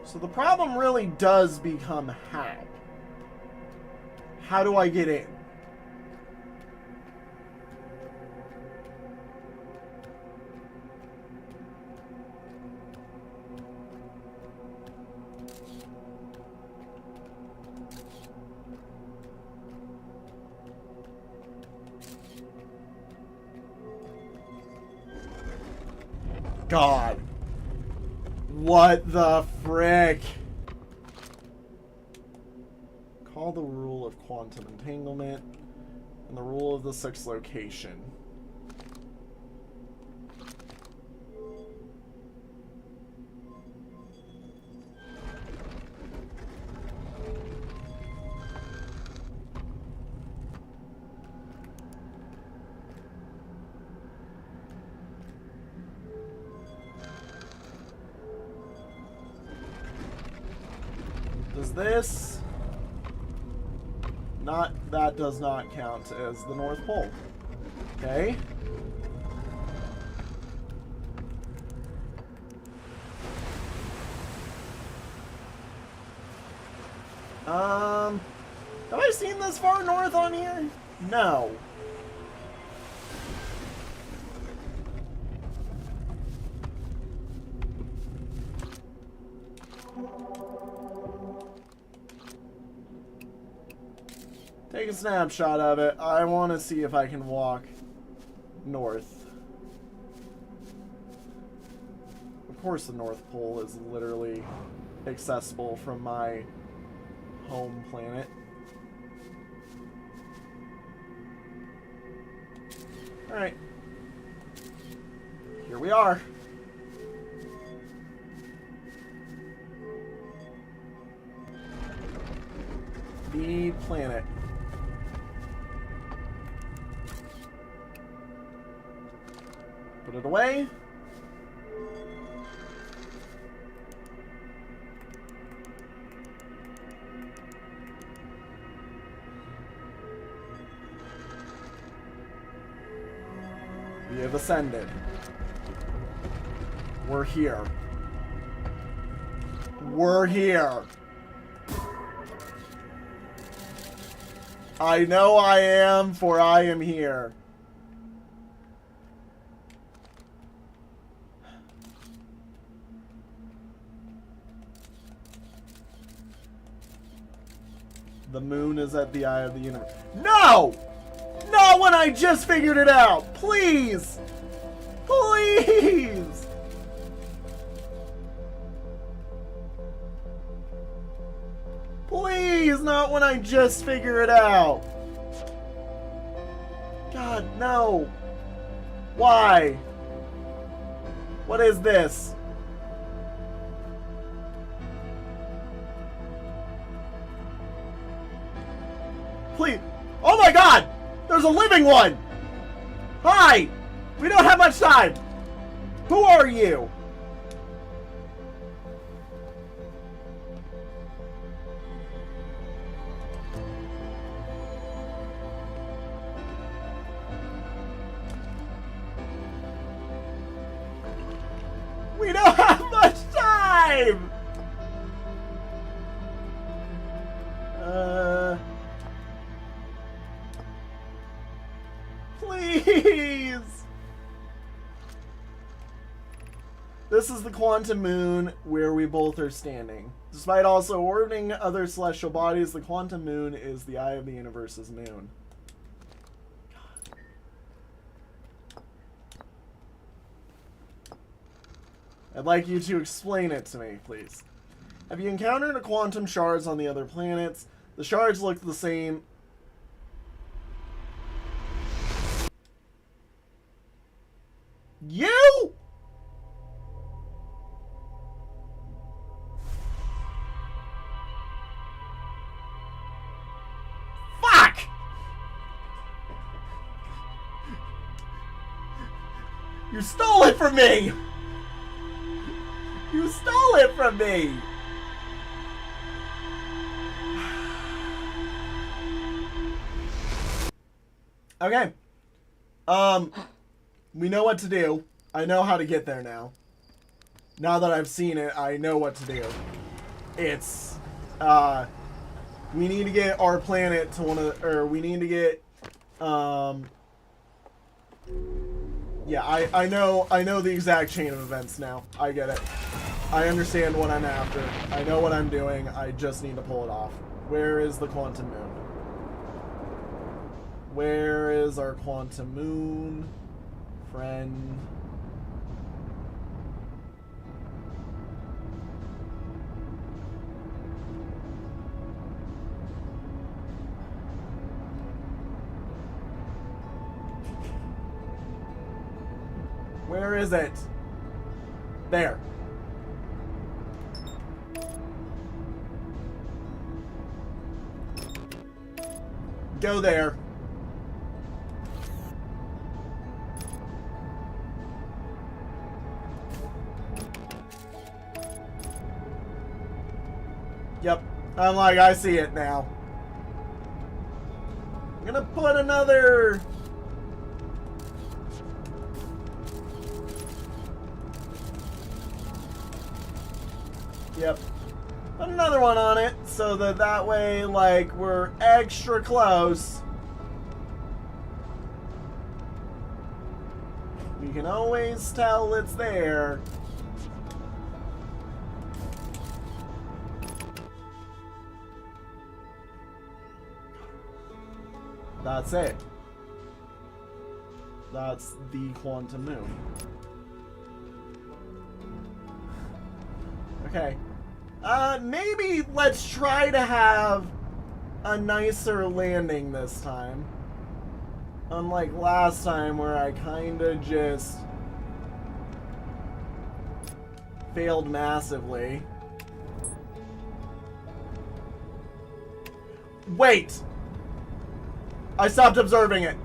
So the problem really does become how. How do I get in? God. What the frick? Call the rule of quantum entanglement and the rule of the sixth location. Does this... that does not count as the North Pole. Okay. Have I seen this far north on here? No. Take a snapshot of it. I want to see if I can walk north. Of course the North Pole is literally accessible from my home planet. Alright. Here we are. The planet. Put it away. We have ascended. We're here. We're here. I know I am, for I am here. The moon is at the eye of the universe. No! Not when I just figured it out! Please! Please! Please, not when I just figure it out! God, no! Why? What is this? Please! Oh my God! There's a living one! Hi! We don't have much time! Who are you? We don't have much time! Please! This is the quantum moon where we both are standing. Despite also orbiting other celestial bodies, the quantum moon is the eye of the universe's moon. I'd like you to explain it to me, please. Have you encountered a quantum shards on the other planets? The shards look the same. You? Fuck! You stole it from me! You stole it from me! Okay. We know what to do. I know how to get there now. Now that I've seen it, I know what to do. It's, we need to get our planet to one of, or we need to get, yeah, I know the exact chain of events now. I get it. I understand what I'm after. I know what I'm doing. I just need to pull it off. Where is the quantum moon? Where is our quantum moon? Friend. Where is it? There. Go there. Yep. I'm like, I see it now. I'm gonna put another... Yep. Put another one on it so that way, like, we're extra close. We can always tell it's there. That's it. That's the quantum moon. Okay. Maybe let's try to have a nicer landing this time. Unlike last time where I kinda just failed massively. Wait! I stopped observing it.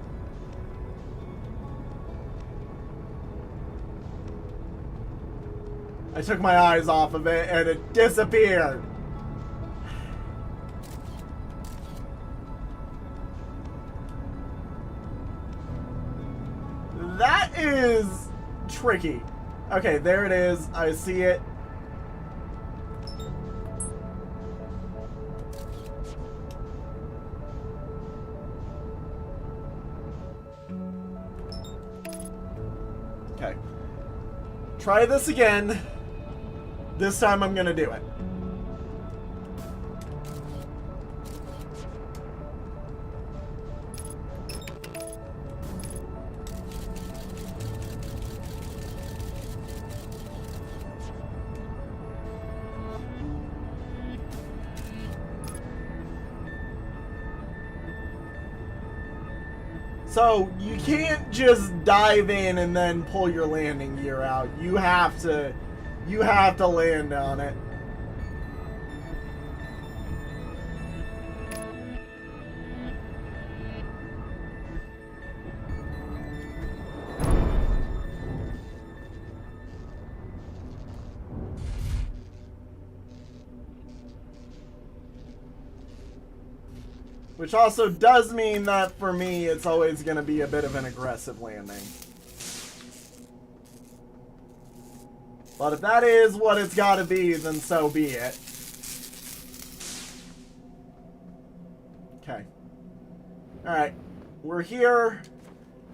I took my eyes off of it and it disappeared. That is tricky. Okay, there it is. I see it. Okay. Try this again. This time I'm gonna do it. So, you can't just dive in and then pull your landing gear out. You have to land on it. Which also does mean that for me, it's always going to be a bit of an aggressive landing. But if that is what it's got to be, then so be it. Okay. Alright. We're here.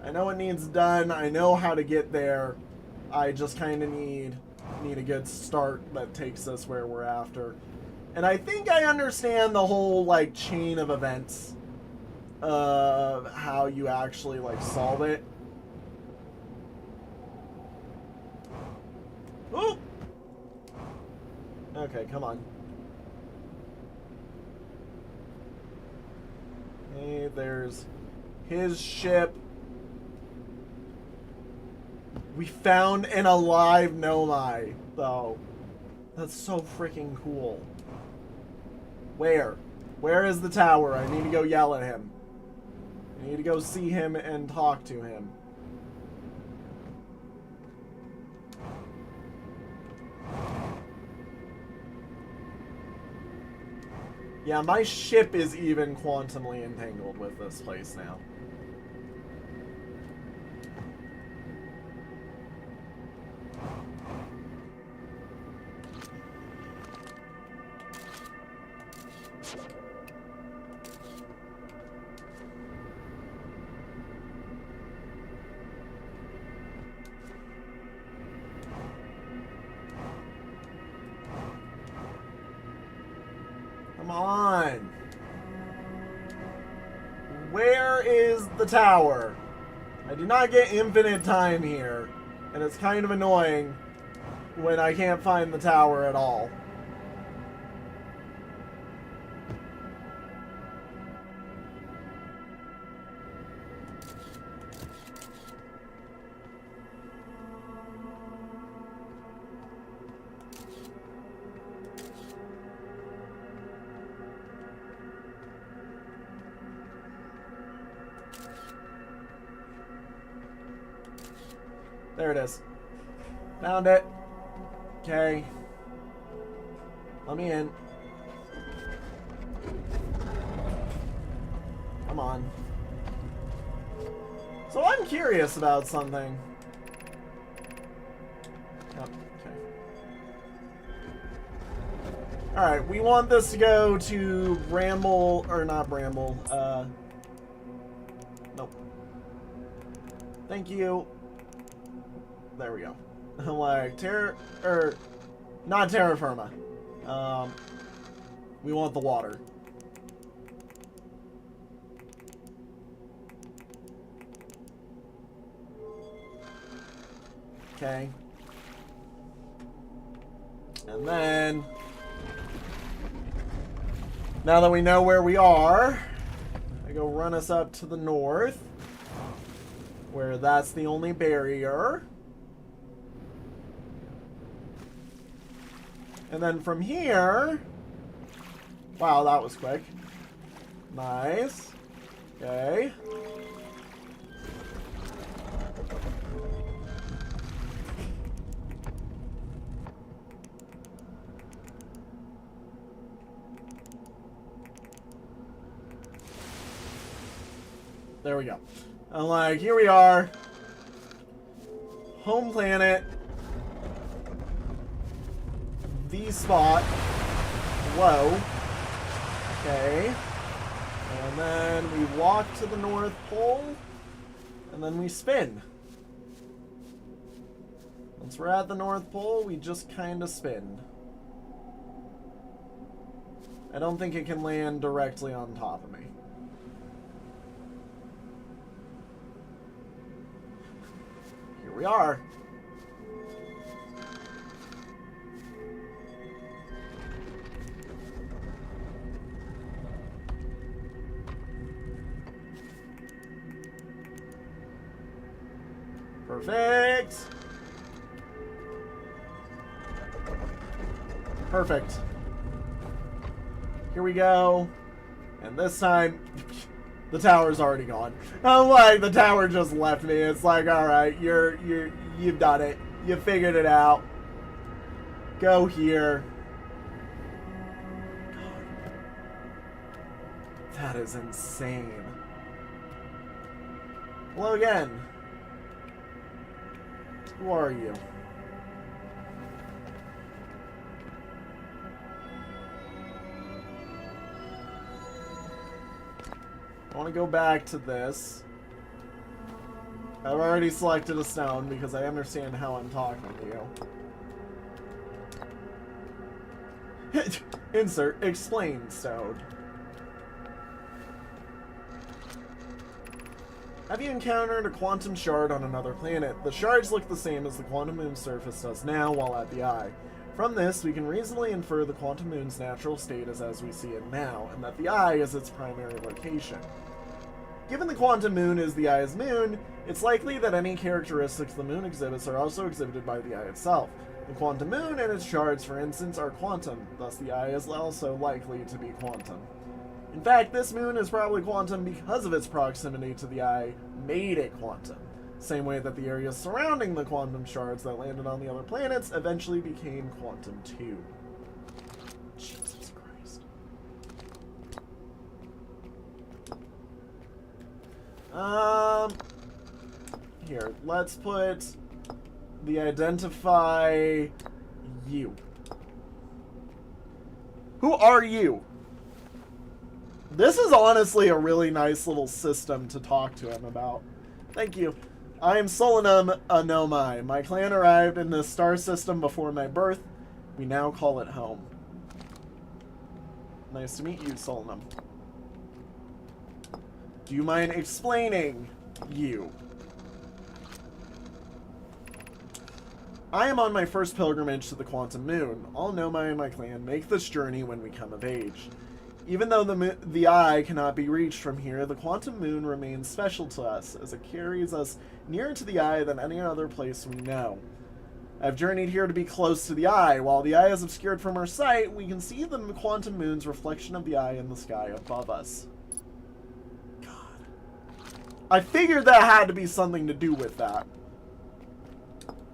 I know it needs done. I know how to get there. I just kind of need a good start that takes us where we're after. And I think I understand the whole, like, chain of events of how you actually, like, solve it. Ooh! Okay, come on. Hey, there's his ship. We found an alive Nomai, though. That's so freaking cool. Where? Where is the tower? I need to go yell at him. I need to go see him and talk to him. Yeah, my ship is even quantumly entangled with this place now. Come on. Where is the tower? I do not get infinite time here, and it's kind of annoying when I can't find the tower at all. There it is. Found it. Okay. Let me in. Come on. So I'm curious about something. Oh, okay. Alright, we want this to go to Bramble, or not Bramble, nope. Thank you. There we go. Like, not terra firma. We want the water. Okay. And then, now that we know where we are, I go run us up to the north. where that's the only barrier. And then from here... Wow, that was quick. Nice. Okay. There we go. I'm like, here we are. Home planet. The spot. Whoa. Okay. And then we walk to the North Pole. And then we spin. Once we're at the North Pole, we just kind of spin. I don't think it can land directly on top of me. Here we are. Perfect. Perfect. Here we go. And this time, the tower's already gone. I'm like, the tower just left me. It's like, all right, you've done it. You figured it out. Go here. That is insane. Hello again. Who are you? I want to go back to this. I've already selected a stone because I understand how I'm talking to you. Insert explain stone. Have you encountered a quantum shard on another planet? The shards look the same as the quantum moon's surface does now while at the eye. From this, we can reasonably infer the quantum moon's natural state is as we see it now, and that the eye is its primary location. Given the quantum moon is the eye's moon, it's likely that any characteristics the moon exhibits are also exhibited by the eye itself. The quantum moon and its shards, for instance, are quantum, thus the eye is also likely to be quantum. In fact, this moon is probably quantum because of its proximity to the eye made it quantum. Same way that the areas surrounding the quantum shards that landed on the other planets eventually became quantum too. Jesus Christ. Here, let's put the identify you. Who are you? This is honestly a really nice little system to talk to him about. Thank you. I am Solanum Anomai. My clan arrived in this star system before my birth. We now call it home. Nice to meet you, Solanum. Do you mind explaining you? I am on my first pilgrimage to the Quantum Moon. All Nomai and my clan make this journey when we come of age. Even though the eye cannot be reached from here, the Quantum Moon remains special to us, as it carries us nearer to the eye than any other place we know. I've journeyed here to be close to the eye. While the eye is obscured from our sight, we can see the Quantum Moon's reflection of the eye in the sky above us. God. I figured that had to be something to do with that.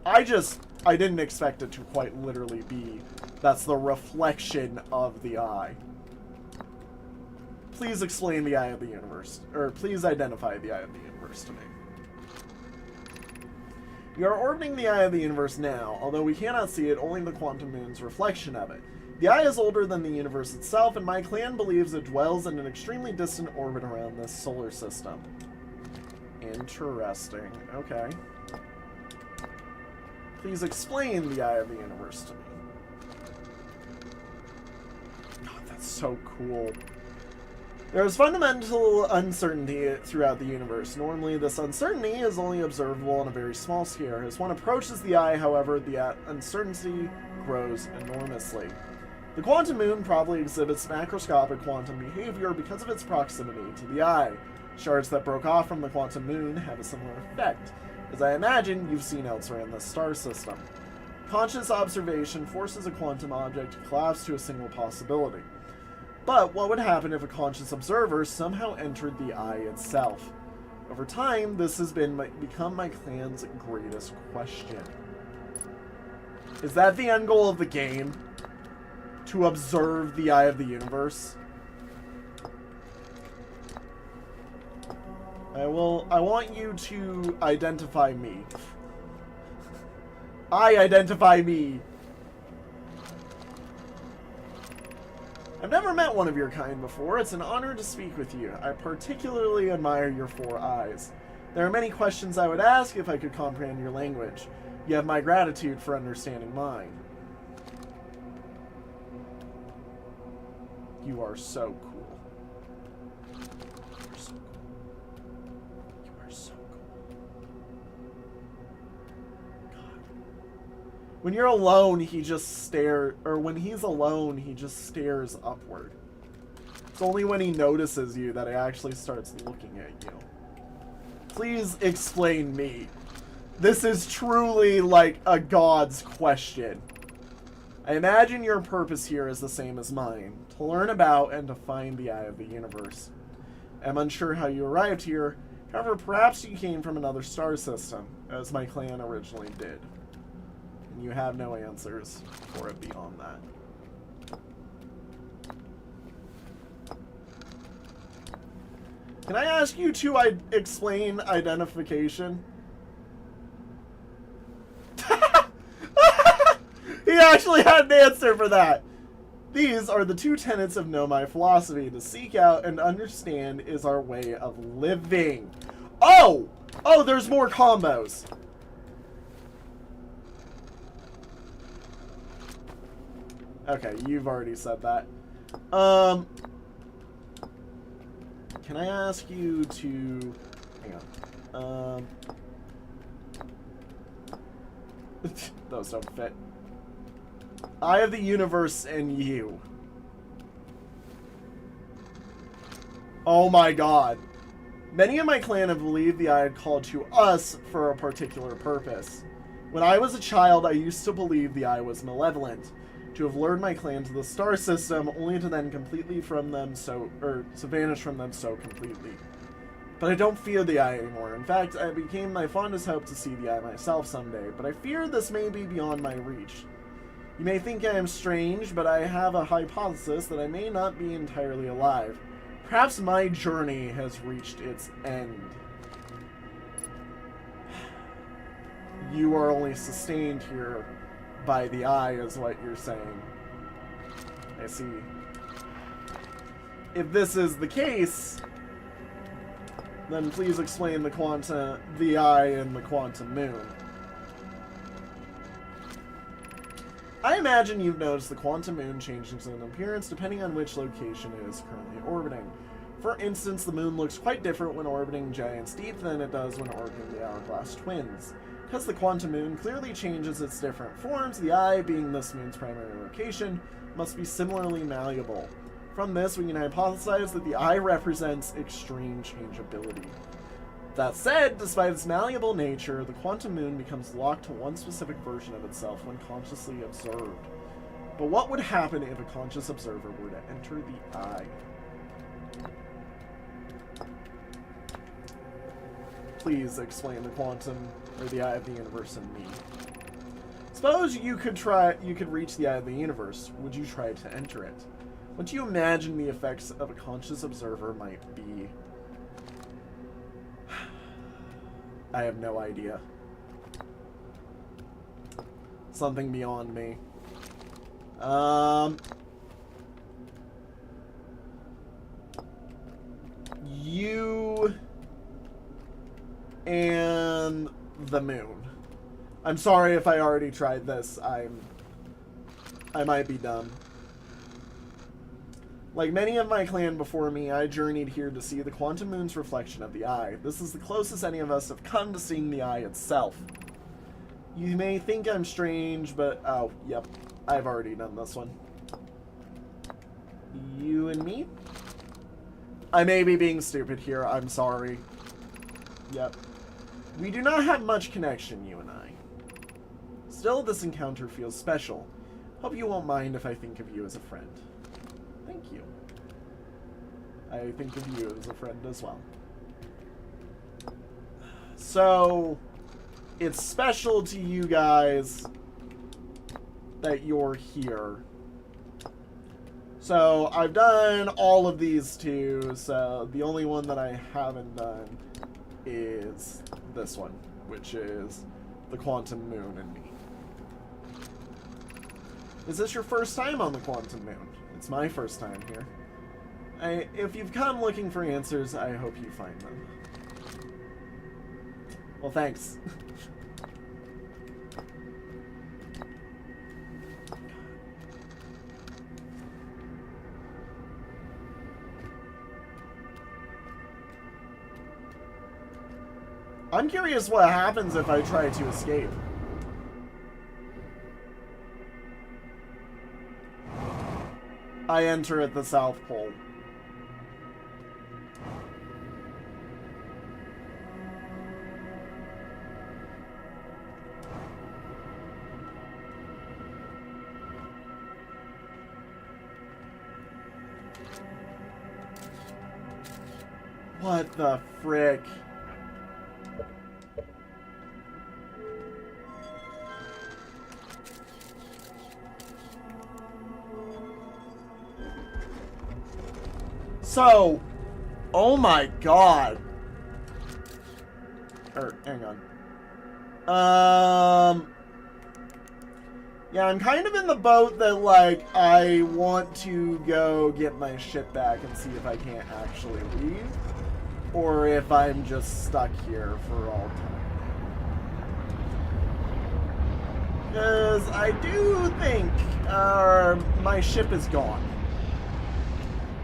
I didn't expect it to quite literally be. That's the reflection of the eye. Please explain the eye of the universe, or please identify the eye of the universe to me. We are orbiting the eye of the universe now, although we cannot see it, only the Quantum Moon's reflection of it. The eye is older than the universe itself, and my clan believes it dwells in an extremely distant orbit around this solar system. Interesting. Okay. Please explain the eye of the universe to me. God, that's so cool. There is fundamental uncertainty throughout the universe. Normally, this uncertainty is only observable on a very small scale. As one approaches the eye, however, the uncertainty grows enormously. The Quantum Moon probably exhibits macroscopic quantum behavior because of its proximity to the eye. Shards that broke off from the quantum moon have a similar effect, as I imagine you've seen elsewhere in the star system. Conscious observation forces a quantum object to collapse to a single possibility. But what would happen if a conscious observer somehow entered the eye itself? Over time, this has become my clan's greatest question. Is that the end goal of the game? To observe the eye of the universe? I want you to identify me. I identify me. I've never met one of your kind before. It's an honor to speak with you. I particularly admire your 4 eyes. There are many questions I would ask if I could comprehend your language. You have my gratitude for understanding mine. You are so cool. You are so cool. You are so cool. God. When you're alone, he just stares, or when he's alone, he just stares upward. It's only when he notices you that he actually starts looking at you. Please explain me. This is truly like a god's question. I imagine your purpose here is the same as mine, to learn about and to find the eye of the universe. I'm unsure how you arrived here, however perhaps you came from another star system, as my clan originally did. And you have no answers for it beyond that. Can I ask you to explain identification? He actually had an answer for that. These are the 2 tenets of Nomai philosophy. To seek out and understand is our way of living. Oh! Oh, there's more combos. Okay, you've already said that. Can I ask you to... Hang on. Those don't fit. Eye of the universe and you. Oh my god. Many of my clan have believed the eye had called to us for a particular purpose. When I was a child, I used to believe the eye was malevolent. To have lured my clan to the star system, only to then vanish from them so completely. But I don't fear the eye anymore. In fact, it became my fondest hope to see the eye myself someday, but I fear this may be beyond my reach. You may think I am strange, but I have a hypothesis that I may not be entirely alive. Perhaps my journey has reached its end. You are only sustained here by the eye, is what you're saying. I see. If this is the case, then please explain the eye and the quantum moon. I imagine you've noticed the quantum moon changes in appearance depending on which location it is currently orbiting. For instance, the moon looks quite different when orbiting Giants Deep than it does when orbiting the Hourglass Twins. Because the quantum moon clearly changes its different forms, the eye, being this moon's primary location, must be similarly malleable. From this, we can hypothesize that the eye represents extreme changeability. That said, despite its malleable nature, the quantum moon becomes locked to one specific version of itself when consciously observed. But what would happen if a conscious observer were to enter the eye? Please explain the quantum, or the eye of the universe and me. Suppose you could reach the eye of the universe. Would you try to enter it? What do you imagine the effects of a conscious observer might be? I have no idea. Something beyond me. You and the moon. I'm sorry if I already tried this. I might be dumb. Like many of my clan before me, I journeyed here to see the quantum moon's reflection of the eye. This is the closest any of us have come to seeing the eye itself. You may think I'm strange, but... oh, yep. I've already done this one. You and me? I may be being stupid here. I'm sorry. Yep. We do not have much connection, you and I. Still, this encounter feels special. Hope you won't mind if I think of you as a friend. Thank you. I think of you as a friend as well. So, it's special to you guys that you're here. So, I've done all of these two, so the only one that I haven't done is this one, which is the Quantum Moon and me. Is this your first time on the Quantum Moon? It's my first time here. If you've come looking for answers, I hope you find them. Well, thanks. I'm curious what happens if I try to escape. I enter at the South Pole. What the frick? So, oh my god. Hang on. Yeah, I'm kind of in the boat that, like, I want to go get my ship back and see if I can't actually leave. Or if I'm just stuck here for all time. Because I do think my ship is gone.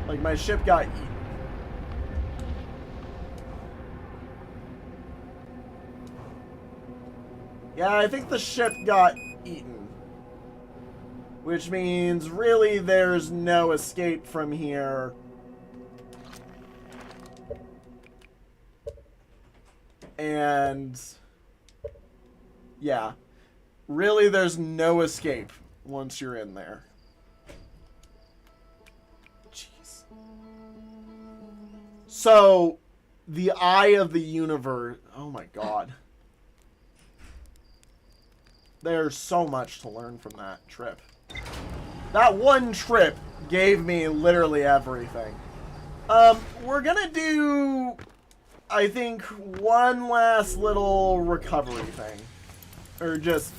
Like, my ship got eaten. Yeah, I think the ship got eaten. Which means, really, there's no escape from here. And... yeah. Really, there's no escape once you're in there. Jeez. So, the Eye of the Universe... oh my god. There's so much to learn from that trip. That one trip gave me literally everything. We're gonna do... I think one last little recovery thing. Or just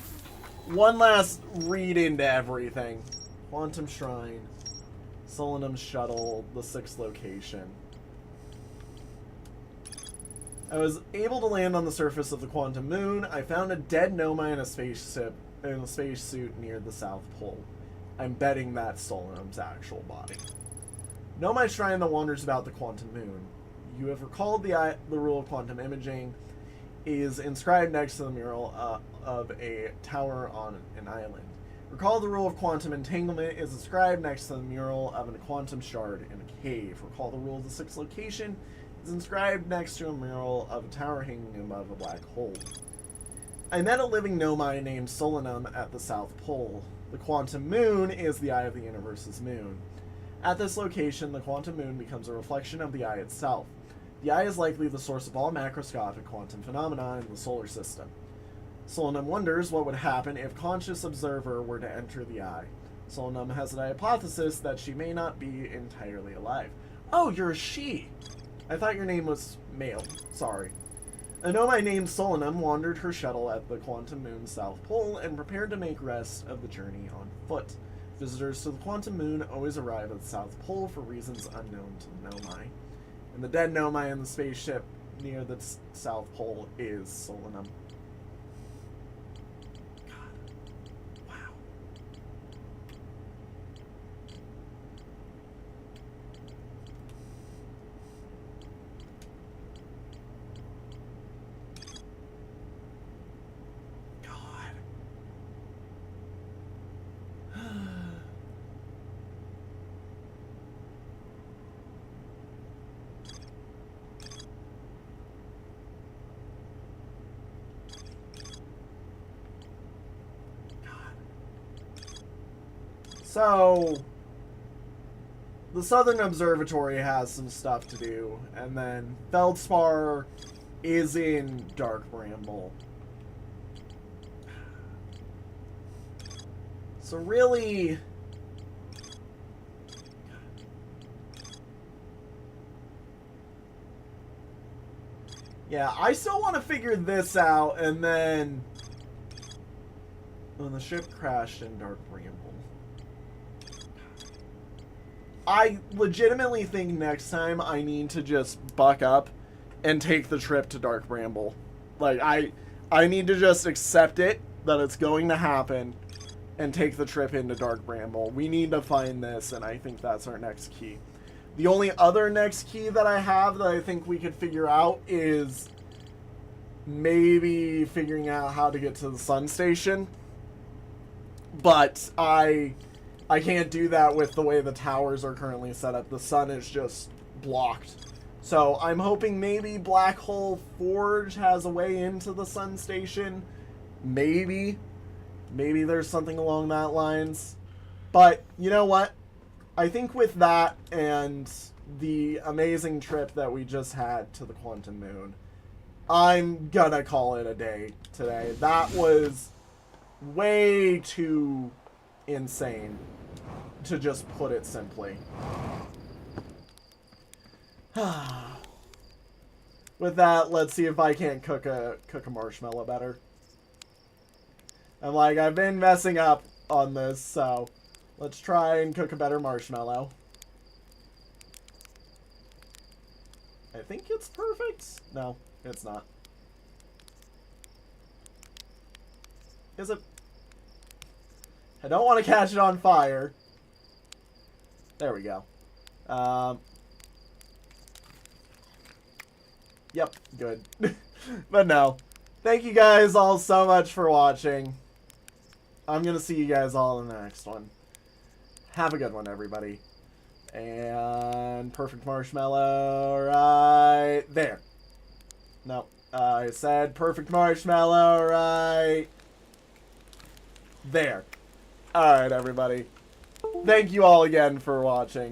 one last read into everything. Quantum Shrine, Solanum Shuttle, the 6th location. I was able to land on the surface of the Quantum Moon. I found a dead Nomai in a spacesuit near the South Pole. I'm betting that's Solanum's actual body. Nomai Shrine that wanders about the Quantum Moon. You have recalled the rule of quantum imaging is inscribed next to the mural of a tower on an island. Recall the rule of quantum entanglement is inscribed next to the mural of a quantum shard in a cave. Recall the rule of the 6th location is inscribed next to a mural of a tower hanging above a black hole. I met a living Nomai named Solanum at the South Pole. The Quantum Moon is the Eye of the Universe's moon. At this location, the Quantum Moon becomes a reflection of the Eye itself. The Eye is likely the source of all macroscopic quantum phenomena in the solar system. Solanum wonders what would happen if conscious observer were to enter the Eye. Solanum has a hypothesis that she may not be entirely alive. Oh, you're a she! I thought your name was male. Sorry. A Nomai named Solanum wandered her shuttle at the Quantum Moon's South Pole and prepared to make rest of the journey on foot. Visitors to the Quantum Moon always arrive at the South Pole for reasons unknown to the Nomai. And the dead Nomai in the spaceship near the South Pole is Solanum. God. Wow. So, the Southern Observatory has some stuff to do, and then Feldspar is in Dark Bramble. So really, yeah, I still want to figure this out, and then when the ship crashed in Dark Bramble, I legitimately think next time I need to just buck up and take the trip to Dark Bramble. Like, I need to just accept it, that it's going to happen, and take the trip into Dark Bramble. We need to find this, and I think that's our next key. The only other next key that I have that I think we could figure out is maybe figuring out how to get to the Sun Station. But I can't do that with the way the towers are currently set up. The sun is just blocked. So I'm hoping maybe Black Hole Forge has a way into the Sun Station. Maybe there's something along that lines. But you know what? I think with that and the amazing trip that we just had to the Quantum Moon, I'm gonna call it a day today. That was way too insane, to just put it simply. With that, let's see if I can't cook a marshmallow better. I've been messing up on this, so let's try and cook a better marshmallow. I think it's perfect. No, it's not. Is it? I don't want to catch it on fire. There we go. Yep, good. But no. Thank you guys all so much for watching. I'm going to see you guys all in the next one. Have a good one, everybody. And perfect marshmallow right there. No, I said perfect marshmallow right there. Alright, everybody. Thank you all again for watching.